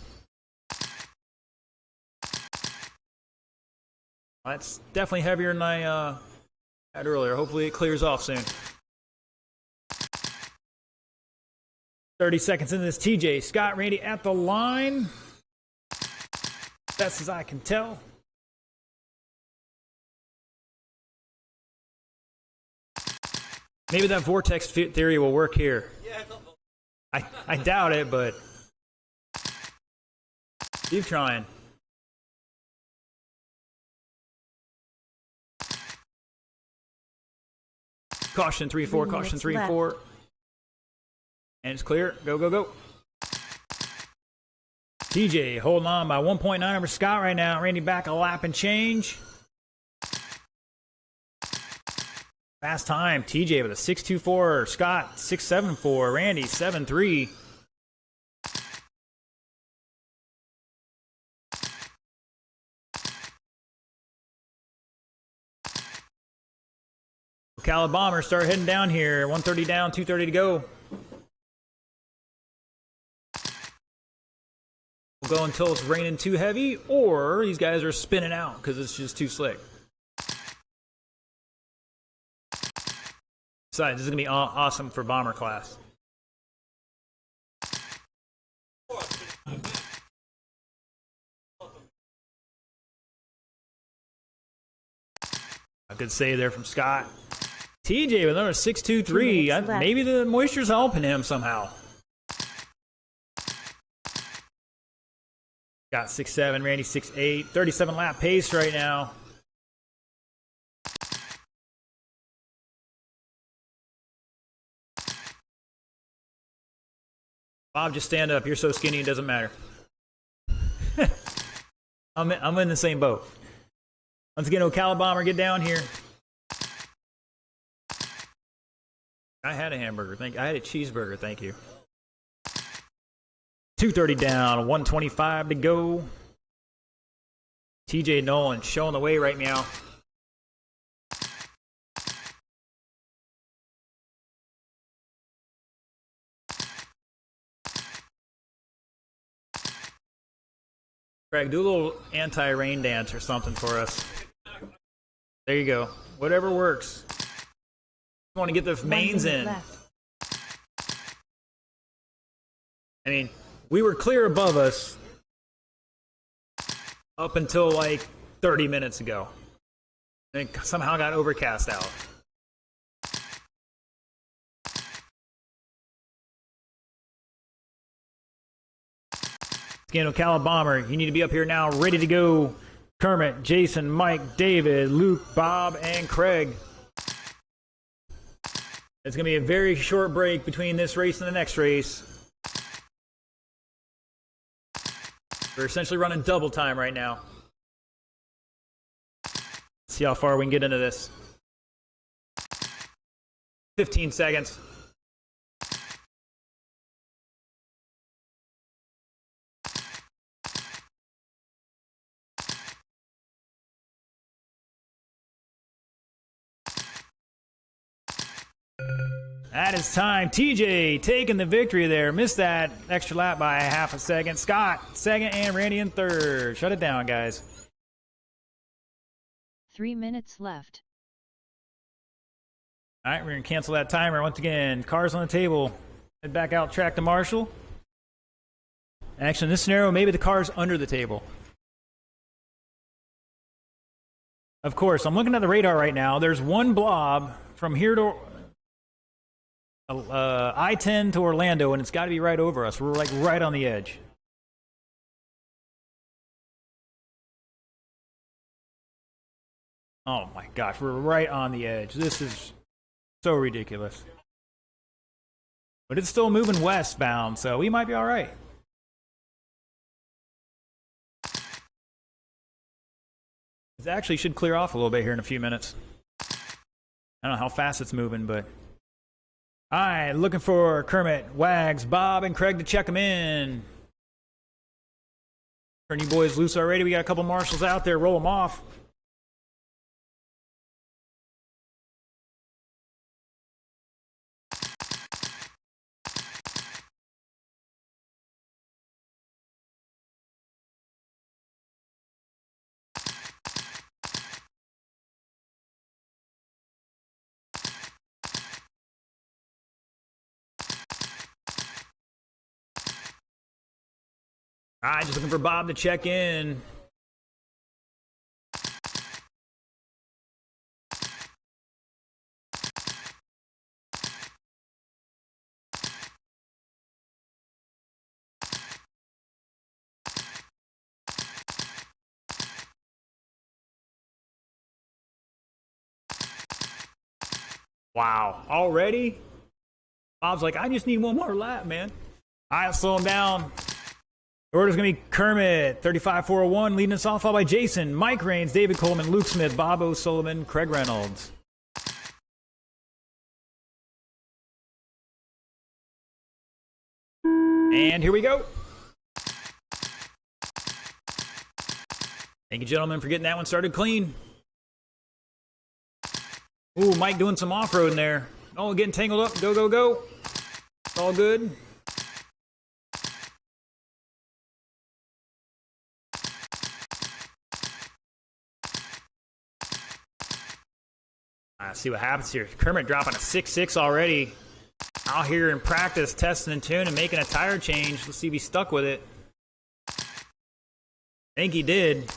That's definitely heavier than I had earlier. Hopefully it clears off soon. 30 seconds into this. TJ, Scott, Randy at the line. Best as I can tell. Maybe that vortex theory will work here. I doubt it, but keep trying. Caution 3-4, caution 3-4. And it's clear. Go, go, go. TJ holding on by 1.9 over Scott right now. Randy back a lap and change. Fast time. TJ with a 6.24. Scott 6.74. Randy 7.3. Ocala Bombers start heading down here. 130 down, 230 to go. We'll go until it's raining too heavy, or these guys are spinning out because it's just too slick. Besides, this is going to be awesome for Bomber class. A good save there from Scott. TJ with another 6.23. Maybe the moisture's helping him somehow. Got 6.7, Randy 6.8. 37 lap pace right now. Bob, just stand up. You're so skinny, it doesn't matter. I'm in the same boat. Once again, Ocala Bomber, get down here. I had a hamburger. I had a cheeseburger. Thank you. 230 down, 125 to go. TJ Nolan showing the way right now. Craig, do a little anti-rain dance or something for us. There you go. Whatever works. I want to get the mains in. I mean, we were clear above us up until like 30 minutes ago. And it somehow got overcast out. Again, Ocala Bomber, you need to be up here now, ready to go. Kermit, Jason, Mike, David, Luke, Bob, and Craig. It's going to be a very short break between this race and the next race. We're essentially running double time right now. Let's see how far we can get into this. 15 seconds. That is time. TJ taking the victory there. Missed that extra lap by a half a second. Scott, second, and Randy in third. Shut it down, guys. 3 minutes left. All right, we're going to cancel that timer. Once again, cars on the table. Head back out track to Marshall. Actually, in this scenario, maybe the car's under the table. Of course, I'm looking at the radar right now. There's one blob from here to I-10 to Orlando, and it's got to be right over us. We're like right on the edge. Oh my gosh, we're right on the edge. This is so ridiculous. But it's still moving westbound, so we might be all right. It actually should clear off a little bit here in a few minutes. I don't know how fast it's moving, but... All right, looking for Kermit, Wags, Bob, and Craig to check them in. Turn you boys loose already. We got a couple marshals out there. Roll them off. All right, just looking for Bob to check in. Wow, already? Bob's like, I just need one more lap, man. All right, slow him down. The order's going to be Kermit, 35-401, leading us off, followed by Jason, Mike Raines, David Coleman, Luke Smith, Bob O'Sullivan, Craig Reynolds. And here we go. Thank you, gentlemen, for getting that one started clean. Ooh, Mike doing some off-roading there. Oh, getting tangled up. Go, go, go. It's all good. See what happens here. Kermit dropping a 6.6 already. Out here in practice, testing and tuning and making a tire change. Let's see if he's stuck with it. I think he did.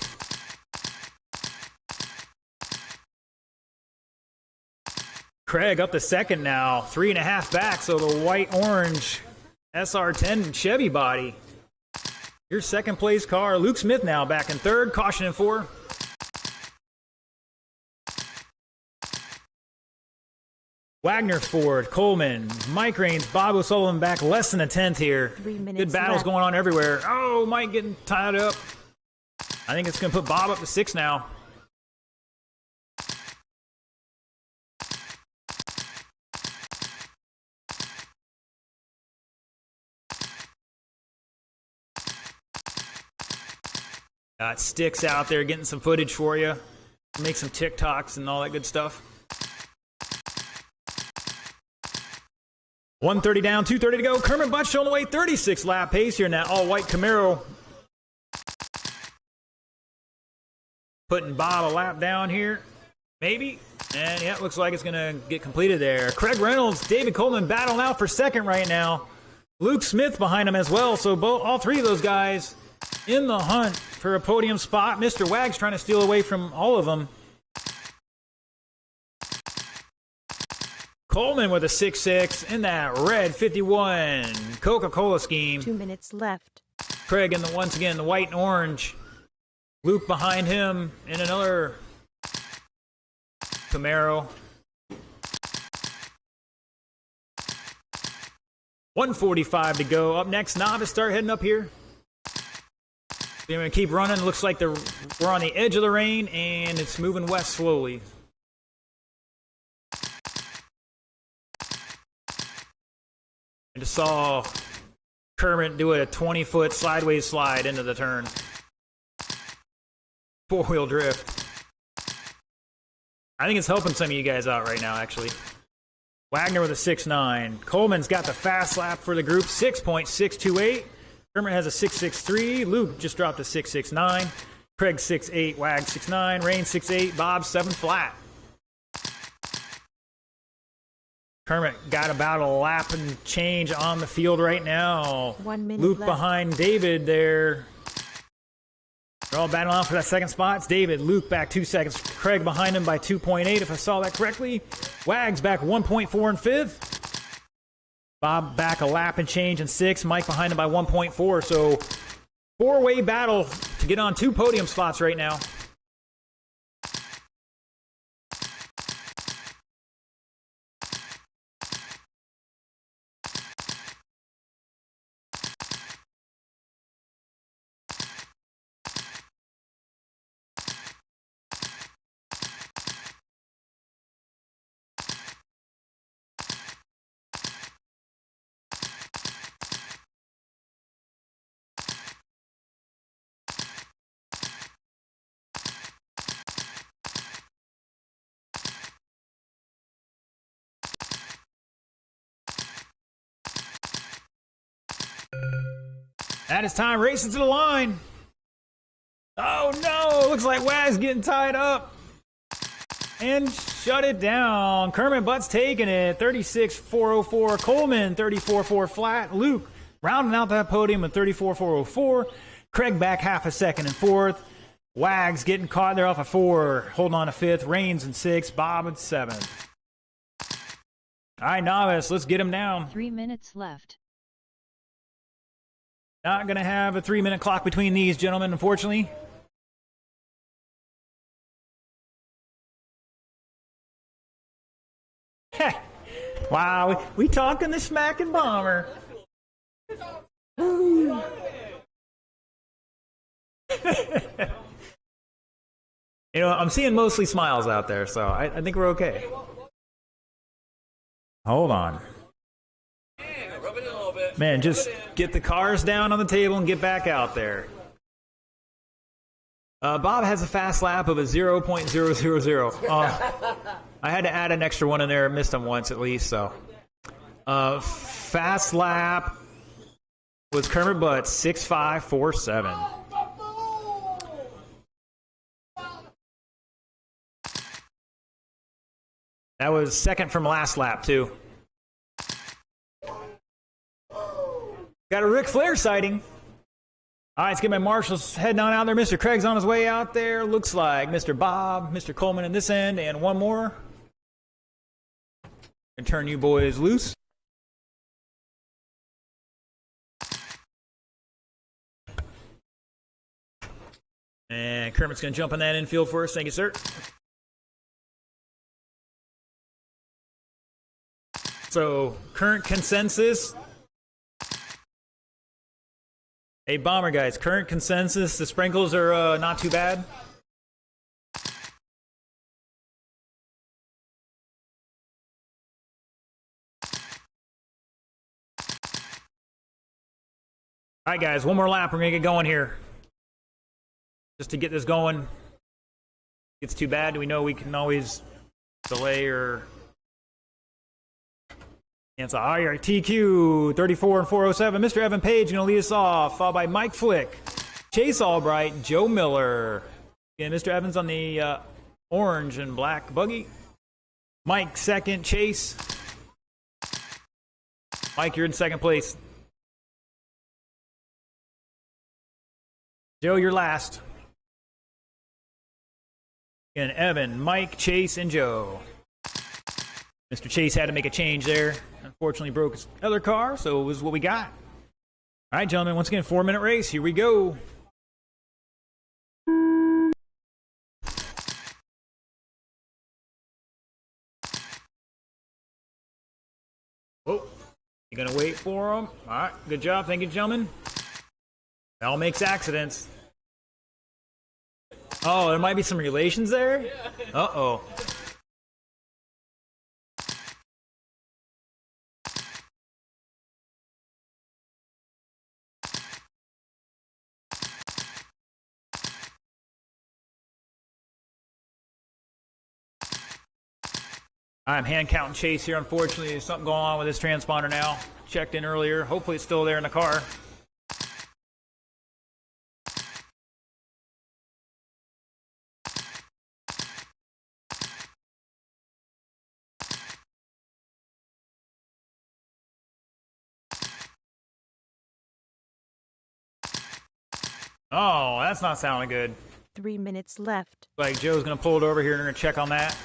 Craig up to second now. 3.5 back, so the white-orange SR10 Chevy body. Your second place car. Luke Smith now back in third. Caution in 4. Wagner, Ford, Coleman, Mike Raines, Bob O'Sullivan back less than a tenth here. 3 minutes Good battles left. going on everywhere. Oh, Mike getting tied up. I think it's going to put Bob up to 6 now. Got Sticks out there getting some footage for you. Make some TikToks and all that good stuff. 130 down, 230 to go. Kermit Butch showing the way, 36 lap pace here in that all-white Camaro. Putting Bob a lap down here, maybe. And yeah, looks like it's going to get completed there. Craig Reynolds, David Coleman battling out for second right now. Luke Smith behind him as well. So all three of those guys in the hunt for a podium spot. Mr. Wags trying to steal away from all of them. Coleman with a 6.6 in that red 51 Coca-Cola scheme. 2 minutes left. Craig in the, once again, the white and orange. Luke behind him in another Camaro. 145 to go. Up next, Novice start heading up here. They're going to keep running. Looks like we're on the edge of the rain, and it's moving west slowly. I just saw Kermit do a 20-foot sideways slide into the turn. Four-wheel drift. I think it's helping some of you guys out right now, actually. Wagner with a 6.9. Coleman's got the fast lap for the group, 6.628. Kermit has a 6.63. Luke just dropped a 6.69. Craig 6.8. Wag 6.9. Rain 6.8. Bob 7 flat. Kermit got about a lap and change on the field right now. 1 minute Luke left. behind David there. They're all battling on for that second spot. It's David. Luke back 2 seconds. Craig behind him by 2.8, if I saw that correctly. Wags back 1.4 in fifth. Bob back a lap and change in sixth. Mike behind him by 1.4. So four-way battle to get on 2 podium spots right now. That is time racing to the line. Oh no, looks like Wag's getting tied up. And shut it down. Kermit Butts taking it, 36.404. Coleman, 34.4 flat. Luke rounding out that podium with 34.404. Craig back half a second in fourth. Wags getting caught there off of 4, holding on to 5th. Rains in 6th. Bob at 7th. All right, Novice, let's get him down. 3 minutes left. Not going to have a 3-minute clock between these gentlemen, unfortunately. Wow, we talking the smacking bomber. Woo. You know, I'm seeing mostly smiles out there, so I think we're okay. Hold on. Man, just get the cars down on the table and get back out there. Bob has a fast lap of a 0.000. I had to add an extra one in there. Missed him once at least, so. Fast lap was Kermit Butts, 6.547. That was second from last lap, too. Got a Ric Flair sighting. All right, let's get my marshals heading on out there. Mr. Craig's on his way out there. Looks like Mr. Bob, Mr. Coleman in this end, and one more. And turn you boys loose. And Kermit's going to jump in that infield for us. Thank you, sir. So, current consensus. Hey, Bomber guys, current consensus. The sprinkles are not too bad. All right, guys, one more lap. We're going to get going here. Just to get this going. If it's too bad, we know we can always delay or cancel. All right, TQ 34 and 407. Mr. Evan Page going to lead us off, followed by Mike Flick, Chase Albright, Joe Miller. And Mr. Evans on the orange and black buggy. Mike second, Chase. Mike, you're in second place. Joe, you're last. And Evan, Mike, Chase, and Joe. Mr. Chase had to make a change there. Unfortunately, broke his other car, so it was what we got. All right, gentlemen, once again, 4-minute race. Here we go. Oh, you gonna wait for them? All right, good job. Thank you, gentlemen. That all makes accidents. Oh, there might be some relations there? Uh-oh. I'm hand counting Chase here. Unfortunately, there's something going on with this transponder now. Checked in earlier. Hopefully it's still there in the car. Oh, that's not sounding good. 3 minutes left. Like Joe's going to pull it over here and we're going to check on that.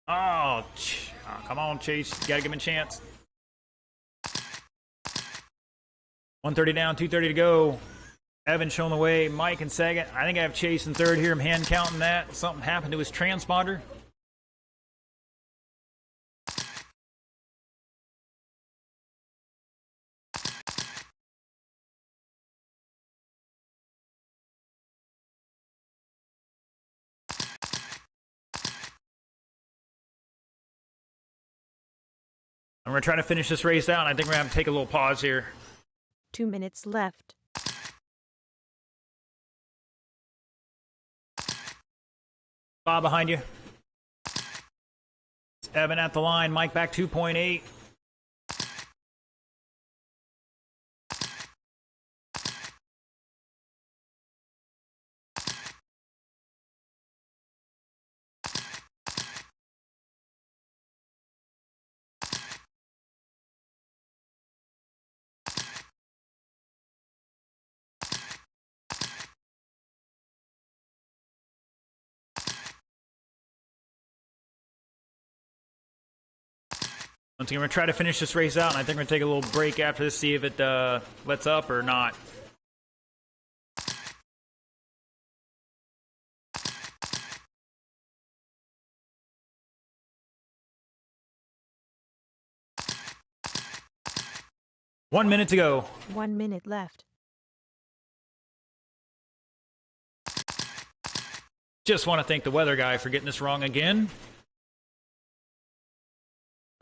Oh, come on, Chase. You got to give him a chance. 130 down, 230 to go. Evan showing the way. Mike in second. I think I have Chase in third here. I'm hand counting that. Something happened to his transponder. And we're trying to finish this race out. And I think we're going to have to take a little pause here. 2 minutes left. Bob behind you. It's Evan at the line. Mike back 2.8. Once again, we're going to try to finish this race out, and I think we're going to take a little break after this, see if it lets up or not. One minute to go. 1 minute left. Just want to thank the weather guy for getting this wrong again.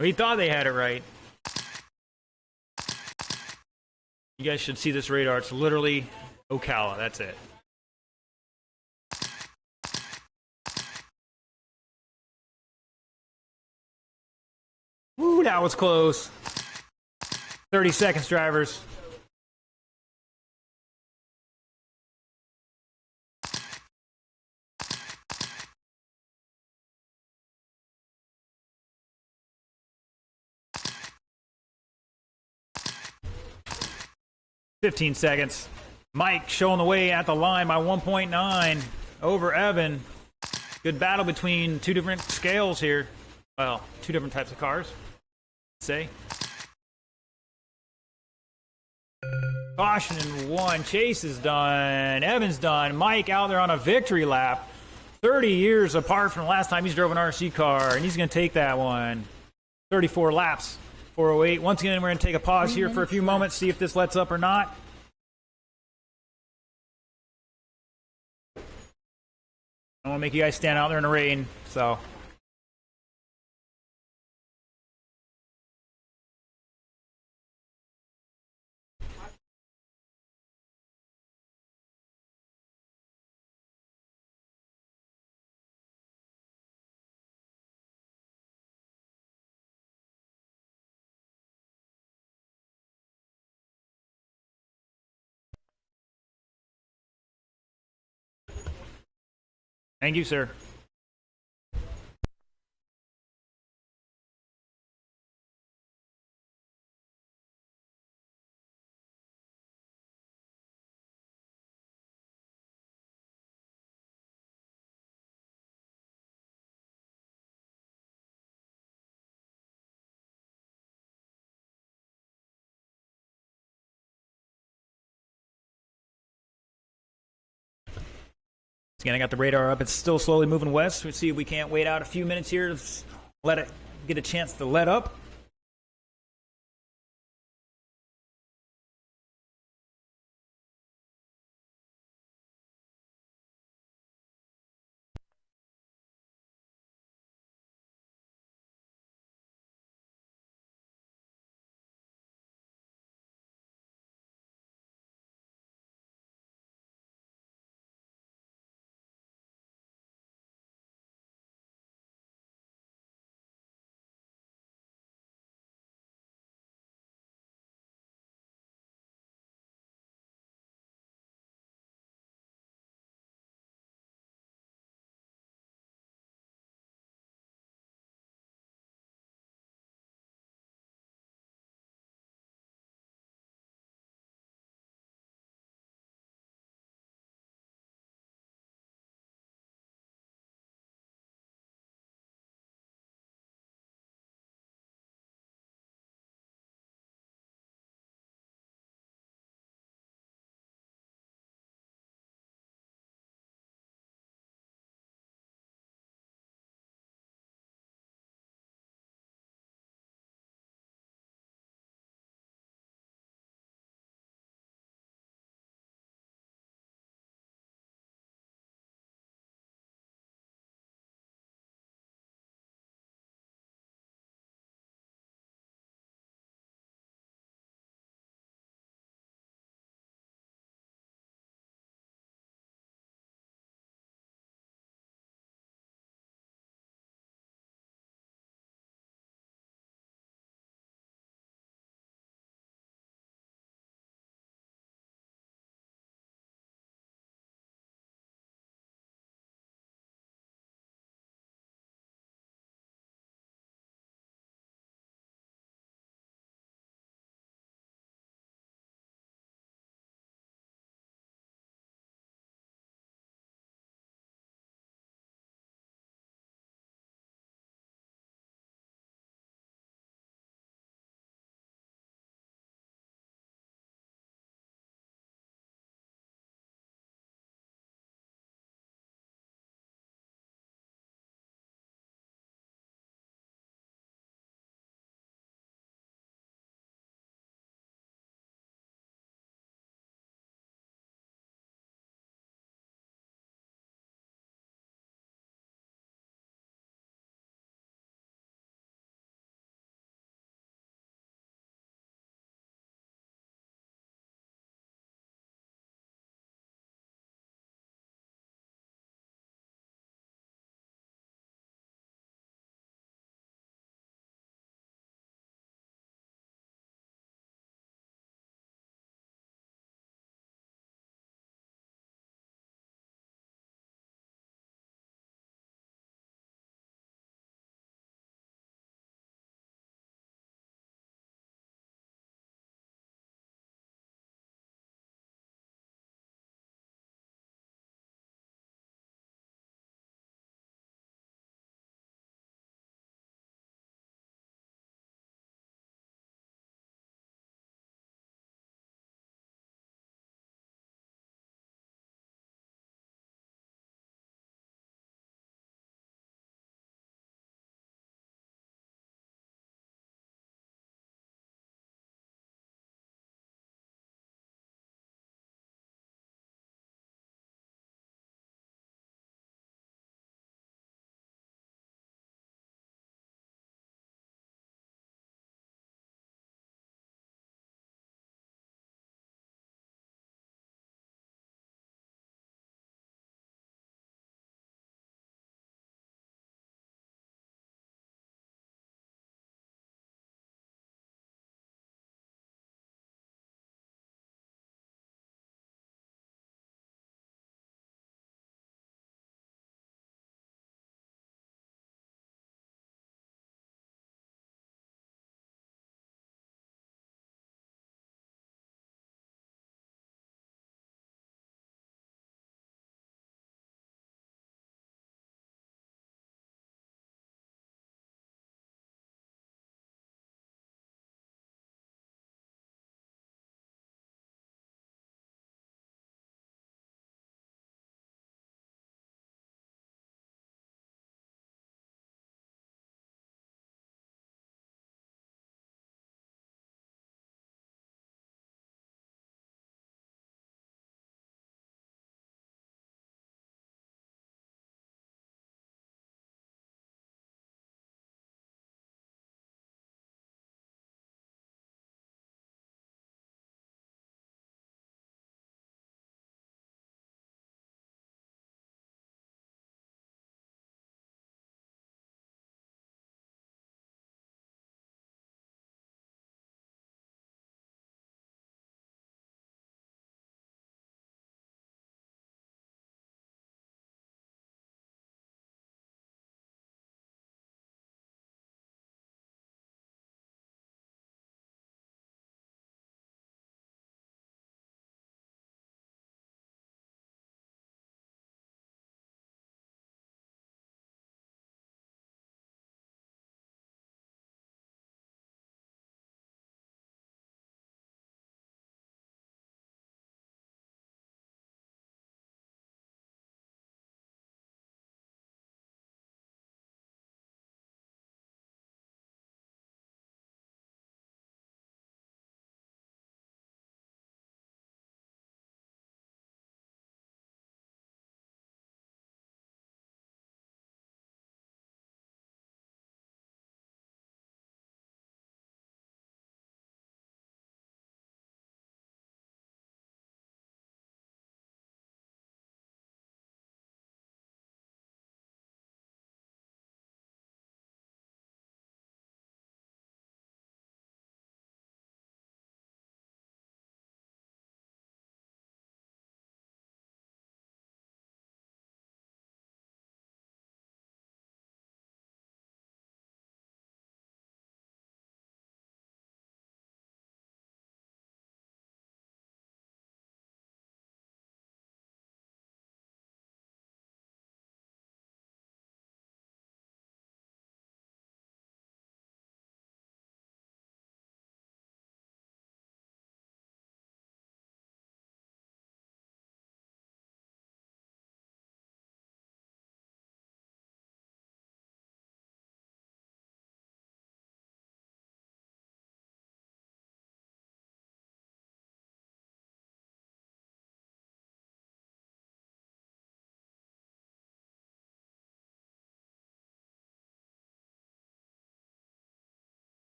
We thought they had it right. You guys should see this radar. It's literally Ocala. That's it. Woo, that was close. 30 seconds, drivers. $15 seconds. Mike showing the way at the line by 1.9 over Evan. Good battle between two different scales here. Well, two different types of cars, say. Caution in one. Chase is done. Evan's done. Mike out there on a victory lap. 30 years apart from the last time he's drove an RC car, and he's going to take that one. 34 laps. 408. Once again, we're going to take a pause here for a few moments, see if this lets up or not. I don't want to make you guys stand out there in the rain, so. Thank you, sir. Again, I got the radar up. It's still slowly moving west. Let's see if we can't wait out a few minutes here to let it get a chance to let up.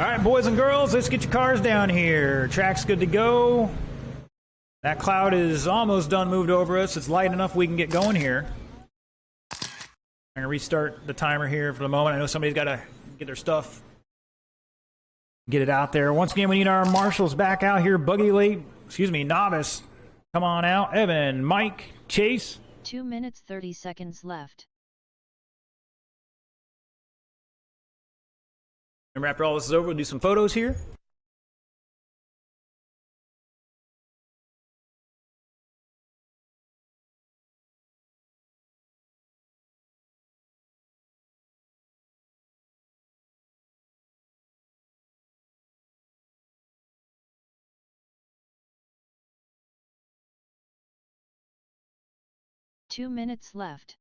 All right, boys and girls, let's get your cars down here. Track's good to go. That cloud is almost done moved over us. It's light enough we can get going here. I'm going to restart the timer here for the moment. I know somebody's got to get their stuff, get it out there. Once again, we need our marshals back out here. Novice. Come on out. Evan, Mike, Chase. 2 minutes 30 seconds left. Remember, after all this is over, we'll do some photos here. Two minutes left.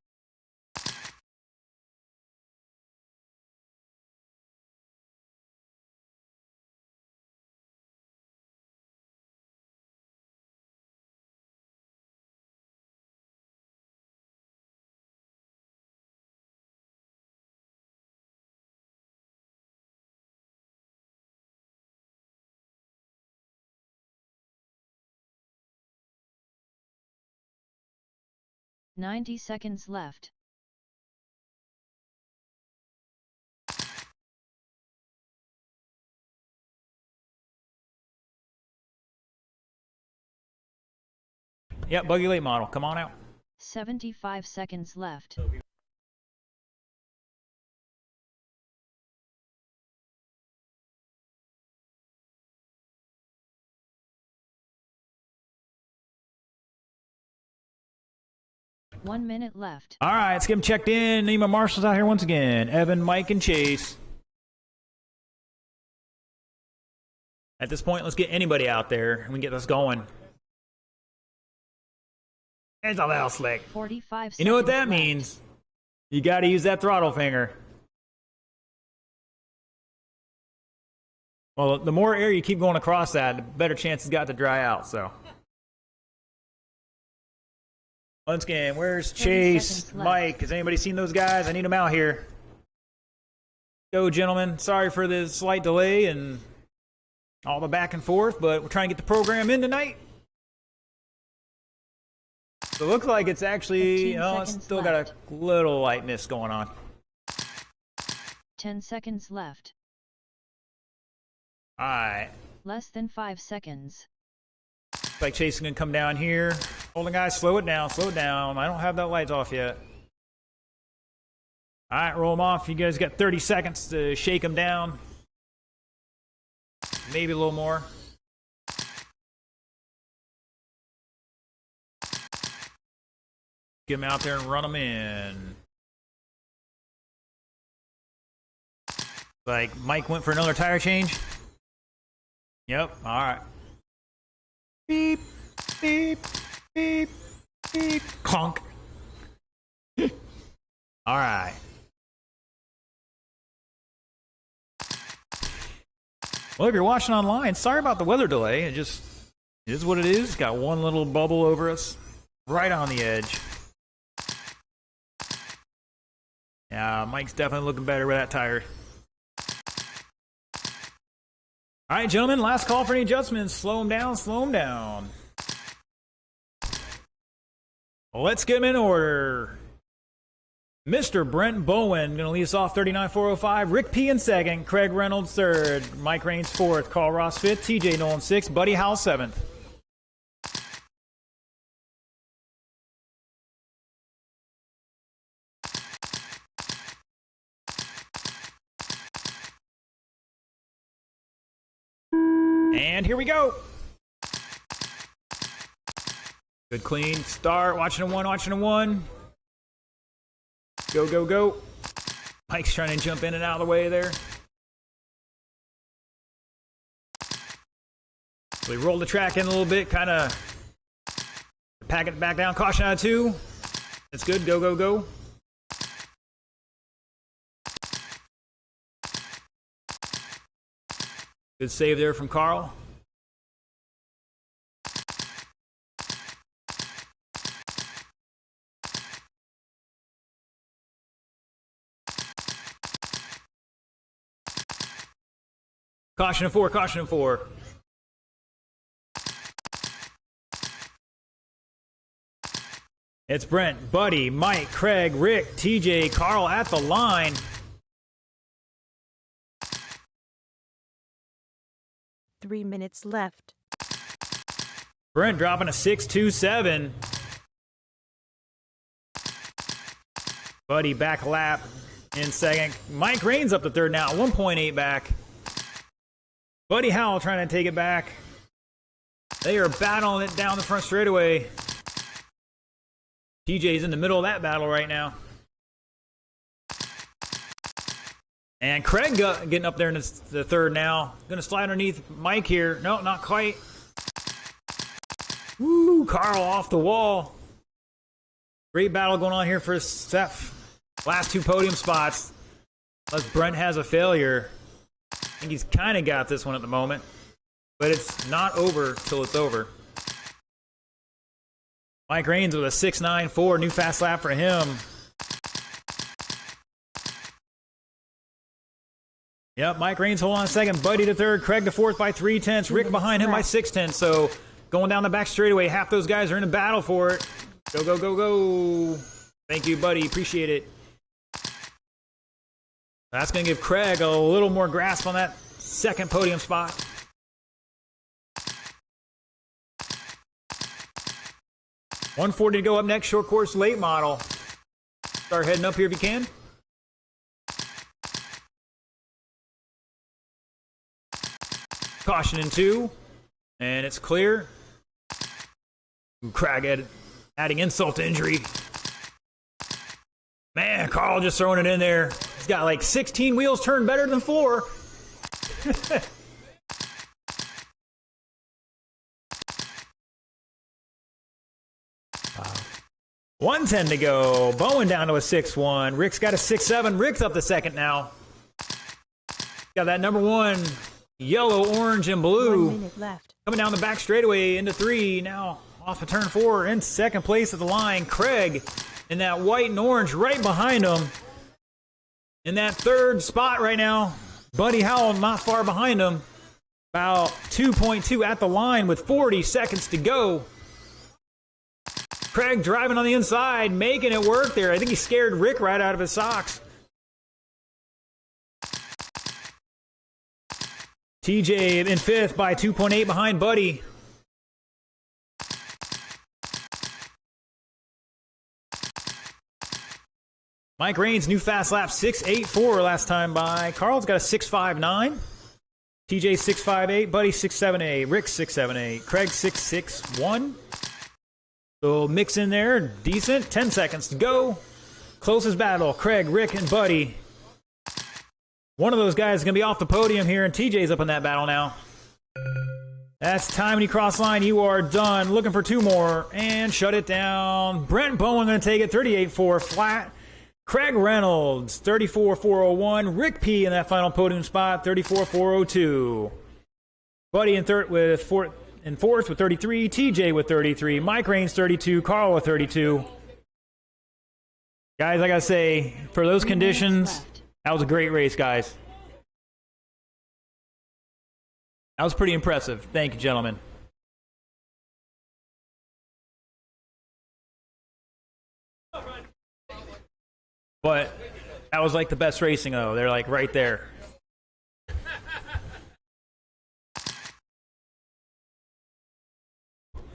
Ninety seconds left. Yep, buggy late model. Come on out. 75 seconds left. One minute left. All right, let's get them checked in. Need my marshals out here once again. Evan, Mike, and Chase. At this point, let's get anybody out there and we can get this going. It's a little slick. 45 seconds. You know what that left. means? You got to use that throttle finger. Well, the more air you keep going across that, the better chance it's got to dry out, so. Once again, where's 30 Chase, seconds left. Mike? Has anybody seen those guys? I need them out here. Go, gentlemen. Sorry for the slight delay and all the back and forth, but we're trying to get the program in tonight. So it looks like it's actually, 15 it's seconds still left. got a little light mist going on. 10 seconds left. All right. Less than 5 seconds. Looks like Chase is going to come down here. Holding guys, slow it down, slow it down. I don't have that lights off yet. All right, roll them off. You guys got 30 seconds to shake them down. Maybe a little more. Get them out there and run them in. Like Mike went for another tire change. Yep, all right. Beep, beep, beep, beep, clunk. All right. Well, if you're watching online, sorry about the weather delay. It is what it is. Got one little bubble over us, right on the edge. Yeah, Mike's definitely looking better with that tire. All right, gentlemen, last call for any adjustments. Slow them down, slow them down. Let's get them in order. Mr. Brent Bowen going to lead us off 39.405. Rick P in second. Craig Reynolds third. Mike Raines fourth. Carl Ross fifth. TJ Nolan sixth. Buddy Howell seventh. And here we go. Good clean start. Watching a one, watching a one. Go, go, go. Mike's trying to jump in and out of the way there. So we rolled the track in a little bit, kind of pack it back down. Caution out of two. That's good. Go, go, go. Good save there from Carl. Caution in 4, caution in 4. It's Brent, Buddy, Mike, Craig, Rick, TJ, Carl at the line. Three minutes left. Brent dropping a 6.27. Buddy back lap in second. Mike Raines up to third now, 1.8 back. Buddy Howell trying to take it back. They are battling it down the front straightaway. TJ's in the middle of that battle right now. And Craig getting up there in the third now. Gonna slide underneath Mike here. No, not quite. Woo, Carl off the wall. Great battle going on here for Seth. Last 2 podium spots. Unless Brent has a failure. I think he's kind of got this one at the moment. But it's not over till it's over. Mike Raines with a 6.94. New fast lap for him. Yep, Mike Raines holding on a second. Buddy to third. Craig to fourth by 3/10. Rick behind him by 6/10. So going down the back straightaway. Half those guys are in a battle for it. Go, go, go, go. Thank you, buddy. Appreciate it. That's going to give Craig a little more grasp on that second podium spot. $140 to go up next. Short course late model. Start heading up here if you can. Caution in 2. And it's clear. Craig adding insult to injury. Man, Carl just throwing it in there. He's got like 16 wheels turned better than 4. Wow. 110 to go. Bowen down to a 6-1. Rick's got a 6-7. Rick's up to second now. Got that number 1 yellow, orange, and blue. 1 minute left. Coming down the back straightaway into 3. Now off of turn 4 in second place at the line. Craig in that white and orange right behind him. In that third spot right now. Buddy Howell not far behind him. About 2.2 at the line with 40 seconds to go. Craig driving on the inside, making it work there. I think he scared Rick right out of his socks. TJ in 5th by 2.8 behind Buddy. Mike Raines, new fast lap, 6.84 last time by. Carl's got a 6.59. TJ 6.58. Buddy 6.78. Rick 6.78. Craig 6.61. So mix in there, decent. 10 seconds to go. Closest battle, Craig, Rick, and Buddy. One of those guys is going to be off the podium here, and TJ's up in that battle now. That's time when you cross line. You are done. Looking for 2 more, and shut it down. Brent Bowen going to take it, 38.4 flat. Craig Reynolds, 34.401. Rick P in that final podium spot, 34.402. Buddy in fourth with 33. TJ with 33. Mike Raines 32. Carl with 32. Guys, I gotta say, for those conditions, that was a great race, guys. That was pretty impressive. Thank you, gentlemen. But that was like the best racing, though. They're like right there.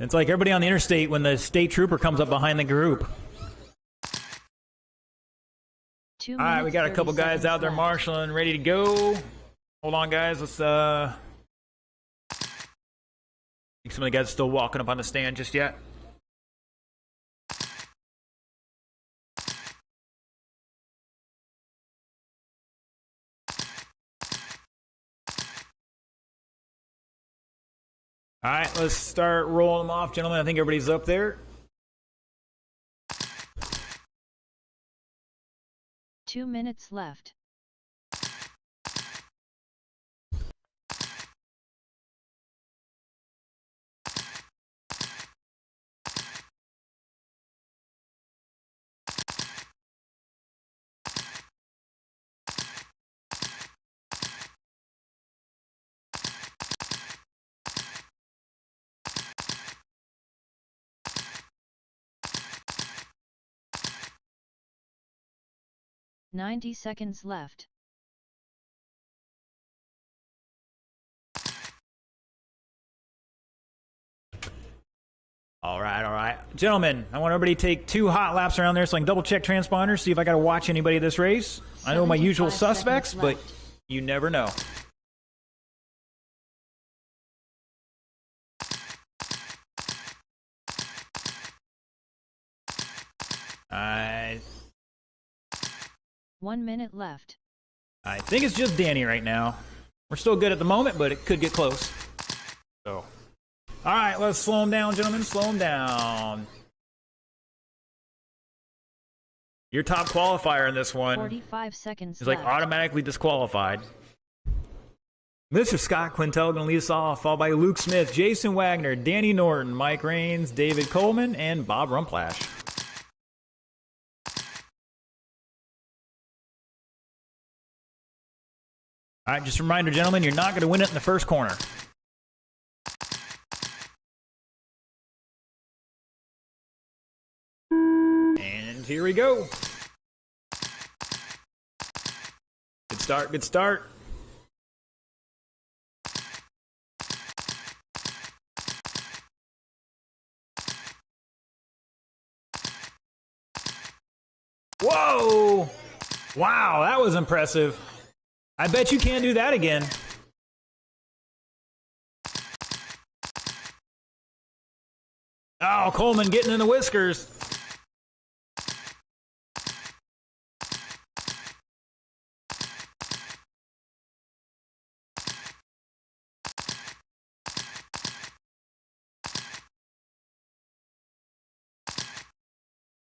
It's like everybody on the interstate when the state trooper comes up behind the group. 2 All right, we got a couple guys out there left. marshaling, ready to go. Hold on, guys. Let's I think some of the guys are still walking up on the stand just yet. All right, let's start rolling them off, gentlemen. I think everybody's up there. 2 minutes left. 90 seconds left. All right. Gentlemen, I want everybody to take 2 hot laps around there so I can double check transponders, see if I got to watch anybody this race. I know my usual 75 suspects, seconds but left. you never know. I 1 minute left. think it's just Danny right now. We're still good at the moment, but it could get close. So, all right, let's slow him down, gentlemen. Slow him down. Your top qualifier in this one 45 seconds is like left. automatically disqualified. Mr. Scott Quintel going to lead us off, followed by Luke Smith, Jason Wagner, Danny Norton, Mike Rains, David Coleman, and Bob Rumplash. All right, just a reminder, gentlemen, you're not going to win it in the first corner. And here we go. Good start. Whoa! Wow, that was impressive. I bet you can't do that again. Oh, Coleman getting in the whiskers.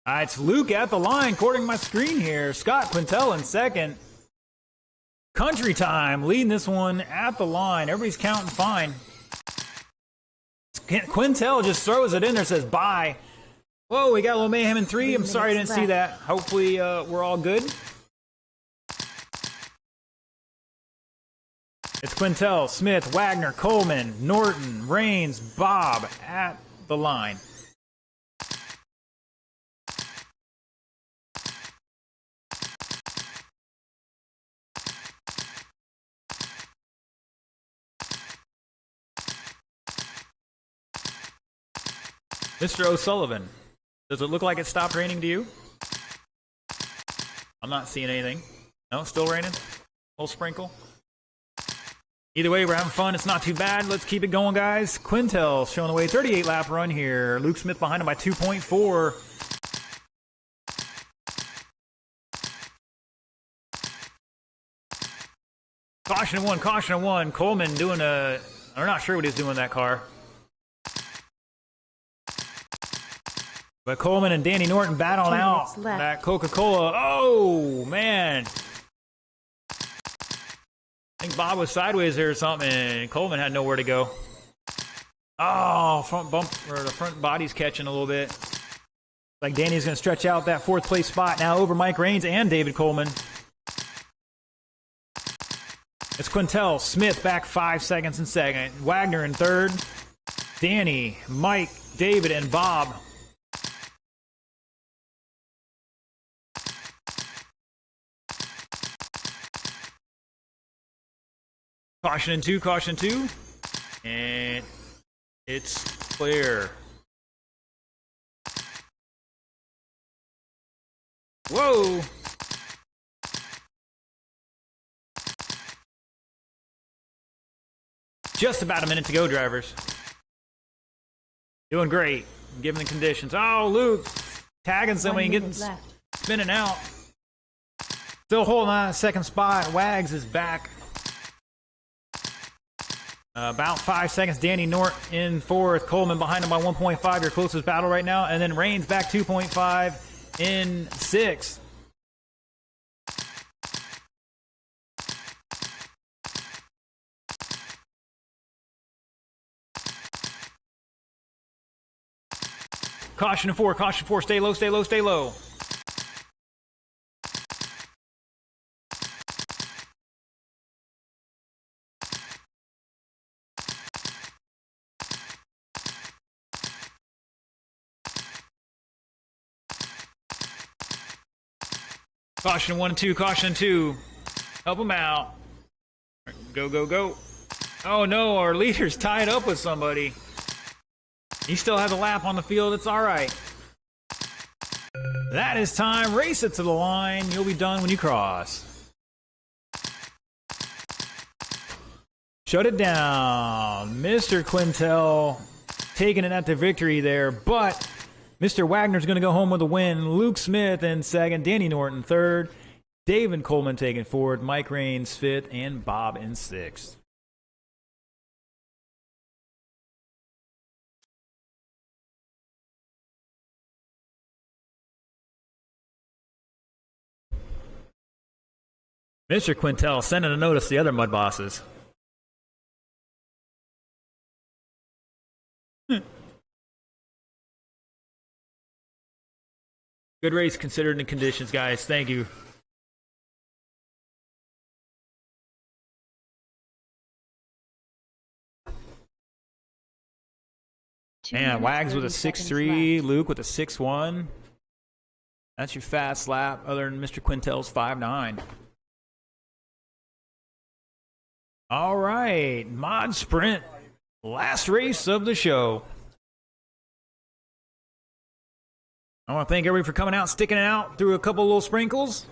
All right, it's Luke at the line, according to my screen here. Scott Quintel in second. Country Time leading this one at the line. Everybody's counting fine. Quintel just throws it in there, says bye. Whoa, we got a little mayhem in 3. I'm sorry I didn't see that. Hopefully we're all good. It's Quintel, Smith, Wagner, Coleman, Norton, Rains, Bob at the line. Mr. O'Sullivan, does it look like it stopped raining to you? I'm not seeing anything. No, still raining? A little sprinkle? Either way, we're having fun. It's not too bad. Let's keep it going, guys. Quintel showing the way. 38-lap run here. Luke Smith behind him by 2.4. Caution at 1. Coleman doing a... I'm not sure what he's doing in that car. But Coleman and Danny Norton battling 2 out minutes left. that Coca-Cola. Oh, man. I think Bob was sideways there or something, and Coleman had nowhere to go. Oh, front bump, or the front body's catching a little bit. Like Danny's going to stretch out that 4th place spot now over Mike Rains and David Coleman. It's Quintel, Smith back 5 seconds in second. Wagner in 3rd. Danny, Mike, David, and Bob. Caution in 2. And it's clear. Whoa! Just about a minute to go, drivers. Doing great, given the conditions. Oh, Luke, tagging somebody and getting spinning out. Still holding on a 2nd spot. Wags is back. About 5 seconds. Danny Norton in 4th. Coleman behind him by 1.5. Your closest battle right now. And then Rains back 2.5 in 6th. Caution in 4. Stay low. Caution 1 and 2, caution 2. Help him out. Go, go, go. Oh no, our leader's tied up with somebody. He still has a lap on the field, it's alright. That is time. Race it to the line. You'll be done when you cross. Shut it down. Mr. Quintel taking it at the victory there, but Mr. Wagner's going to go home with a win. Luke Smith in second, Danny Norton third, David Coleman taking fourth, Mike Raines fifth, and Bob in sixth. Mr. Quintel sending a notice to the other mud bosses. Good race considering the conditions, guys. Thank you. Man, Wags with a 6.3, Luke with a 6.1. That's your fast lap, other than Mr. Quintel's 5.9. All right, Mod Sprint, last race of the show. I want to thank everybody for coming out, sticking it out through a couple little sprinkles.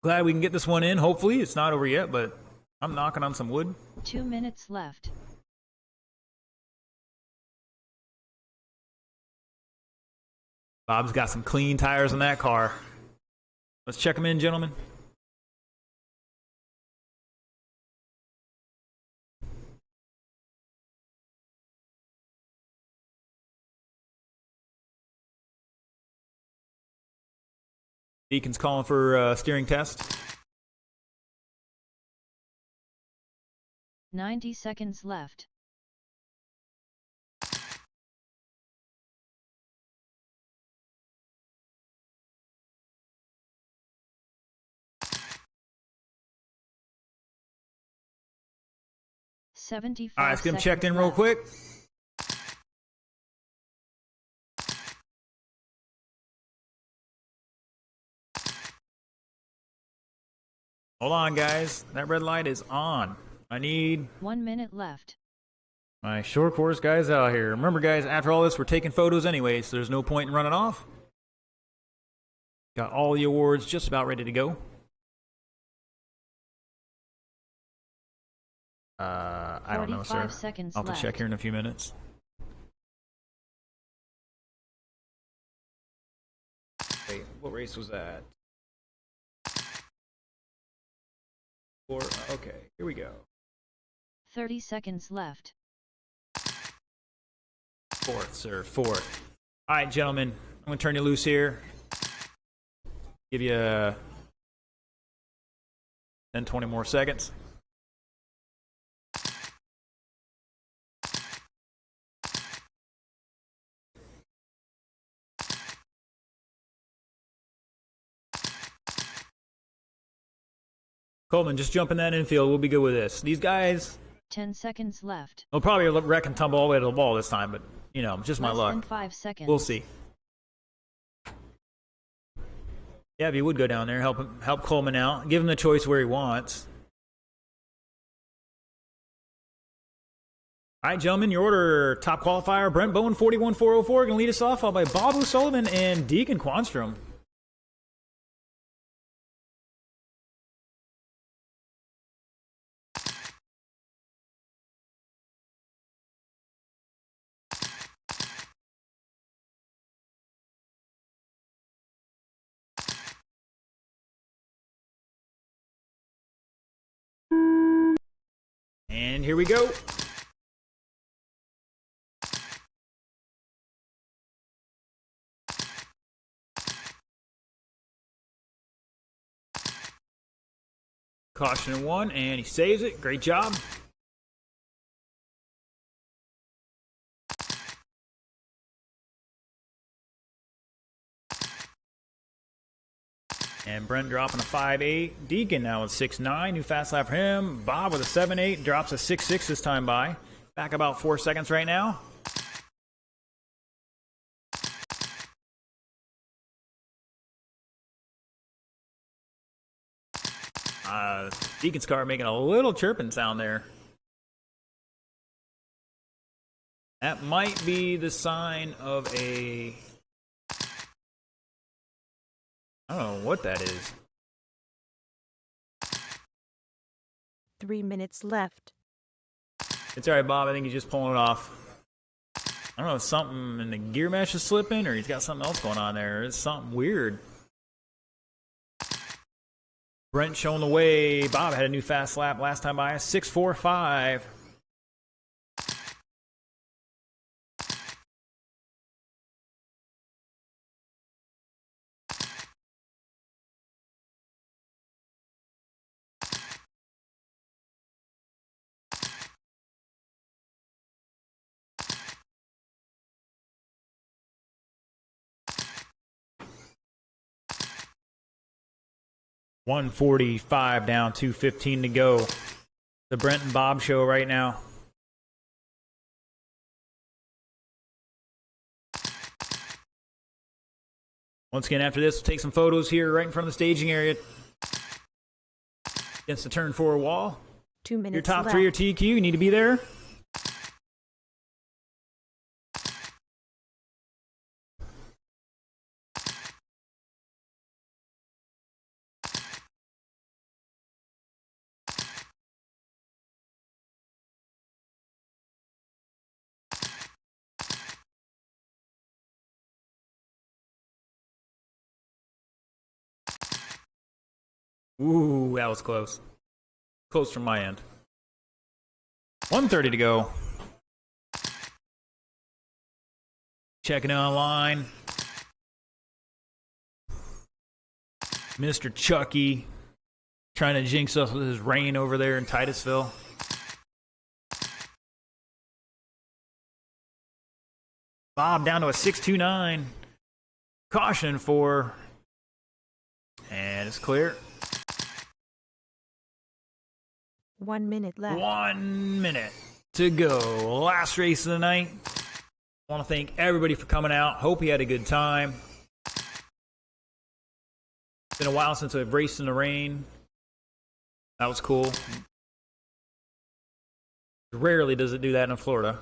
Glad we can get this one in. Hopefully, it's not over yet, but I'm knocking on some wood. 2 minutes left. Bob's got some clean tires on that car. Let's check them in, gentlemen. Deacon's calling for steering test. 90 seconds left. All right, let's get them checked in real quick. Hold on, guys. That red light is on. I need 1 minute left. my short course guys out here. Remember, guys, after all this, we're taking photos anyway, so there's no point in running off. Got all the awards just about ready to go. I don't know, sir. 45 seconds I'll have to left. check here in a few minutes. Wait, what race was that? Okay, here we go. 30 seconds left. Fourth, sir, fourth. All right, gentlemen, I'm going to turn you loose here. Give you 10, 20 more seconds. Coleman, just jump in that infield. We'll be good with this. These guys, 10 seconds left. they'll probably wreck and tumble all the way to the ball this time, but, you know, just my Less luck. than 5 seconds. We'll see. Yeah, if you would go down there, help Coleman out. Give him the choice where he wants. All right, gentlemen, your order. Top qualifier, Brent Bowen, 41,404. Going to lead us off, followed by Bob O'Sullivan and Deacon Quanstrom. And here we go. Caution in one, and he saves it. Great job. And Brent dropping a 5.8. Deacon now with 6.9. New fast lap for him. Bob with a 7.8. Drops a 6.6 this time by. Back about 4 seconds right now. Deacon's car making a little chirping sound there. That might be the sign of a... I don't know what that is. 3 minutes left. It's alright, Bob. I think he's just pulling it off. I don't know if something in the gear mesh is slipping or he's got something else going on there. It's something weird. Brent showing the way. Bob had a new fast lap last time by 6:45. $145 down, $215 to go. The Brent and Bob show right now. Once again, after this, we'll take some photos here right in front of the staging area. Against the turn 4 wall. 2 minutes Your top left. 3 are TQ. You need to be there. Ooh, that was close. Close from my end. 1:30 to go. Checking online. Mr. Chucky trying to jinx us with his rain over there in Titusville. Bob down to a 6.29. Caution for. And it's clear. 1 minute left. 1 minute to go. Last race of the night. I want to thank everybody for coming out. Hope you had a good time. It's been a while since I've raced in the rain. That was cool. Rarely does it do that in Florida.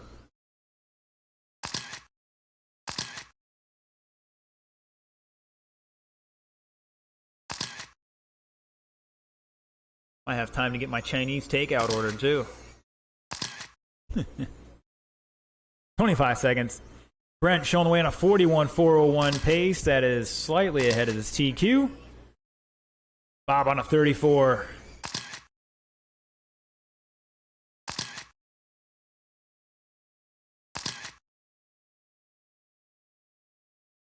I have time to get my Chinese takeout ordered too. 25 seconds. Brent showing the way on a 41.401 pace. That is slightly ahead of his TQ. Bob on a 34.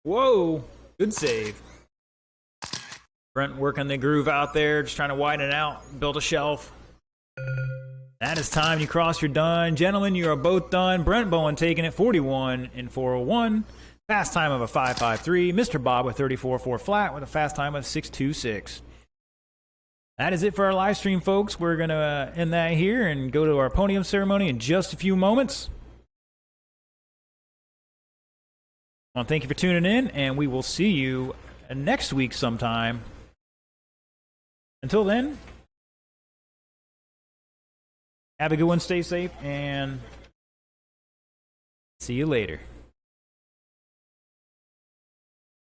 Whoa, good save. Brent working the groove out there, just trying to widen it out, build a shelf. That is time. You cross, you're done. Gentlemen, you are both done. Brent Bowen taking it 41 in 401. Fast time of a 5.53. Mr. Bob with 34.4 flat with a fast time of 6.26. That is it for our live stream, folks. We're going to end that here and go to our podium ceremony in just a few moments. Well, thank you for tuning in, and we will see you next week sometime. Until then, have a good one, stay safe, and see you later.